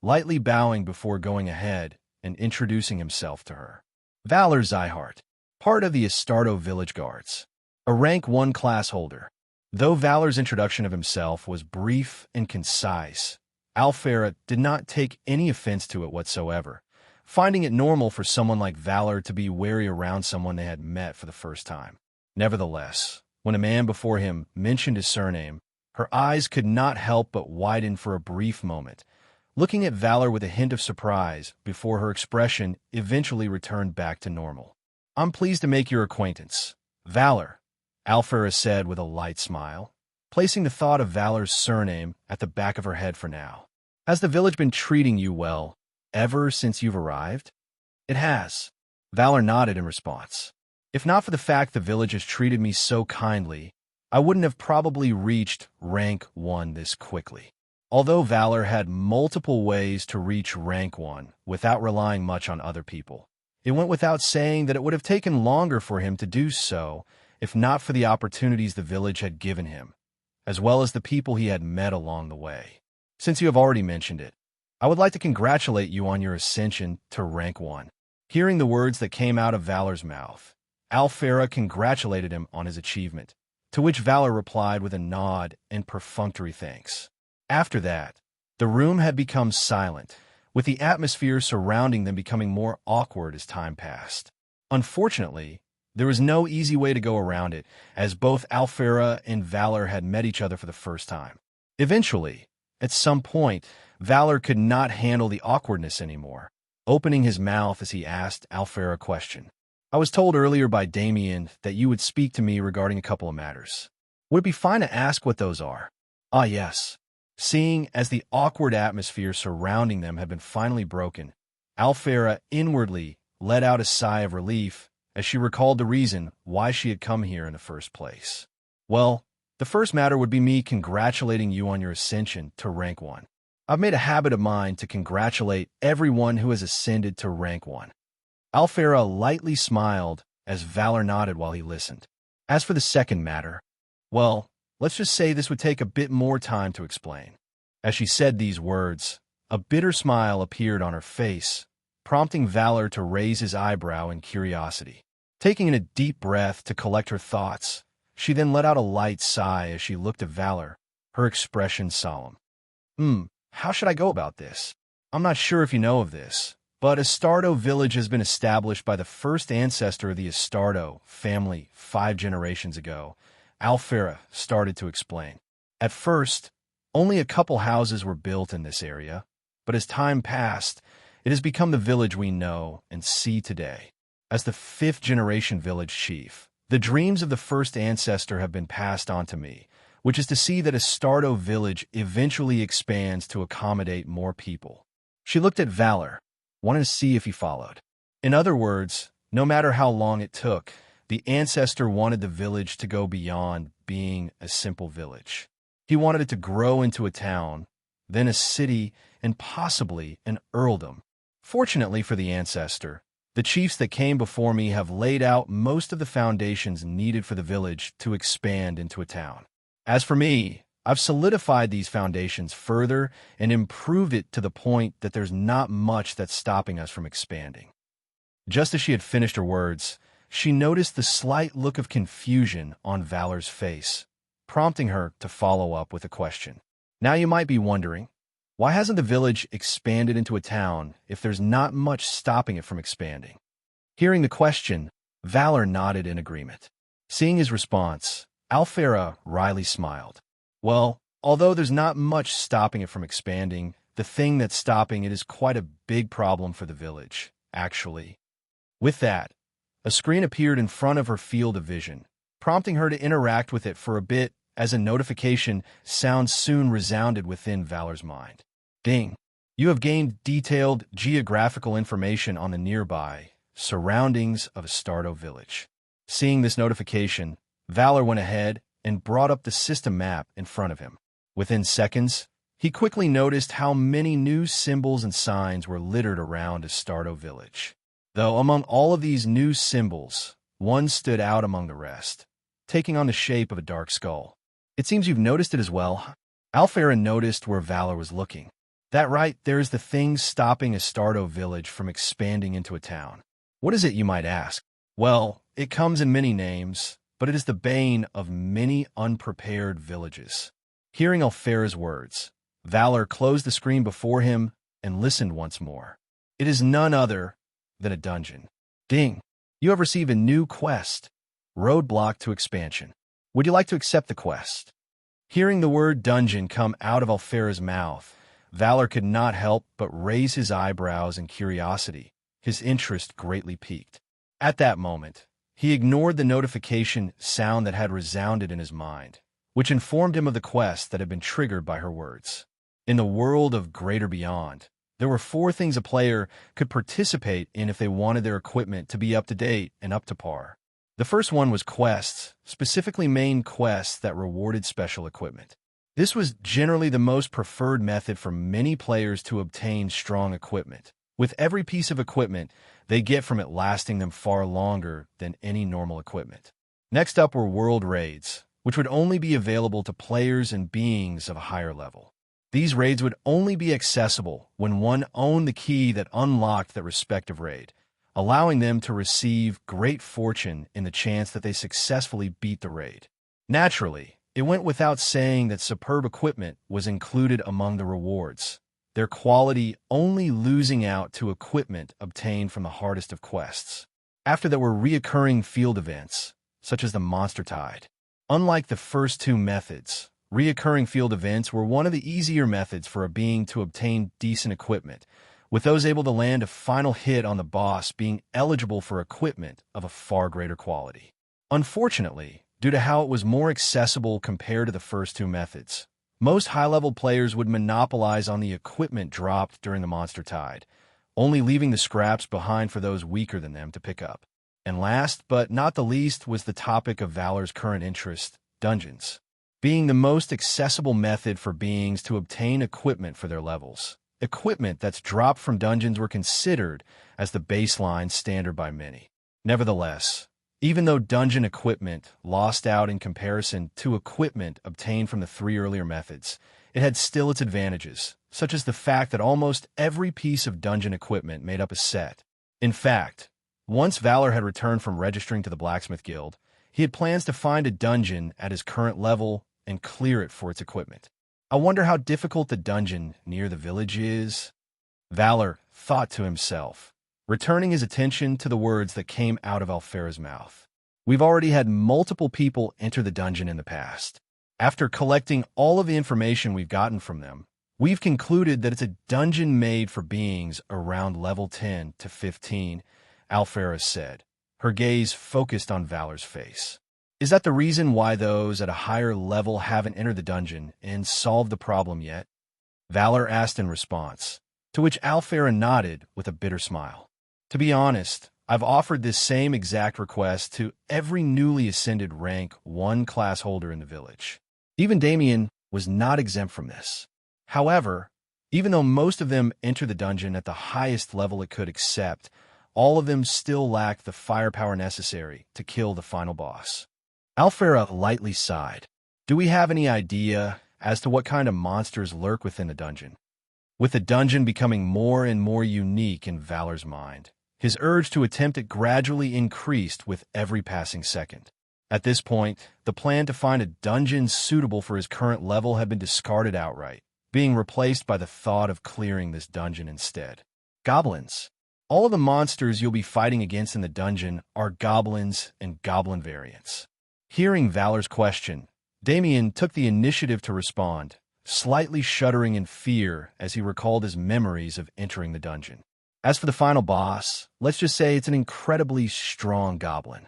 lightly bowing before going ahead and introducing himself to her. Valyr Zeihardt, part of the Astardo Village Guards, a rank 1 class holder. Though Valor's introduction of himself was brief and concise, Alfura did not take any offense to it whatsoever, finding it normal for someone like Valyr to be wary around someone they had met for the first time. Nevertheless, when a man before him mentioned his surname, her eyes could not help but widen for a brief moment, looking at Valyr with a hint of surprise before her expression eventually returned back to normal. I'm pleased to make your acquaintance, Valyr, Alfura said with a light smile, placing the thought of Valor's surname at the back of her head for now. Has the village been treating you well ever since you've arrived? It has. Valyr nodded in response. If not for the fact the village has treated me so kindly, I wouldn't have probably reached rank 1 this quickly. Although Valyr had multiple ways to reach rank 1 without relying much on other people, it went without saying that it would have taken longer for him to do so if not for the opportunities the village had given him, as well as the people he had met along the way. Since you have already mentioned it, I would like to congratulate you on your ascension to rank 1. Hearing the words that came out of Valor's mouth, Alfura congratulated him on his achievement, to which Valyr replied with a nod and perfunctory thanks. After that, the room had become silent, with the atmosphere surrounding them becoming more awkward as time passed. Unfortunately, there was no easy way to go around it, as both Alfura and Valyr had met each other for the first time. Eventually, at some point, Valyr could not handle the awkwardness anymore, opening his mouth as he asked Alfura a question. I was told earlier by Damien that you would speak to me regarding a couple of matters. Would it be fine to ask what those are? Ah, yes. Seeing as the awkward atmosphere surrounding them had been finally broken, Alfura inwardly let out a sigh of relief as she recalled the reason why she had come here in the first place. Well, the first matter would be me congratulating you on your ascension to rank 1. I've made a habit of mine to congratulate everyone who has ascended to rank 1. Alfura lightly smiled as Valyr nodded while he listened. As for the second matter, well, let's just say this would take a bit more time to explain. As she said these words, a bitter smile appeared on her face, prompting Valyr to raise his eyebrow in curiosity. Taking in a deep breath to collect her thoughts, she then let out a light sigh as she looked at Valyr, her expression solemn. How should I go about this? I'm not sure if you know of this, but Astardo village has been established by the first ancestor of the Astardo family 5 generations ago, Alfera started to explain. At first, only a couple houses were built in this area, but as time passed, it has become the village we know and see today. As the 5th generation village chief, the dreams of the first ancestor have been passed on to me, which is to see that Astardo village eventually expands to accommodate more people. She looked at Valyr, wanted to see if he followed. In other words, no matter how long it took, the ancestor wanted the village to go beyond being a simple village. He wanted it to grow into a town, then a city, and possibly an earldom. Fortunately for the ancestor, the chiefs that came before me have laid out most of the foundations needed for the village to expand into a town. As for me, I've solidified these foundations further and improved it to the point that there's not much that's stopping us from expanding. Just as she had finished her words, she noticed the slight look of confusion on Valor's face, prompting her to follow up with a question. Now you might be wondering, why hasn't the village expanded into a town if there's not much stopping it from expanding? Hearing the question, Valyr nodded in agreement. Seeing his response, Alfera wryly smiled. Well, although there's not much stopping it from expanding, the thing that's stopping it is quite a big problem for the village, actually. With that, a screen appeared in front of her field of vision, prompting her to interact with it for a bit as a notification sound soon resounded within Valor's mind. Ding! You have gained detailed geographical information on the nearby surroundings of Astardo village. Seeing this notification, Valyr went ahead and brought up the system map in front of him. Within seconds, he quickly noticed how many new symbols and signs were littered around Astardo village. Though among all of these new symbols, one stood out among the rest, taking on the shape of a dark skull. It seems you've noticed it as well. Alfera noticed where Valyr was looking. That right, there's the thing stopping Astardo village from expanding into a town. What is it, you might ask? Well, it comes in many names, but it is the bane of many unprepared villages. Hearing Alfera's words, Valyr closed the screen before him and listened once more. It is none other than a dungeon. Ding! You have received a new quest, Roadblock to Expansion. Would you like to accept the quest? Hearing the word dungeon come out of Alfera's mouth, Valyr could not help but raise his eyebrows in curiosity, his interest greatly piqued. At that moment, he ignored the notification sound that had resounded in his mind, which informed him of the quest that had been triggered by her words. In the world of Greater Beyond, there were 4 things a player could participate in if they wanted their equipment to be up to date and up to par. The first one was quests, specifically main quests that rewarded special equipment. This was generally the most preferred method for many players to obtain strong equipment, with every piece of equipment they get from it lasting them far longer than any normal equipment. Next up were world raids, which would only be available to players and beings of a higher level. These raids would only be accessible when one owned the key that unlocked that respective raid, allowing them to receive great fortune in the chance that they successfully beat the raid. Naturally, it went without saying that superb equipment was included among the rewards, their quality only losing out to equipment obtained from the hardest of quests. After there were reoccurring field events, such as the Monster Tide. Unlike the first 2 methods, reoccurring field events were one of the easier methods for a being to obtain decent equipment, with those able to land a final hit on the boss being eligible for equipment of a far greater quality. Unfortunately, due to how it was more accessible compared to the first 2 methods, most high-level players would monopolize on the equipment dropped during the Monster Tide, only leaving the scraps behind for those weaker than them to pick up. And last but not the least was the topic of Valor's current interest, dungeons, being the most accessible method for beings to obtain equipment for their levels. Equipment that's dropped from dungeons were considered as the baseline standard by many. Nevertheless, even though dungeon equipment lost out in comparison to equipment obtained from the 3 earlier methods, it had still its advantages, such as the fact that almost every piece of dungeon equipment made up a set. In fact, once Valyr had returned from registering to the Blacksmith Guild, he had plans to find a dungeon at his current level and clear it for its equipment. I wonder how difficult the dungeon near the village is. Valyr thought to himself, returning his attention to the words that came out of Alfera's mouth. We've already had multiple people enter the dungeon in the past. After collecting all of the information we've gotten from them, we've concluded that it's a dungeon made for beings around level 10 to 15, Alfera said, her gaze focused on Valyr's face. Is that the reason why those at a higher level haven't entered the dungeon and solved the problem yet? Valyr asked in response, to which Alfera nodded with a bitter smile. To be honest, I've offered this same exact request to every newly ascended rank 1 class holder in the village. Even Damien was not exempt from this. However, even though most of them enter the dungeon at the highest level it could accept, all of them still lack the firepower necessary to kill the final boss. Alfera lightly sighed. Do we have any idea as to what kind of monsters lurk within the dungeon? With the dungeon becoming more and more unique in Valyr's mind, his urge to attempt it gradually increased with every passing second. At this point, the plan to find a dungeon suitable for his current level had been discarded outright, being replaced by the thought of clearing this dungeon instead. Goblins. All of the monsters you'll be fighting against in the dungeon are goblins and goblin variants. Hearing Valyr's question, Damien took the initiative to respond, slightly shuddering in fear as he recalled his memories of entering the dungeon. As for the final boss, let's just say it's an incredibly strong goblin.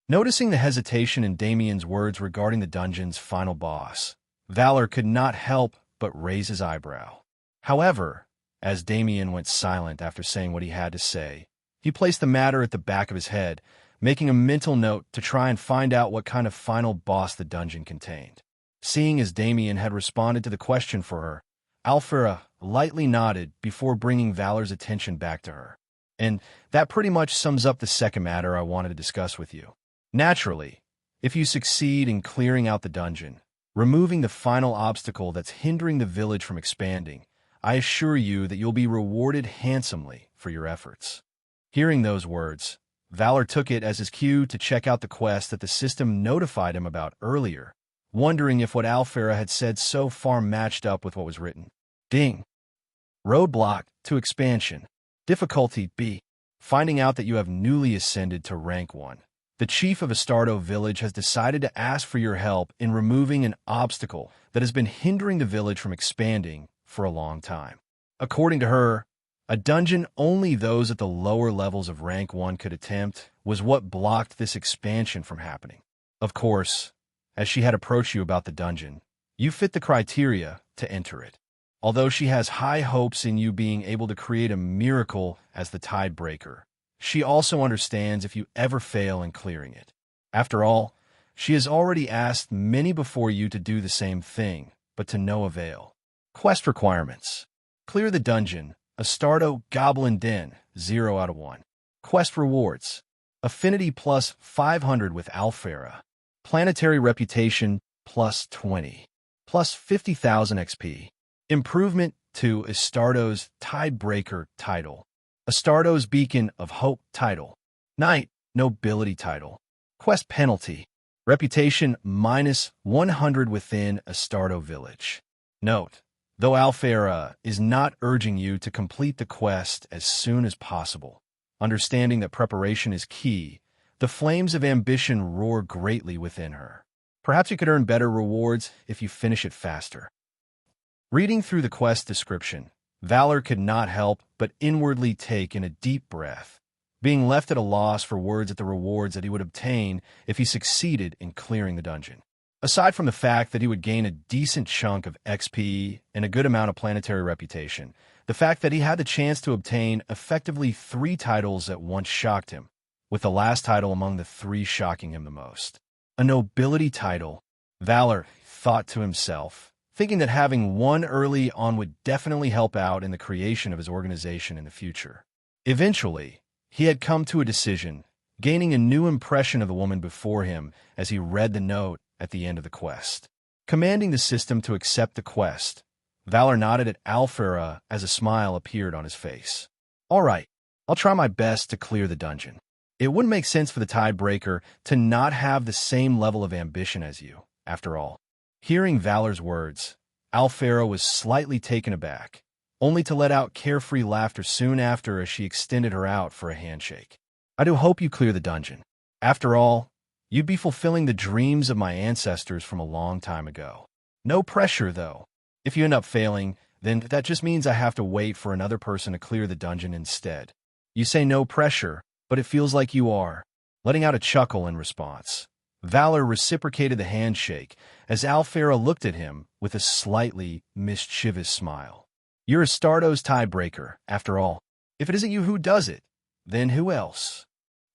Noticing the hesitation in Damien's words regarding the dungeon's final boss, Valyr could not help but raise his eyebrow. However, as Damien went silent after saying what he had to say, he placed the matter at the back of his head, making a mental note to try and find out what kind of final boss the dungeon contained. Seeing as Damien had responded to the question for her, Alfera lightly nodded before bringing Valyr's attention back to her. And that pretty much sums up the second matter I wanted to discuss with you. Naturally, if you succeed in clearing out the dungeon, removing the final obstacle that's hindering the village from expanding, I assure you that you'll be rewarded handsomely for your efforts. Hearing those words, Valyr took it as his cue to check out the quest that the system notified him about earlier, wondering if what Alfera had said so far matched up with what was written. Ding. Roadblock to expansion. Difficulty B. Finding out that you have newly ascended to rank 1. The chief of Astardo village has decided to ask for your help in removing an obstacle that has been hindering the village from expanding for a long time. According to her, a dungeon only those at the lower levels of rank 1 could attempt was what blocked this expansion from happening. Of course, as she had approached you about the dungeon, you fit the criteria to enter it. Although she has high hopes in you being able to create a miracle as the Tidebreaker, she also understands if you ever fail in clearing it. After all, she has already asked many before you to do the same thing, but to no avail. Quest requirements. Clear the dungeon, Astardo Goblin Den, 0 out of 1. Quest rewards. Affinity plus 500 with Alfera. Planetary reputation plus 20. Plus 50,000 XP. Improvement to Astardo's Tidebreaker title. Astardo's Beacon of Hope title. Knight Nobility title. Quest penalty. Reputation minus 100 within Astardo village. Note, though Alfera is not urging you to complete the quest as soon as possible, understanding that preparation is key, the flames of ambition roar greatly within her. Perhaps you could earn better rewards if you finish it faster. Reading through the quest description, Valyr could not help but inwardly take in a deep breath, being left at a loss for words at the rewards that he would obtain if he succeeded in clearing the dungeon. Aside from the fact that he would gain a decent chunk of XP and a good amount of planetary reputation, the fact that he had the chance to obtain effectively 3 titles at once shocked him, with the last title among the 3 shocking him the most. A nobility title, Valyr thought to himself, thinking that having one early on would definitely help out in the creation of his organization in the future. Eventually, he had come to a decision, gaining a new impression of the woman before him as he read the note at the end of the quest. Commanding the system to accept the quest, Valyr nodded at Alfera as a smile appeared on his face. All right, I'll try my best to clear the dungeon. It wouldn't make sense for the Tidebreaker to not have the same level of ambition as you, after all. Hearing Valyr's words, Alfera was slightly taken aback, only to let out carefree laughter soon after as she extended her out for a handshake. I do hope you clear the dungeon. After all, you'd be fulfilling the dreams of my ancestors from a long time ago. No pressure, though. If you end up failing, then that just means I have to wait for another person to clear the dungeon instead. You say no pressure, but it feels like you are. Letting out a chuckle in response, Valyr reciprocated the handshake as Alfera looked at him with a slightly mischievous smile. You're Astardo's tiebreaker, after all. If it isn't you who does it, then who else?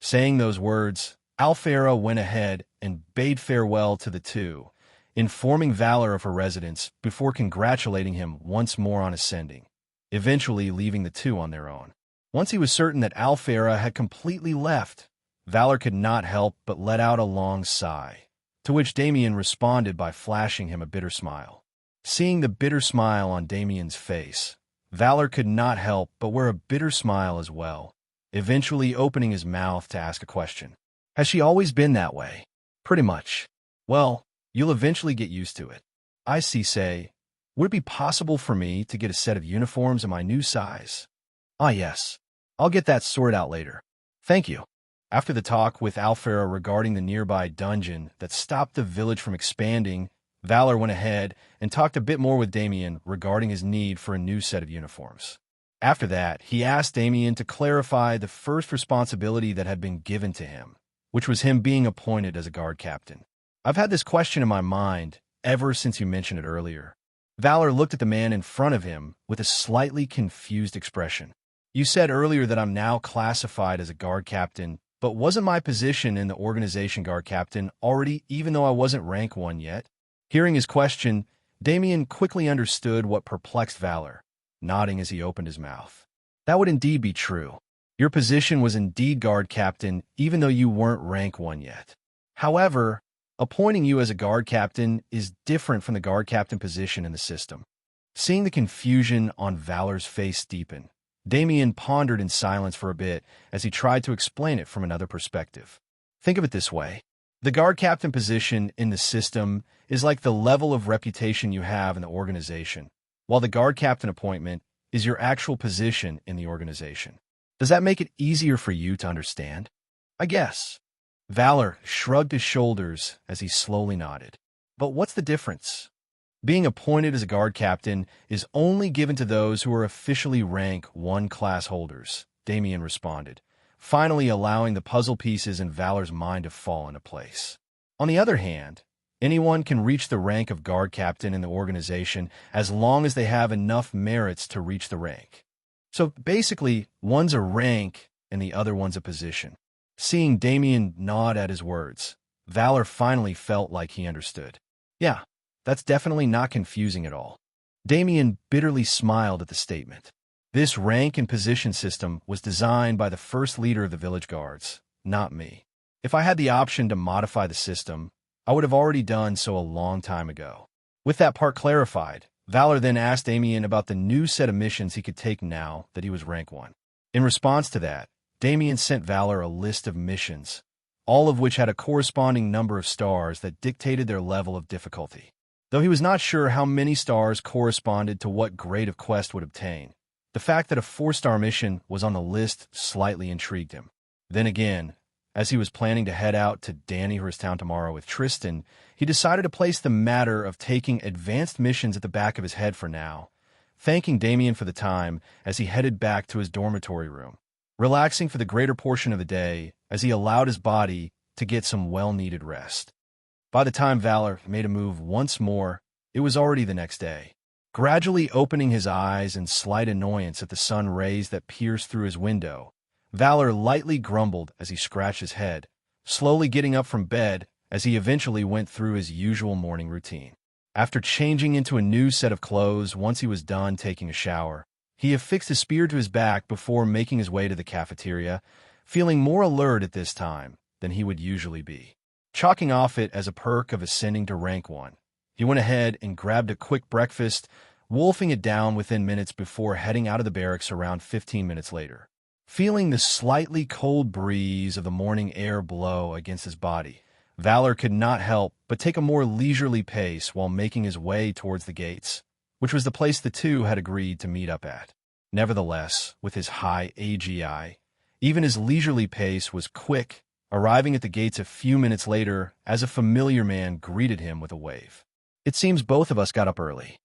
Saying those words, Alfera went ahead and bade farewell to the two, informing Valyr of her residence before congratulating him once more on ascending, eventually leaving the two on their own. Once he was certain that Alfera had completely left, Valyr could not help but let out a long sigh, to which Damien responded by flashing him a bitter smile. Seeing the bitter smile on Damien's face, Valyr could not help but wear a bitter smile as well, eventually opening his mouth to ask a question. Has she always been that way? Pretty much. Well, you'll eventually get used to it. I say, would it be possible for me to get a set of uniforms in my new size? Ah, yes. I'll get that sorted out later. Thank you. After the talk with Alfera regarding the nearby dungeon that stopped the village from expanding, Valyr went ahead and talked a bit more with Damien regarding his need for a new set of uniforms. After that, he asked Damien to clarify the first responsibility that had been given to him, which was him being appointed as a guard captain. I've had this question in my mind ever since you mentioned it earlier. Valyr looked at the man in front of him with a slightly confused expression. You said earlier that I'm now classified as a guard captain, but wasn't my position in the organization guard captain already, even though I wasn't rank 1 yet? Hearing his question, Damien quickly understood what perplexed Valyr, nodding as he opened his mouth. That would indeed be true. Your position was indeed guard captain, even though you weren't rank 1 yet. However, appointing you as a guard captain is different from the guard captain position in the system. Seeing the confusion on Valyr's face deepen, Damien pondered in silence for a bit as he tried to explain it from another perspective. Think of it this way. The guard captain position in the system is like the level of reputation you have in the organization, while the guard captain appointment is your actual position in the organization. Does that make it easier for you to understand? I guess. Valyr shrugged his shoulders as he slowly nodded. But what's the difference? Being appointed as a guard captain is only given to those who are officially rank 1 class holders, Damien responded, finally allowing the puzzle pieces in Valyr's mind to fall into place. On the other hand, anyone can reach the rank of guard captain in the organization as long as they have enough merits to reach the rank. So basically, one's a rank and the other one's a position. Seeing Damien nod at his words, Valyr finally felt like he understood. Yeah, that's definitely not confusing at all. Damien bitterly smiled at the statement. This rank and position system was designed by the first leader of the village guards, not me. If I had the option to modify the system, I would have already done so a long time ago. With that part clarified, Valyr then asked Damien about the new set of missions he could take now that he was rank 1. In response to that, Damien sent Valyr a list of missions, all of which had a corresponding number of stars that dictated their level of difficulty. Though he was not sure how many stars corresponded to what grade of quest would obtain, the fact that a 4-star mission was on the list slightly intrigued him. Then again, as he was planning to head out to Dannyhurst Town tomorrow with Tristan, he decided to place the matter of taking advanced missions at the back of his head for now, thanking Damien for the time as he headed back to his dormitory room, relaxing for the greater portion of the day as he allowed his body to get some well-needed rest. By the time Valyr made a move once more, it was already the next day. Gradually opening his eyes in slight annoyance at the sun rays that pierced through his window, Valyr lightly grumbled as he scratched his head, slowly getting up from bed as he eventually went through his usual morning routine. After changing into a new set of clothes once he was done taking a shower, he affixed his spear to his back before making his way to the cafeteria, feeling more alert at this time than he would usually be. Chalking off it as a perk of ascending to rank 1, he went ahead and grabbed a quick breakfast, wolfing it down within minutes before heading out of the barracks around 15 minutes later. Feeling the slightly cold breeze of the morning air blow against his body, Valyr could not help but take a more leisurely pace while making his way towards the gates, which was the place the two had agreed to meet up at. Nevertheless, with his high AGI, even his leisurely pace was quick, arriving at the gates a few minutes later as a familiar man greeted him with a wave. It seems both of us got up early.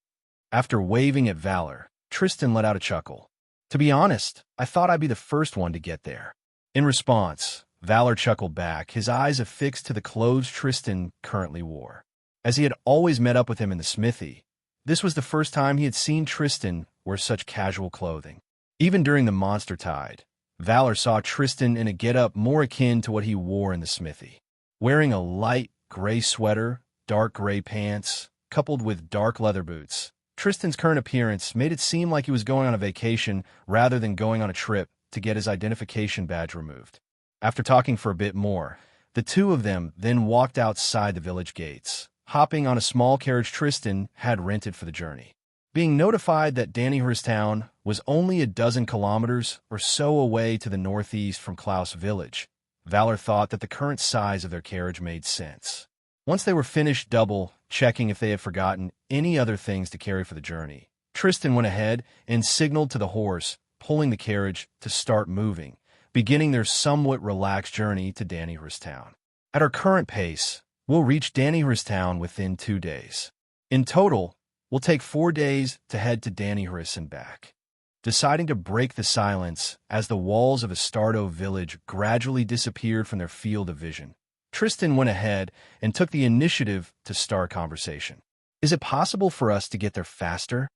After waving at Valyr, Tristan let out a chuckle. To be honest, I thought I'd be the first one to get there. In response, Valyr chuckled back, his eyes affixed to the clothes Tristan currently wore. As he had always met up with him in the smithy, this was the first time he had seen Tristan wear such casual clothing. Even during the monster tide, Valyr saw Tristan in a getup more akin to what he wore in the smithy. Wearing a light gray sweater, dark gray pants, coupled with dark leather boots, Tristan's current appearance made it seem like he was going on a vacation rather than going on a trip to get his identification badge removed. After talking for a bit more, the two of them then walked outside the village gates, hopping on a small carriage Tristan had rented for the journey. Being notified that Dannyhurst town was only a dozen kilometers or so away to the northeast from Klaus village, Valyr thought that the current size of their carriage made sense. Once they were finished double-checking if they had forgotten any other things to carry for the journey, Tristan went ahead and signaled to the horse, pulling the carriage to start moving, beginning their somewhat relaxed journey to Dannyhurst town. At our current pace, we'll reach Dannyhurst town within 2 days. In total, we'll take 4 days to head to Dannyhurst and back. Deciding to break the silence as the walls of Astardo village gradually disappeared from their field of vision, Tristan went ahead and took the initiative to start conversation. Is it possible for us to get there faster?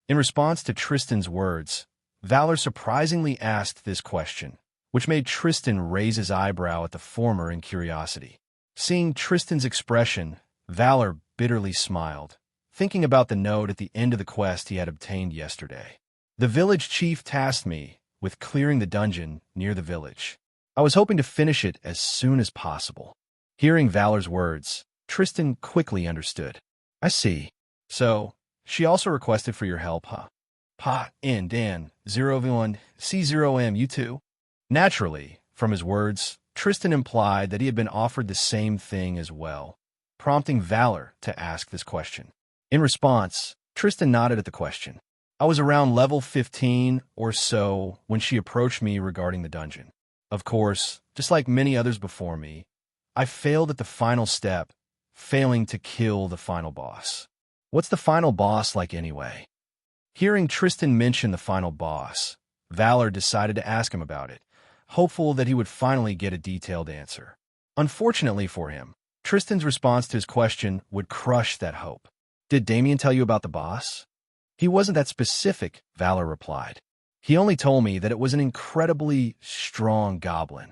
In response to Tristan's words, Valyr surprisingly asked this question, which made Tristan raise his eyebrow at the former in curiosity. Seeing Tristan's expression, Valyr bitterly smiled, thinking about the note at the end of the quest he had obtained yesterday. The village chief tasked me with clearing the dungeon near the village. I was hoping to finish it as soon as possible. Hearing Valyr's words, Tristan quickly understood. I see. So, she also requested for your help, huh? Pa and Dan, 0v1, C0M, you too? Naturally, from his words, Tristan implied that he had been offered the same thing as well, prompting Valyr to ask this question. In response, Tristan nodded at the question. I was around level 15 or so when she approached me regarding the dungeon. Of course, just like many others before me, I failed at the final step, failing to kill the final boss. What's the final boss like anyway? Hearing Tristan mention the final boss, Valyr decided to ask him about it, hopeful that he would finally get a detailed answer. Unfortunately for him, Tristan's response to his question would crush that hope. Did Damien tell you about the boss? He wasn't that specific, Valyr replied. He only told me that it was an incredibly strong goblin.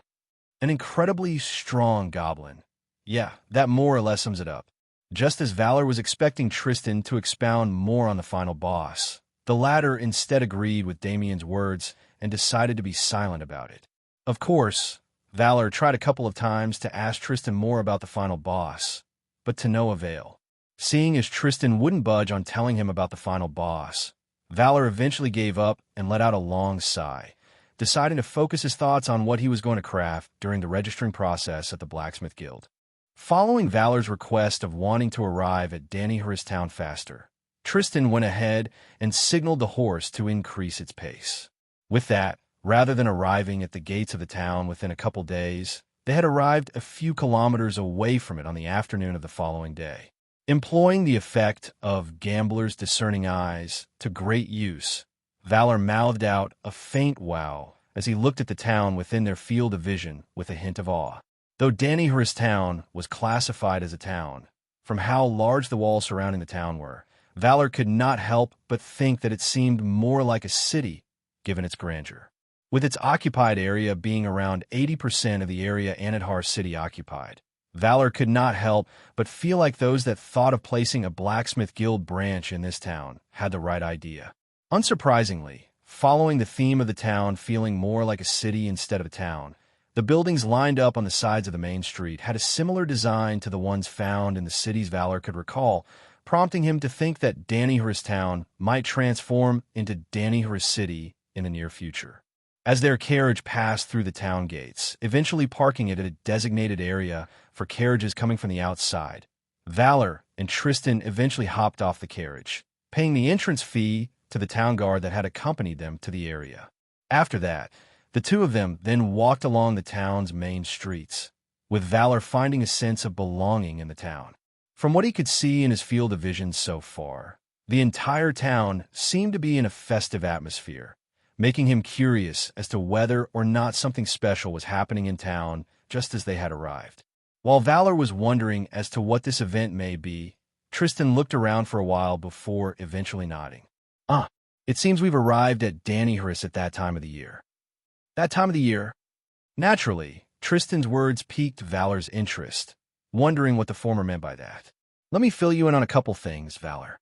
An incredibly strong goblin. Yeah, that more or less sums it up. Just as Valyr was expecting Tristan to expound more on the final boss, the latter instead agreed with Damien's words and decided to be silent about it. Of course, Valyr tried a couple of times to ask Tristan more about the final boss, but to no avail. Seeing as Tristan wouldn't budge on telling him about the final boss, Valyr eventually gave up and let out a long sigh, deciding to focus his thoughts on what he was going to craft during the registering process at the Blacksmith Guild. Following Valyr's request of wanting to arrive at Dannyhurst town faster, Tristan went ahead and signaled the horse to increase its pace. With that, rather than arriving at the gates of the town within a couple days, they had arrived a few kilometers away from it on the afternoon of the following day. Employing the effect of gambler's discerning eyes to great use, Valyr mouthed out a faint wow as he looked at the town within their field of vision with a hint of awe. Though Dannyhurst town was classified as a town, from how large the walls surrounding the town were, Valyr could not help but think that it seemed more like a city, given its grandeur. With its occupied area being around 80% of the area Anadhar city occupied, Valyr could not help but feel like those that thought of placing a Blacksmith Guild branch in this town had the right idea. Unsurprisingly, following the theme of the town feeling more like a city instead of a town, the buildings lined up on the sides of the main street had a similar design to the ones found in the cities Valyr could recall, prompting him to think that Dannyhurst town might transform into Dannyhurst city in the near future. As their carriage passed through the town gates, eventually parking it at a designated area for carriages coming from the outside, Valyr and Tristan eventually hopped off the carriage, paying the entrance fee to the town guard that had accompanied them to the area. After that, the two of them then walked along the town's main streets, with Valyr finding a sense of belonging in the town. From what he could see in his field of vision so far, the entire town seemed to be in a festive atmosphere, making him curious as to whether or not something special was happening in town just as they had arrived. While Valyr was wondering as to what this event may be, Tristan looked around for a while before eventually nodding. It seems we've arrived at Dannyhurst at that time of the year. That time of the year? Naturally, Tristan's words piqued Valor's interest, wondering what the former meant by that. Let me fill you in on a couple things, Valyr.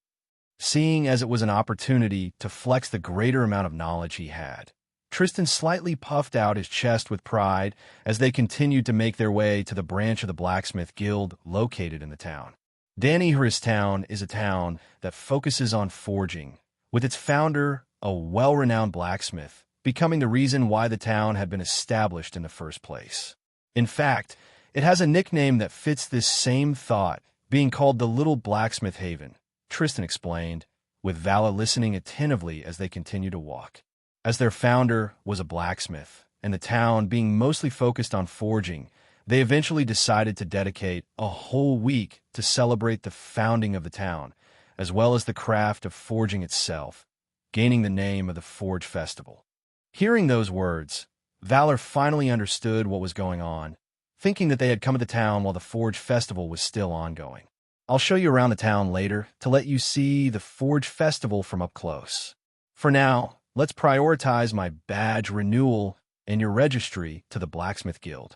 Seeing as it was an opportunity to flex the greater amount of knowledge he had, Tristan slightly puffed out his chest with pride as they continued to make their way to the branch of the blacksmith guild located in the town. Dannyhurst Town is a town that focuses on forging, with its founder, a well-renowned blacksmith, becoming the reason why the town had been established in the first place. In fact, it has a nickname that fits this same thought, being called the Little Blacksmith Haven, Tristan explained, with Valyr listening attentively as they continued to walk. As their founder was a blacksmith, and the town being mostly focused on forging, they eventually decided to dedicate a whole week to celebrate the founding of the town, as well as the craft of forging itself, gaining the name of the Forge Festival. Hearing those words, Valyr finally understood what was going on, thinking that they had come to the town while the Forge Festival was still ongoing. I'll show you around the town later to let you see the Forge Festival from up close. For now, let's prioritize my badge renewal and your registry to the Blacksmith Guild.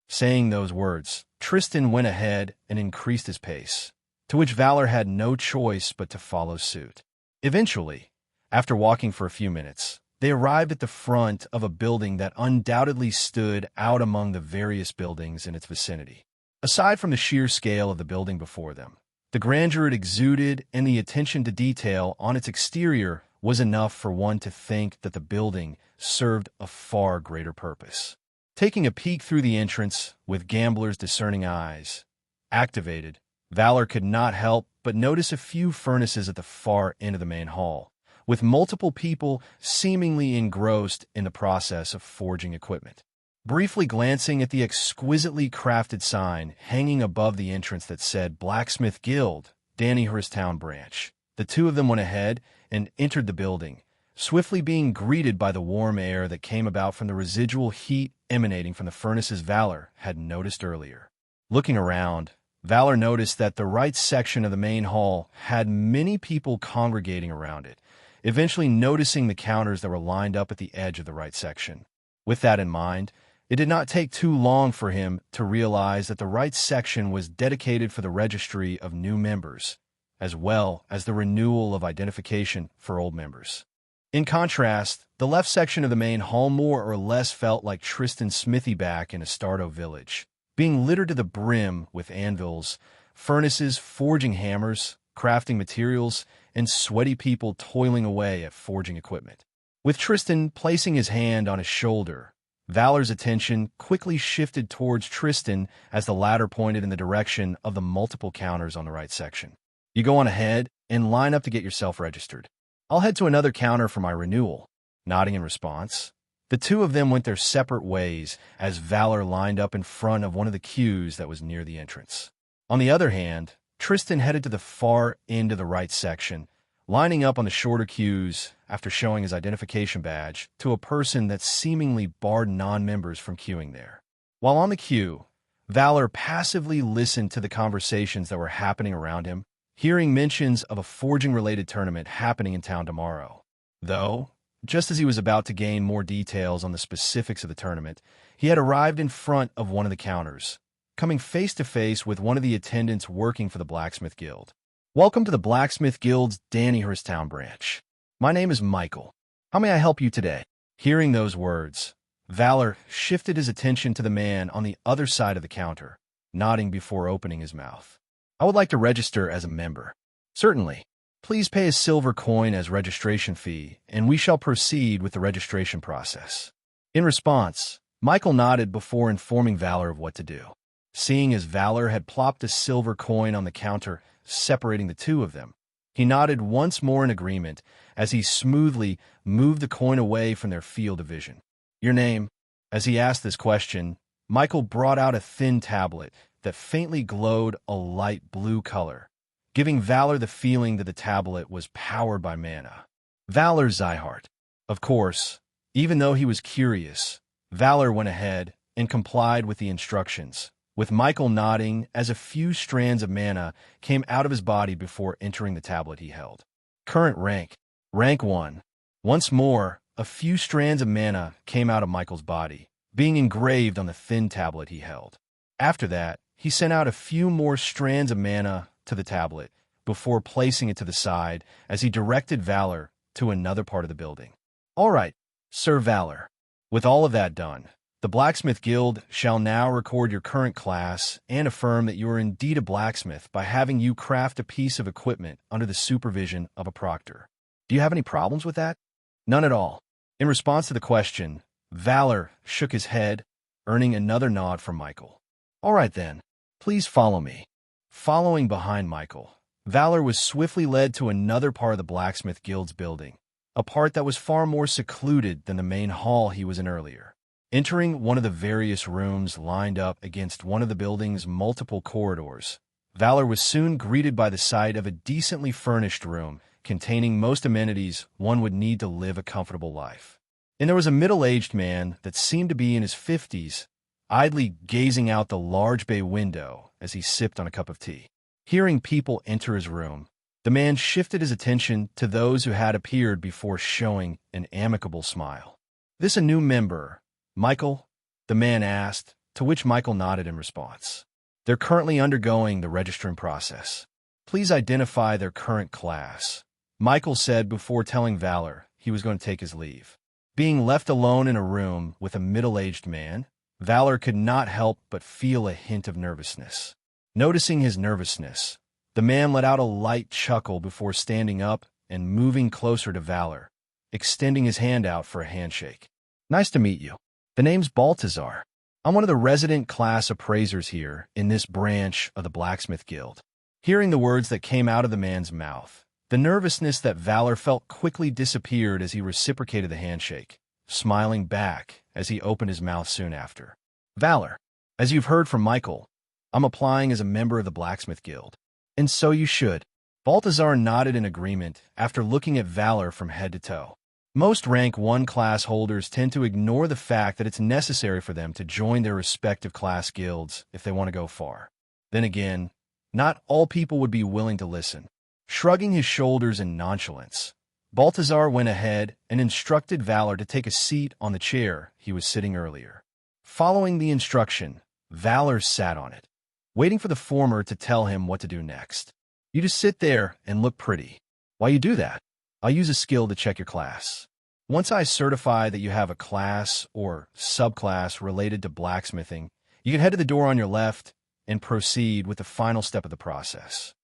Saying those words, Tristan went ahead and increased his pace, to which Valyr had no choice but to follow suit. Eventually, after walking for a few minutes, they arrived at the front of a building that undoubtedly stood out among the various buildings in its vicinity. Aside from the sheer scale of the building before them, the grandeur it exuded and the attention to detail on its exterior was enough for one to think that the building served a far greater purpose. Taking a peek through the entrance with Gambler's discerning eyes activated, Valyr could not help but notice a few furnaces at the far end of the main hall, with multiple people seemingly engrossed in the process of forging equipment. Briefly glancing at the exquisitely crafted sign hanging above the entrance that said Blacksmith Guild, Dannyhurst Town Branch, the two of them went ahead and entered the building, swiftly being greeted by the warm air that came about from the residual heat emanating from the furnaces Valyr had noticed earlier. Looking around, Valyr noticed that the right section of the main hall had many people congregating around it, eventually noticing the counters that were lined up at the edge of the right section. With that in mind, it did not take too long for him to realize that the right section was dedicated for the registry of new members, as well as the renewal of identification for old members. In contrast, the left section of the main hall more or less felt like Tristan's smithy back in Astardo village, being littered to the brim with anvils, furnaces, forging hammers, crafting materials, and sweaty people toiling away at forging equipment. With Tristan placing his hand on his shoulder, Valor's attention quickly shifted towards Tristan as the latter pointed in the direction of the multiple counters on the right section. You go on ahead and line up to get yourself registered. I'll head to another counter for my renewal. Nodding in response, the two of them went their separate ways as Valyr lined up in front of one of the queues that was near the entrance. On the other hand, Tristan headed to the far end of the right section, lining up on the shorter queues after showing his identification badge to a person that seemingly barred non-members from queuing there. While on the queue, Valyr passively listened to the conversations that were happening around him, hearing mentions of a forging-related tournament happening in town tomorrow. Though, just as he was about to gain more details on the specifics of the tournament, he had arrived in front of one of the counters, coming face-to-face with one of the attendants working for the Blacksmith Guild. Welcome to the Blacksmith Guild's Dannyhurst Town branch. My name is Michael. How may I help you today? Hearing those words, Valyr shifted his attention to the man on the other side of the counter, nodding before opening his mouth. I would like to register as a member. Certainly. Please pay a silver coin as registration fee, and we shall proceed with the registration process. In response, Michael nodded before informing Valyr of what to do. Seeing as Valyr had plopped a silver coin on the counter, separating the two of them, He nodded once more in agreement as he smoothly moved the coin away from their field of vision. Your name? As he asked this question, Michael brought out a thin tablet that faintly glowed a light blue color, giving Valyr the feeling that the tablet was powered by mana. Valyr Zeihardt. Of course, even though he was curious, Valyr went ahead and complied with the instructions, with Michael nodding as a few strands of mana came out of his body before entering the tablet he held. Current rank. Rank 1. Once more, a few strands of mana came out of Michael's body, being engraved on the thin tablet he held. After that, he sent out a few more strands of mana to the tablet before placing it to the side as he directed Valyr to another part of the building. All right, Sir Valyr. With all of that done, the Blacksmith Guild shall now record your current class and affirm that you are indeed a blacksmith by having you craft a piece of equipment under the supervision of a proctor. Do you have any problems with that? None at all. In response to the question, Valyr shook his head, earning another nod from Michael. All right then, please follow me. Following behind Michael, Valyr was swiftly led to another part of the Blacksmith Guild's building, a part that was far more secluded than the main hall he was in earlier. Entering one of the various rooms lined up against one of the building's multiple corridors, Valyr was soon greeted by the sight of a decently furnished room containing most amenities one would need to live a comfortable life. And there was a middle-aged man that seemed to be in his 50s, idly gazing out the large bay window as he sipped on a cup of tea. Hearing people enter his room, the man shifted his attention to those who had appeared before showing an amicable smile. This a new member, Michael? The man asked, to which Michael nodded in response. They're currently undergoing the registering process. Please identify their current class, Michael said before telling Valyr he was going to take his leave. Being left alone in a room with a middle-aged man, Valyr could not help but feel a hint of nervousness. Noticing his nervousness, the man let out a light chuckle before standing up and moving closer to Valyr, extending his hand out for a handshake. Nice to meet you. The name's Balthazar. I'm one of the resident class appraisers here in this branch of the Blacksmith Guild. Hearing the words that came out of the man's mouth, the nervousness that Valyr felt quickly disappeared as he reciprocated the handshake, smiling back as he opened his mouth soon after. Valyr, as you've heard from Michael, I'm applying as a member of the Blacksmith Guild. And so you should. Balthazar nodded in agreement after looking at Valyr from head to toe. Most Rank 1 class holders tend to ignore the fact that it's necessary for them to join their respective class guilds if they want to go far. Then again, not all people would be willing to listen. Shrugging his shoulders in nonchalance, Balthazar went ahead and instructed Valyr to take a seat on the chair he was sitting earlier. Following the instruction, Valyr sat on it, waiting for the former to tell him what to do next. You just sit there and look pretty. While you do that, I'll use a skill to check your class. Once I certify that you have a class or subclass related to blacksmithing, you can head to the door on your left and proceed with the final step of the process.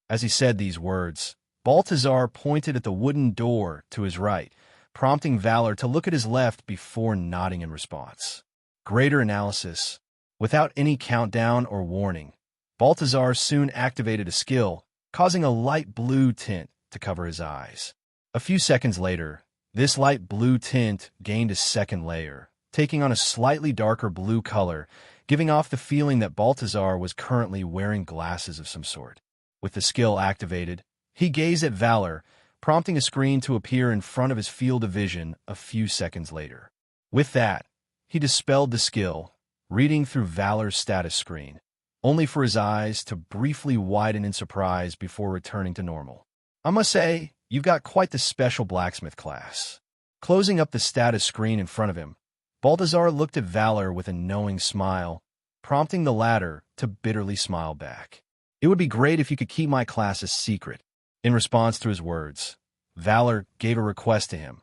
As he said these words, Balthazar pointed at the wooden door to his right, prompting Valyr to look at his left before nodding in response. Greater analysis. Without any countdown or warning, Balthazar soon activated a skill, causing a light blue tint to cover his eyes. A few seconds later, this light blue tint gained a second layer, taking on a slightly darker blue color, giving off the feeling that Balthazar was currently wearing glasses of some sort. With the skill activated, he gazed at Valyr, prompting a screen to appear in front of his field of vision a few seconds later. With that, he dispelled the skill, reading through Valyr's status screen, only for his eyes to briefly widen in surprise before returning to normal. I must say, you've got quite the special blacksmith class. Closing up the status screen in front of him, Balthazar looked at Valyr with a knowing smile, prompting the latter to bitterly smile back. It would be great if you could keep my class a secret. In response to his words, Valyr gave a request to him,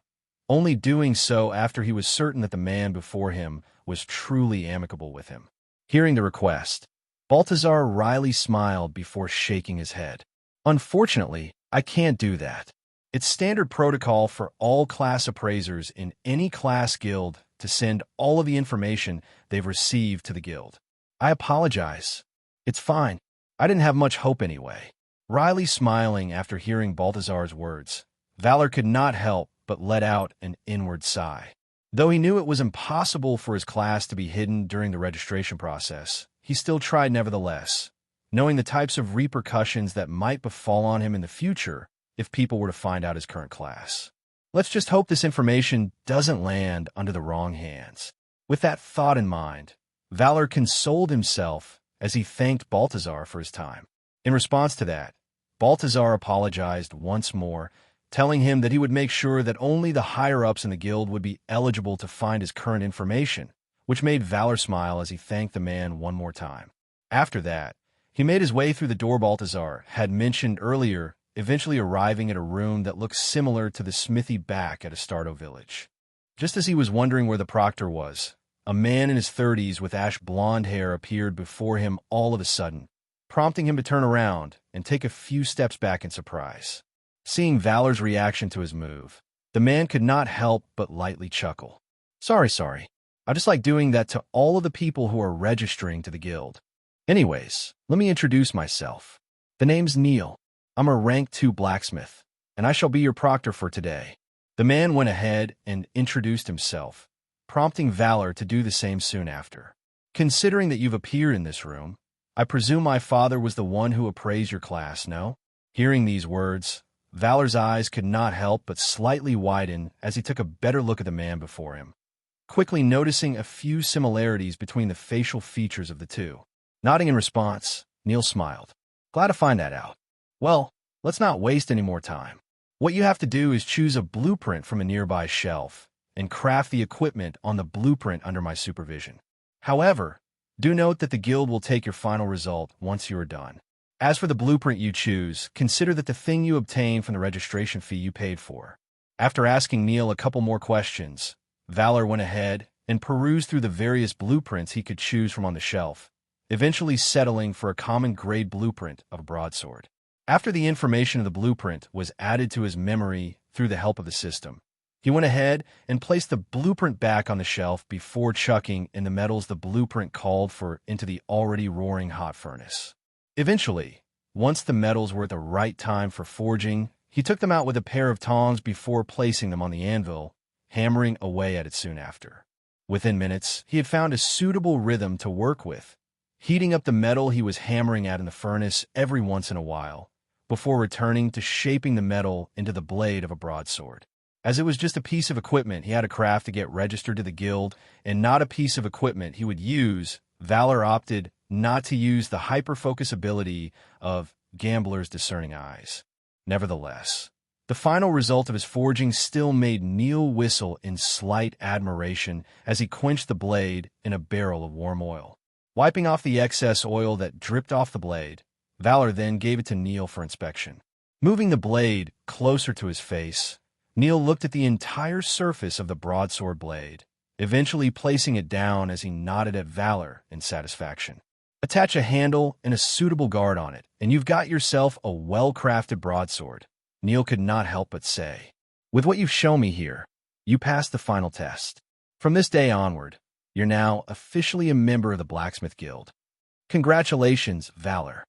only doing so after he was certain that the man before him was truly amicable with him. Hearing the request, Balthazar wryly smiled before shaking his head. Unfortunately, I can't do that. It's standard protocol for all class appraisers in any class guild to send all of the information they've received to the guild. I apologize. It's fine. I didn't have much hope anyway. Wryly smiling after hearing Balthazar's words, Valyr could not help but let out an inward sigh. Though he knew it was impossible for his class to be hidden during the registration process, he still tried nevertheless, knowing the types of repercussions that might befall on him in the future if people were to find out his current class. Let's just hope this information doesn't land under the wrong hands. With that thought in mind, Valyr consoled himself as he thanked Balthazar for his time. In response to that, Balthazar apologized once more, telling him that he would make sure that only the higher-ups in the guild would be eligible to find his current information, which made Valyr smile as he thanked the man one more time. After that, he made his way through the door Balthazar had mentioned earlier, eventually arriving at a room that looked similar to the smithy back at Astardo village. Just as he was wondering where the proctor was, a man in his 30s with ash-blonde hair appeared before him all of a sudden, prompting him to turn around and take a few steps back in surprise. Seeing Valyr's reaction to his move, the man could not help but lightly chuckle. Sorry. I just like doing that to all of the people who are registering to the guild. Anyways, let me introduce myself. The name's Neil. I'm a rank 2 blacksmith, and I shall be your proctor for today. The man went ahead and introduced himself, prompting Valyr to do the same soon after. Considering that you've appeared in this room, I presume my father was the one who appraised your class, no? Hearing these words, Valyr's eyes could not help but slightly widen as he took a better look at the man before him, quickly noticing a few similarities between the facial features of the two. Nodding in response, Neil smiled. Glad to find that out. Well, let's not waste any more time. What you have to do is choose a blueprint from a nearby shelf and craft the equipment on the blueprint under my supervision. However, do note that the guild will take your final result once you are done. As for the blueprint you choose, consider that the thing you obtain from the registration fee you paid for. After asking Neil a couple more questions, Valyr went ahead and perused through the various blueprints he could choose from on the shelf, eventually settling for a common grade blueprint of a broadsword. After the information of the blueprint was added to his memory through the help of the system, he went ahead and placed the blueprint back on the shelf before chucking in the metals the blueprint called for into the already roaring hot furnace. Eventually, once the metals were at the right time for forging, he took them out with a pair of tongs before placing them on the anvil, hammering away at it soon after. Within minutes, he had found a suitable rhythm to work with, heating up the metal he was hammering at in the furnace every once in a while, before returning to shaping the metal into the blade of a broadsword. As it was just a piece of equipment he had to craft to get registered to the guild, and not a piece of equipment he would use, Valyr opted not to use the hyper-focus ability of Gambler's Discerning Eyes. Nevertheless, the final result of his forging still made Neil whistle in slight admiration as he quenched the blade in a barrel of warm oil. Wiping off the excess oil that dripped off the blade, Valyr then gave it to Neil for inspection. Moving the blade closer to his face, Neil looked at the entire surface of the broadsword blade, eventually placing it down as he nodded at Valyr in satisfaction. Attach a handle and a suitable guard on it, and you've got yourself a well-crafted broadsword, Neil could not help but say. With what you've shown me here, you passed the final test. From this day onward, you're now officially a member of the Blacksmith Guild. Congratulations, Valyr.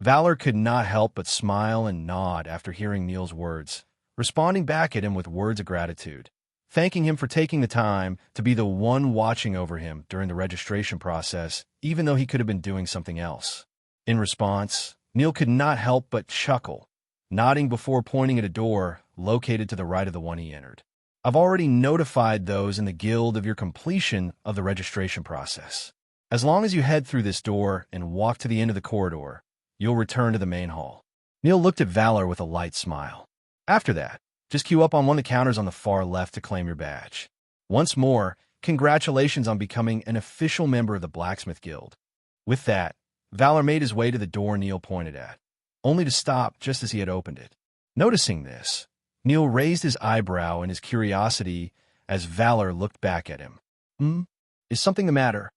Valyr could not help but smile and nod after hearing Neil's words, responding back at him with words of gratitude, thanking him for taking the time to be the one watching over him during the registration process, even though he could have been doing something else. In response, Neil could not help but chuckle, nodding before pointing at a door located to the right of the one he entered. I've already notified those in the guild of your completion of the registration process. As long as you head through this door and walk to the end of the corridor, you'll return to the main hall. Neil looked at Valyr with a light smile. After that, just queue up on one of the counters on the far left to claim your badge. Once more, congratulations on becoming an official member of the Blacksmith Guild. With that, Valyr made his way to the door Neil pointed at, only to stop just as he had opened it. Noticing this, Neil raised his eyebrow in his curiosity as Valyr looked back at him. Is something the matter?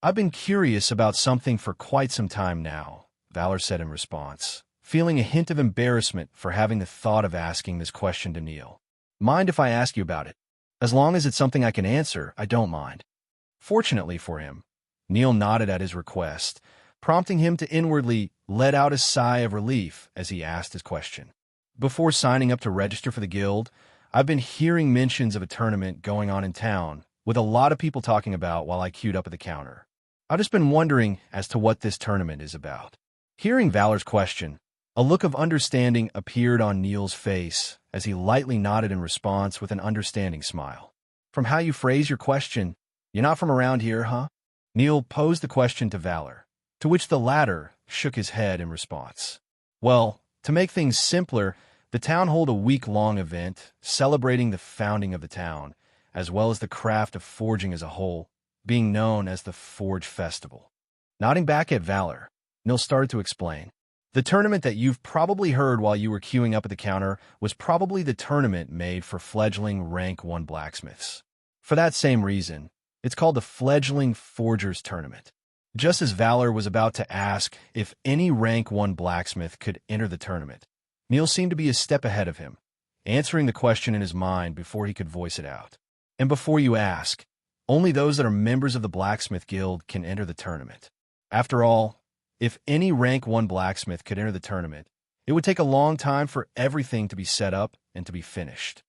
I've been curious about something for quite some time now, Valyr said in response, feeling a hint of embarrassment for having the thought of asking this question to Neil. Mind if I ask you about it? As long as it's something I can answer, I don't mind. Fortunately for him, Neil nodded at his request, prompting him to inwardly let out a sigh of relief as he asked his question. Before signing up to register for the guild, I've been hearing mentions of a tournament going on in town, with a lot of people talking about while I queued up at the counter. I've just been wondering as to what this tournament is about. Hearing Valyr's question, a look of understanding appeared on Neil's face as he lightly nodded in response with an understanding smile. From how you phrase your question, you're not from around here, huh? Neil posed the question to Valyr, to which the latter shook his head in response. Well, to make things simpler, the town hold a week-long event celebrating the founding of the town, as well as the craft of forging as a whole, being known as the Forge Festival. Nodding back at Valyr, Neil started to explain. The tournament that you've probably heard while you were queuing up at the counter was probably the tournament made for fledgling Rank 1 blacksmiths. For that same reason, it's called the Fledgling Forgers Tournament. Just as Valyr was about to ask if any Rank 1 blacksmith could enter the tournament, Neil seemed to be a step ahead of him, answering the question in his mind before he could voice it out. And before you ask, only those that are members of the Blacksmith Guild can enter the tournament. After all, if any Rank 1 blacksmith could enter the tournament, it would take a long time for everything to be set up and to be finished.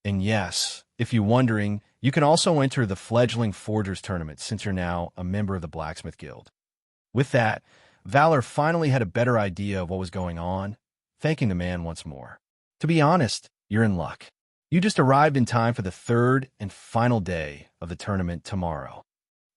And yes, if you're wondering, you can also enter the Fledgling Forgers Tournament since you're now a member of the Blacksmith Guild. With that, Valyr finally had a better idea of what was going on, thanking the man once more. To be honest, you're in luck. You just arrived in time for the third and final day of the tournament tomorrow.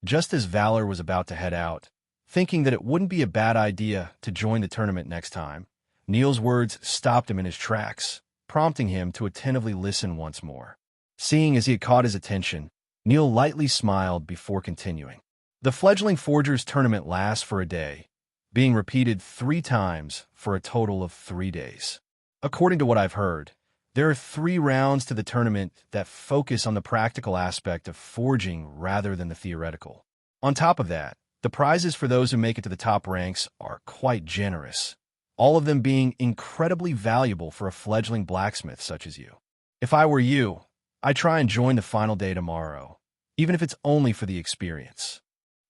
Just as Valyr was about to head out, thinking that it wouldn't be a bad idea to join the tournament next time, Neil's words stopped him in his tracks, prompting him to attentively listen once more. Seeing as he had caught his attention, Neil lightly smiled before continuing. The Fledgling Forgers Tournament lasts for a day, being repeated 3 times for a total of 3 days. According to what I've heard, there are 3 rounds to the tournament that focus on the practical aspect of forging rather than the theoretical. On top of that, the prizes for those who make it to the top ranks are quite generous, all of them being incredibly valuable for a fledgling blacksmith such as you. If I were you, I'd try and join the final day tomorrow, even if it's only for the experience.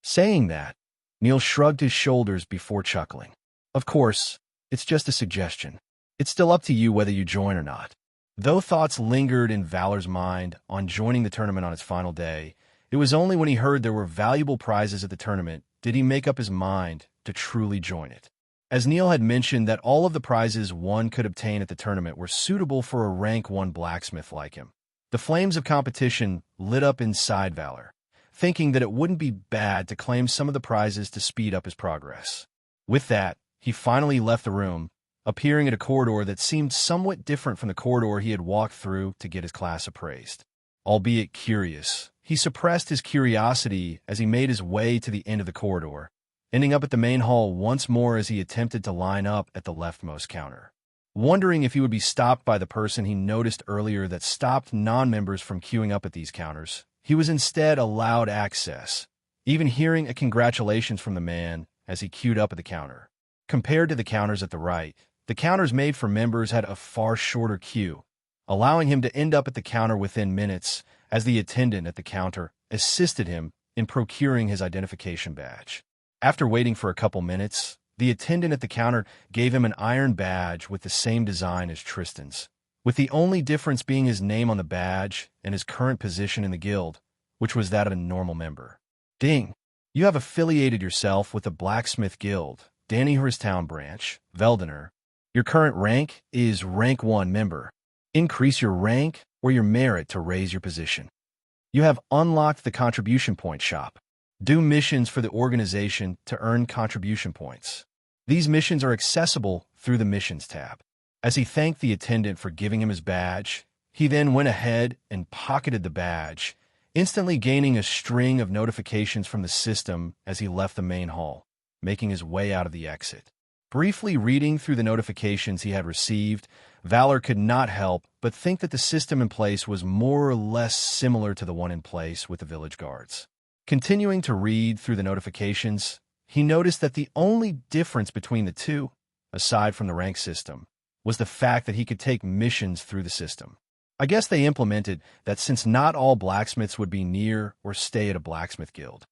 Saying that, Neil shrugged his shoulders before chuckling. Of course, it's just a suggestion. It's still up to you whether you join or not. Though thoughts lingered in Valyr's mind on joining the tournament on its final day, it was only when he heard there were valuable prizes at the tournament did he make up his mind to truly join it. As Neil had mentioned that all of the prizes one could obtain at the tournament were suitable for a Rank 1 blacksmith like him, the flames of competition lit up inside Valyr, thinking that it wouldn't be bad to claim some of the prizes to speed up his progress. With that, he finally left the room, appearing at a corridor that seemed somewhat different from the corridor he had walked through to get his class appraised. Albeit curious, he suppressed his curiosity as he made his way to the end of the corridor, ending up at the main hall once more as he attempted to line up at the leftmost counter. Wondering if he would be stopped by the person he noticed earlier that stopped non-members from queuing up at these counters, he was instead allowed access, even hearing a congratulations from the man as he queued up at the counter. Compared to the counters at the right, the counters made for members had a far shorter queue, allowing him to end up at the counter within minutes as the attendant at the counter assisted him in procuring his identification badge. After waiting for a couple minutes, the attendant at the counter gave him an iron badge with the same design as Tristan's, with the only difference being his name on the badge and his current position in the guild, which was that of a normal member. Ding! You have affiliated yourself with the Blacksmith Guild, Dannyhurstown branch, Veldener. Your current rank is Rank 1 member. Increase your rank or your merit to raise your position. You have unlocked the contribution point shop. Do missions for the organization to earn contribution points. These missions are accessible through the Missions tab. As he thanked the attendant for giving him his badge, he then went ahead and pocketed the badge, instantly gaining a string of notifications from the system as he left the main hall, making his way out of the exit. Briefly reading through the notifications he had received, Valyr could not help but think that the system in place was more or less similar to the one in place with the village guards. Continuing to read through the notifications, he noticed that the only difference between the two, aside from the rank system, was the fact that he could take missions through the system. I guess they implemented that since not all blacksmiths would be near or stay at a blacksmith guild.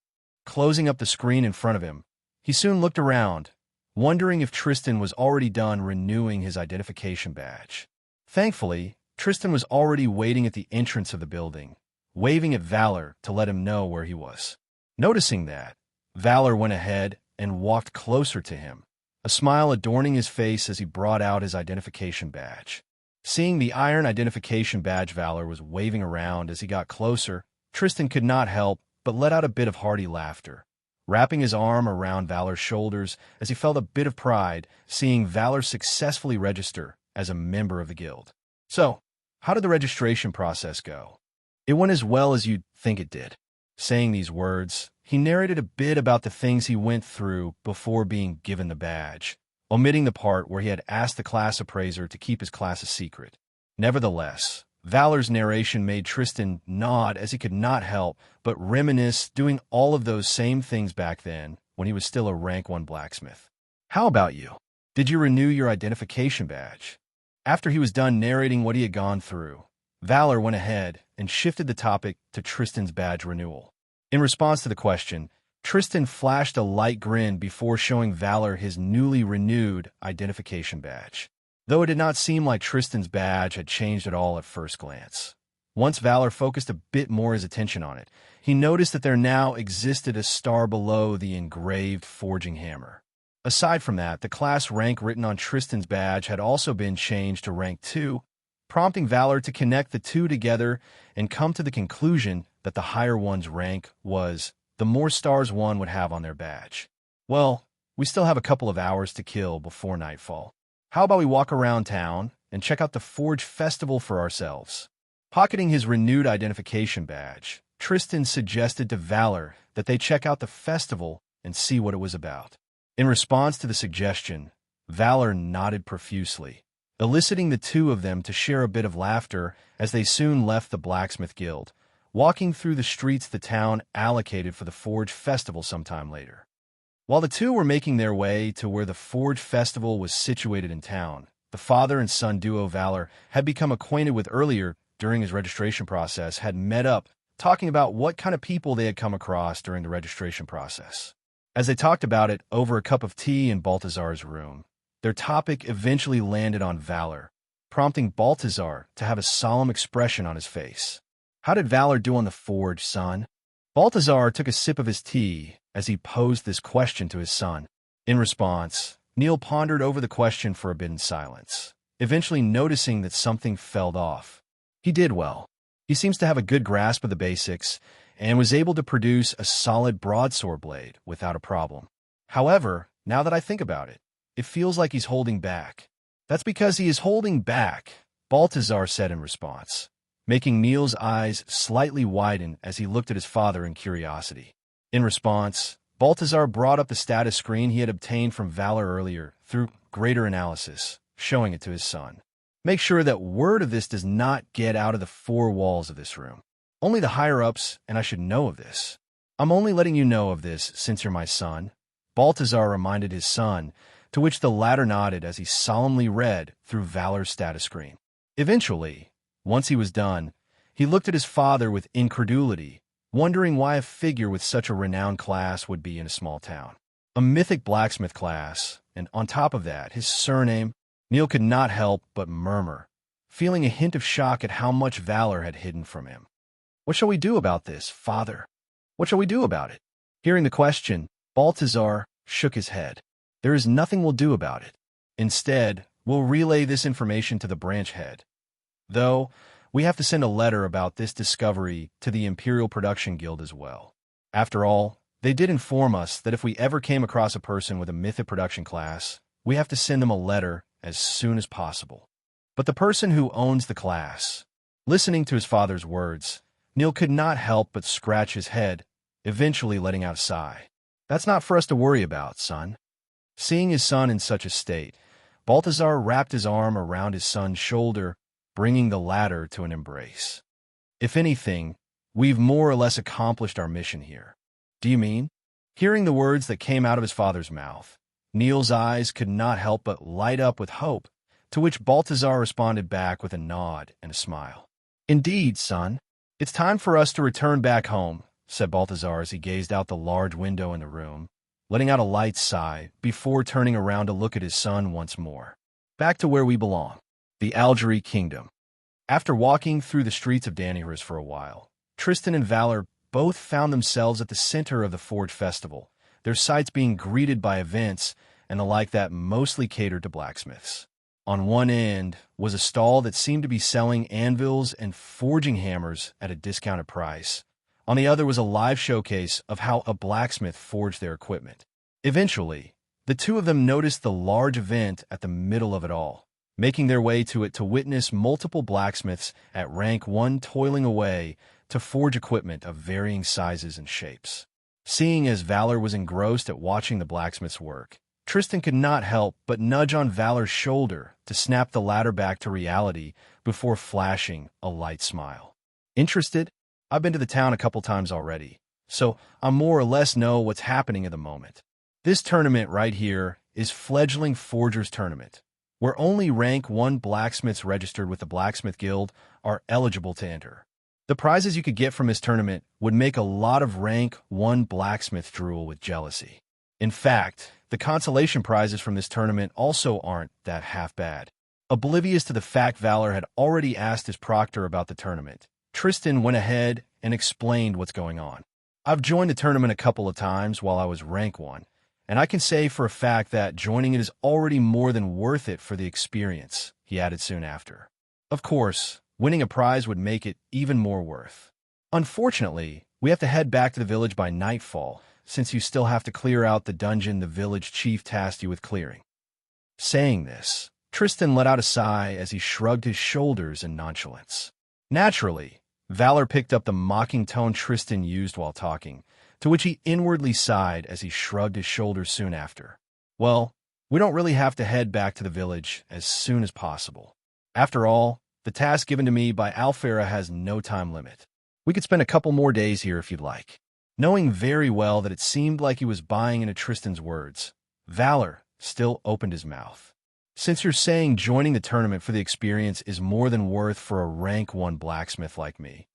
Closing up the screen in front of him, He soon looked around, wondering if Tristan was already done renewing his identification badge. Thankfully, Tristan was already waiting at the entrance of the building, waving at Valyr to let him know where he was. Noticing that, Valyr went ahead and walked closer to him, a smile adorning his face as he brought out his identification badge. Seeing the iron identification badge Valyr was waving around as he got closer, Tristan could not help but let out a bit of hearty laughter, wrapping his arm around Valyr's shoulders as he felt a bit of pride seeing Valyr successfully register as a member of the guild. So, how did the registration process go? It went as well as you'd think it did. Saying these words, he narrated a bit about the things he went through before being given the badge, omitting the part where he had asked the class appraiser to keep his class a secret. Nevertheless, Valyr's narration made Tristan nod as he could not help but reminisce doing all of those same things back then when he was still a rank 1 blacksmith. How about you? Did you renew your identification badge? After he was done narrating what he had gone through, Valyr went ahead and shifted the topic to Tristan's badge renewal. In response to the question, Tristan flashed a light grin before showing Valyr his newly renewed identification badge, though it did not seem like Tristan's badge had changed at all at first glance. Once Valyr focused a bit more his attention on it, he noticed that there now existed a star below the engraved forging hammer. Aside from that, the class rank written on Tristan's badge had also been changed to rank 2, prompting Valyr to connect the two together and come to the conclusion that the higher one's rank was, the more stars one would have on their badge. Well, we still have a couple of hours to kill before nightfall. How about we walk around town and check out the Forge Festival for ourselves? Pocketing his renewed identification badge, Tristan suggested to Valyr that they check out the festival and see what it was about. In response to the suggestion, Valyr nodded profusely, eliciting the two of them to share a bit of laughter as they soon left the Blacksmith Guild, walking through the streets the town allocated for the Forge Festival sometime later. While the two were making their way to where the Forge Festival was situated in town, the father and son duo Valyr had become acquainted with earlier during his registration process had met up, talking about what kind of people they had come across during the registration process. As they talked about it over a cup of tea in Balthazar's room, their topic eventually landed on Valyr, prompting Balthazar to have a solemn expression on his face. "How did Valyr do on the forge, son?" Balthazar took a sip of his tea as he posed this question to his son. In response, Neil pondered over the question for a bit in silence, eventually noticing that something fell off. He did well. He seems to have a good grasp of the basics and was able to produce a solid broadsword blade without a problem. However, now that I think about it, it feels like he's holding back. "That's because he is holding back," Balthazar said in response, making Neil's eyes slightly widen as he looked at his father in curiosity. In response, Balthazar brought up the status screen he had obtained from Valyr earlier through greater analysis, showing it to his son. "Make sure that word of this does not get out of the four walls of this room. Only the higher-ups and I should know of this. I'm only letting you know of this since you're my son," Balthazar reminded his son, to which the latter nodded as he solemnly read through Valyr's status screen. Eventually, once he was done, he looked at his father with incredulity, wondering why a figure with such a renowned class would be in a small town. A mythic blacksmith class, and on top of that, his surname. Neil could not help but murmur, feeling a hint of shock at how much Valyr had hidden from him. "What shall we do about this, father? What shall we do about it?" Hearing the question, Balthazar shook his head. "There is nothing we'll do about it. Instead, we'll relay this information to the branch head. Though, we have to send a letter about this discovery to the Imperial Production Guild as well. After all, they did inform us that if we ever came across a person with a mythic production class, we have to send them a letter as soon as possible. But the person who owns the class..." Listening to his father's words, Neil could not help but scratch his head, eventually letting out a sigh. "That's not for us to worry about, son." Seeing his son in such a state, Balthazar wrapped his arm around his son's shoulder, bringing the latter to an embrace. "If anything, we've more or less accomplished our mission here." "Do you mean?" Hearing the words that came out of his father's mouth, Neil's eyes could not help but light up with hope, to which Balthazar responded back with a nod and a smile. "Indeed, son. It's time for us to return back home," said Balthazar as he gazed out the large window in the room, letting out a light sigh before turning around to look at his son once more. Back to where we belong, the Algerie Kingdom. After walking through the streets of Danihurs for a while, Tristan and Valyr both found themselves at the center of the Forge Festival, their sights being greeted by events and the like that mostly catered to blacksmiths. On one end was a stall that seemed to be selling anvils and forging hammers at a discounted price. On the other was a live showcase of how a blacksmith forged their equipment. Eventually, the two of them noticed the large event at the middle of it all, making their way to it to witness multiple blacksmiths at rank 1 toiling away to forge equipment of varying sizes and shapes. Seeing as Valyr was engrossed at watching the blacksmith's work, Tristan could not help but nudge on Valor's shoulder to snap the latter back to reality before flashing a light smile. Interested? I've been to the town a couple times already, so I more or less know what's happening at the moment. This tournament right here is Fledgling Forgers Tournament, where only rank 1 blacksmiths registered with the Blacksmith Guild are eligible to enter. The prizes you could get from this tournament would make a lot of rank 1 blacksmith drool with jealousy. In fact, the consolation prizes from this tournament also aren't that half bad. Oblivious to the fact Valyr had already asked his proctor about the tournament, Tristan went ahead and explained what's going on. I've joined the tournament a couple of times while I was rank 1, and I can say for a fact that joining it is already more than worth it for the experience, he added soon after. Of course, winning a prize would make it even more worth. Unfortunately, we have to head back to the village by nightfall, since you still have to clear out the dungeon the village chief tasked you with clearing. Saying this, Tristan let out a sigh as he shrugged his shoulders in nonchalance. Naturally, Valyr picked up the mocking tone Tristan used while talking, to which he inwardly sighed as he shrugged his shoulders soon after. Well, we don't really have to head back to the village as soon as possible. After all, the task given to me by Alfera has no time limit. We could spend a couple more days here if you'd like. Knowing very well that it seemed like he was buying into Tristan's words, Valyr still opened his mouth. Since you're saying joining the tournament for the experience is more than worth for a rank 1 blacksmith like me,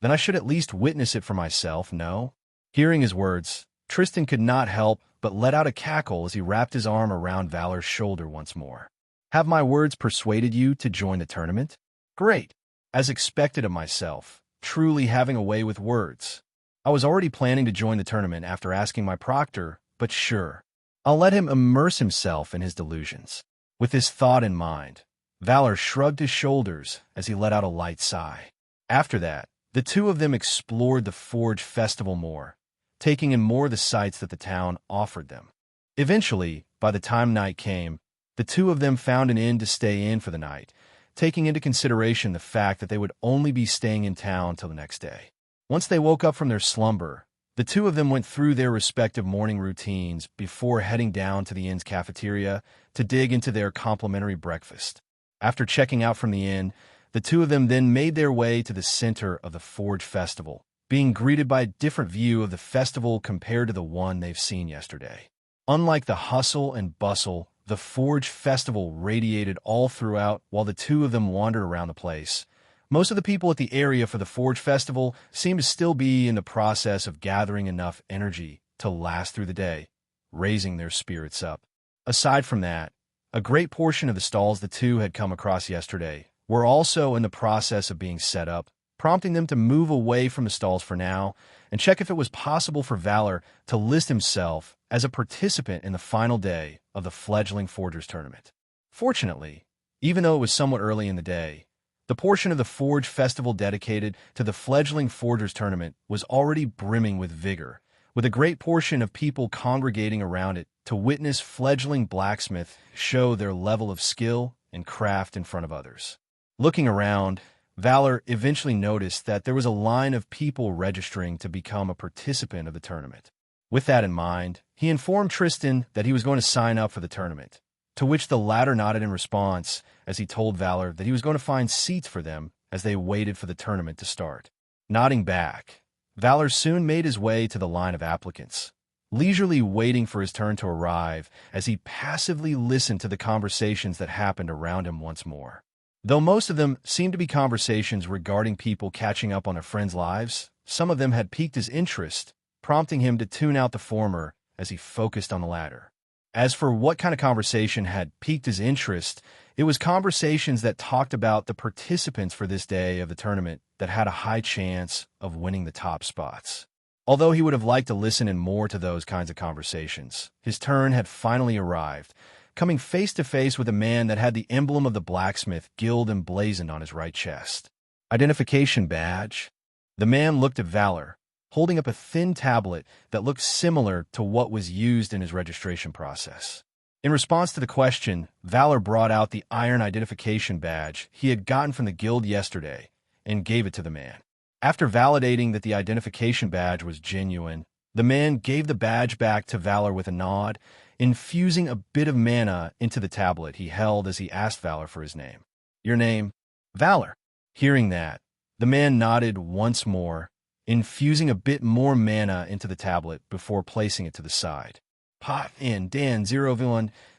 then I should at least witness it for myself, no? Hearing his words, Tristan could not help but let out a cackle as he wrapped his arm around Valor's shoulder once more. Have my words persuaded you to join the tournament? Great. As expected of myself, truly having a way with words. I was already planning to join the tournament after asking my proctor, but sure, I'll let him immerse himself in his delusions. With this thought in mind, Valyr shrugged his shoulders as he let out a light sigh. After that, the two of them explored the Forge Festival more, taking in more of the sights that the town offered them. Eventually, by the time night came, the two of them found an inn to stay in for the night, taking into consideration the fact that they would only be staying in town till the next day. Once they woke up from their slumber, the two of them went through their respective morning routines before heading down to the inn's cafeteria to dig into their complimentary breakfast. After checking out from the inn, the two of them then made their way to the center of the Forge Festival, being greeted by a different view of the festival compared to the one they've seen yesterday. Unlike the hustle and bustle, the Forge Festival radiated all throughout while the two of them wandered around the place. Most of the people at the area for the Forge Festival seemed to still be in the process of gathering enough energy to last through the day, raising their spirits up. Aside from that, a great portion of the stalls the two had come across yesterday were also in the process of being set up, prompting them to move away from the stalls for now and check if it was possible for Valyr to list himself as a participant in the final day of the Fledgling Forgers Tournament. Fortunately, even though it was somewhat early in the day, the portion of the Forge Festival dedicated to the Fledgling Forgers Tournament was already brimming with vigor, with a great portion of people congregating around it to witness fledgling blacksmiths show their level of skill and craft in front of others. Looking around, Valyr eventually noticed that there was a line of people registering to become a participant of the tournament. With that in mind, he informed Tristan that he was going to sign up for the tournament, to which the latter nodded in response as he told Valyr that he was going to find seats for them as they waited for the tournament to start. Nodding back, Valyr soon made his way to the line of applicants, leisurely waiting for his turn to arrive as he passively listened to the conversations that happened around him once more. Though most of them seemed to be conversations regarding people catching up on their friends' lives, some of them had piqued his interest, prompting him to tune out the former as he focused on the ladder. As for what kind of conversation had piqued his interest, it was conversations that talked about the participants for this day of the tournament that had a high chance of winning the top spots. Although he would have liked to listen in more to those kinds of conversations, his turn had finally arrived, coming face to face with a man that had the emblem of the blacksmith guild emblazoned on his right chest. Identification badge? The man looked at Valyr, holding up a thin tablet that looked similar to what was used in his registration process. In response to the question, Valyr brought out the iron identification badge he had gotten from the guild yesterday and gave it to the man. After validating that the identification badge was genuine, the man gave the badge back to Valyr with a nod, infusing a bit of mana into the tablet he held as he asked Valyr for his name. "Your name?" "Valyr." Hearing that, the man nodded once more, infusing a bit more mana into the tablet before placing it to the side. "Pot in Dan 0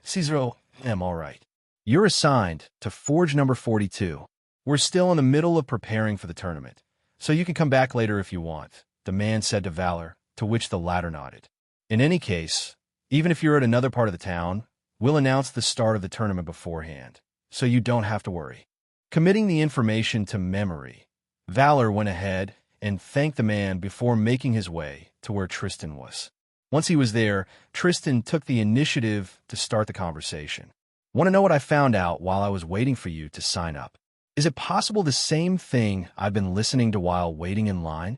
C0 M, all right. You're assigned to Forge number 42. We're still in the middle of preparing for the tournament, so you can come back later if you want," the man said to Valyr, to which the latter nodded. "In any case, even if you're at another part of the town, we'll announce the start of the tournament beforehand, so you don't have to worry." Committing the information to memory, Valyr went ahead and thanked the man before making his way to where Tristan was. Once he was there, Tristan took the initiative to start the conversation. "Want to know what I found out while I was waiting for you to sign up? Is it possible the same thing I've been listening to while waiting in line?"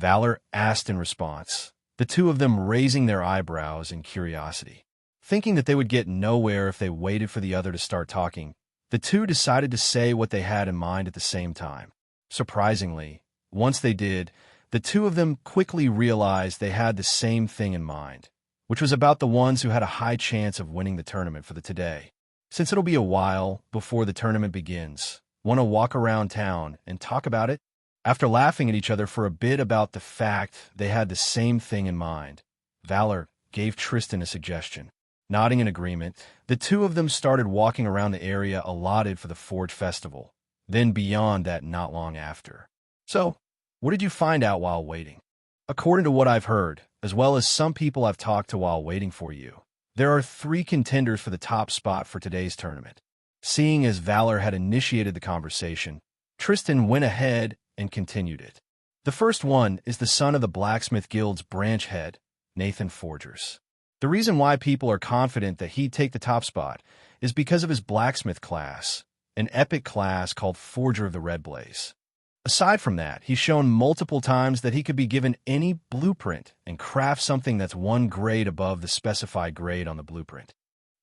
Valyr asked in response, the two of them raising their eyebrows in curiosity. Thinking that they would get nowhere if they waited for the other to start talking, the two decided to say what they had in mind at the same time. Surprisingly, once they did, the two of them quickly realized they had the same thing in mind, which was about the ones who had a high chance of winning the tournament for the today. Since it'll be a while before the tournament begins, want to walk around town and talk about it? After laughing at each other for a bit about the fact they had the same thing in mind, Valyr gave Tristan a suggestion. Nodding in agreement, the two of them started walking around the area allotted for the Forge Festival, then beyond that not long after. "So, what did you find out while waiting?" "According to what I've heard, as well as some people I've talked to while waiting for you, there are 3 contenders for the top spot for today's tournament." Seeing as Valyr had initiated the conversation, Tristan went ahead and continued it. "The first one is the son of the Blacksmith Guild's branch head, Nathan Forgers. The reason why people are confident that he'd take the top spot is because of his blacksmith class, an epic class called Forger of the Red Blaze. Aside from that, he's shown multiple times that he could be given any blueprint and craft something that's 1 grade above the specified grade on the blueprint."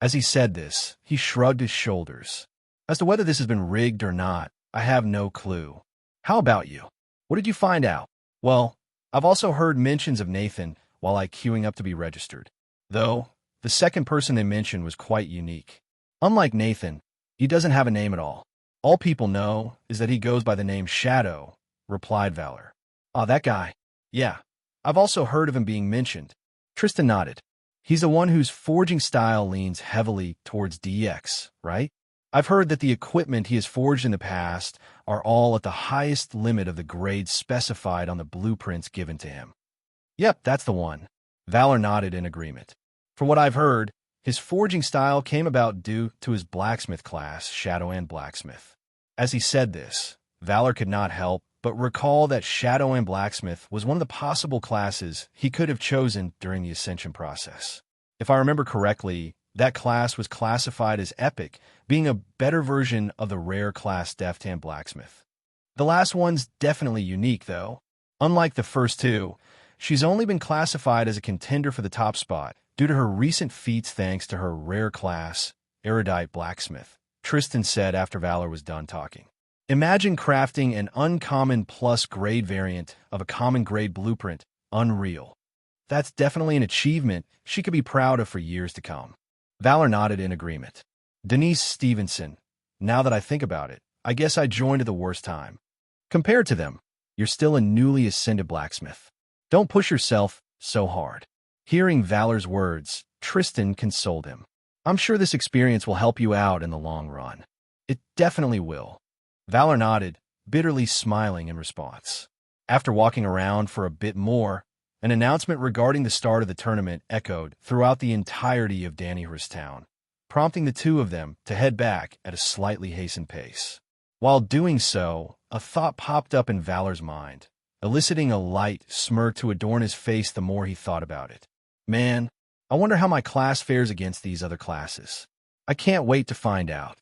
As he said this, he shrugged his shoulders. "As to whether this has been rigged or not, I have no clue. How about you? What did you find out?" "Well, I've also heard mentions of Nathan while queuing up to be registered. Though, the second person they mentioned was quite unique. Unlike Nathan, he doesn't have a name at all. All people know is that he goes by the name Shadow," replied Valyr. "Ah, that guy. Yeah, I've also heard of him being mentioned." Tristan nodded. "He's the one whose forging style leans heavily towards DX, right? I've heard that the equipment he has forged in the past are all at the highest limit of the grades specified on the blueprints given to him." "Yep, that's the one." Valyr nodded in agreement. "For what I've heard, his forging style came about due to his blacksmith class, Shadow and Blacksmith." As he said this, Valyr could not help but recall that Shadow and Blacksmith was one of the possible classes he could have chosen during the Ascension process. If I remember correctly, that class was classified as Epic, being a better version of the rare class Deft Hand Blacksmith. The last one's definitely unique, though. Unlike the first two, she's only been classified as a contender for the top spot due to her recent feats thanks to her rare class, Erudite Blacksmith, Tristan said after Valyr was done talking. "Imagine crafting an uncommon plus grade variant of a common grade blueprint. Unreal. That's definitely an achievement she could be proud of for years to come." Valyr nodded in agreement. "Denise Stevenson. Now that I think about it, I guess I joined at the worst time. Compared to them, you're still a newly ascended blacksmith. Don't push yourself so hard." Hearing Valyr's words, Tristan consoled him. "I'm sure this experience will help you out in the long run." "It definitely will." Valyr nodded, bitterly smiling in response. After walking around for a bit more, An announcement regarding the start of the tournament echoed throughout the entirety of Dannyhurst town, prompting the two of them to head back at a slightly hastened pace. While doing so, a thought popped up in Valor's mind, eliciting a light smirk to adorn his face the more he thought about it. Man, I wonder how my class fares against these other classes. I can't wait to find out.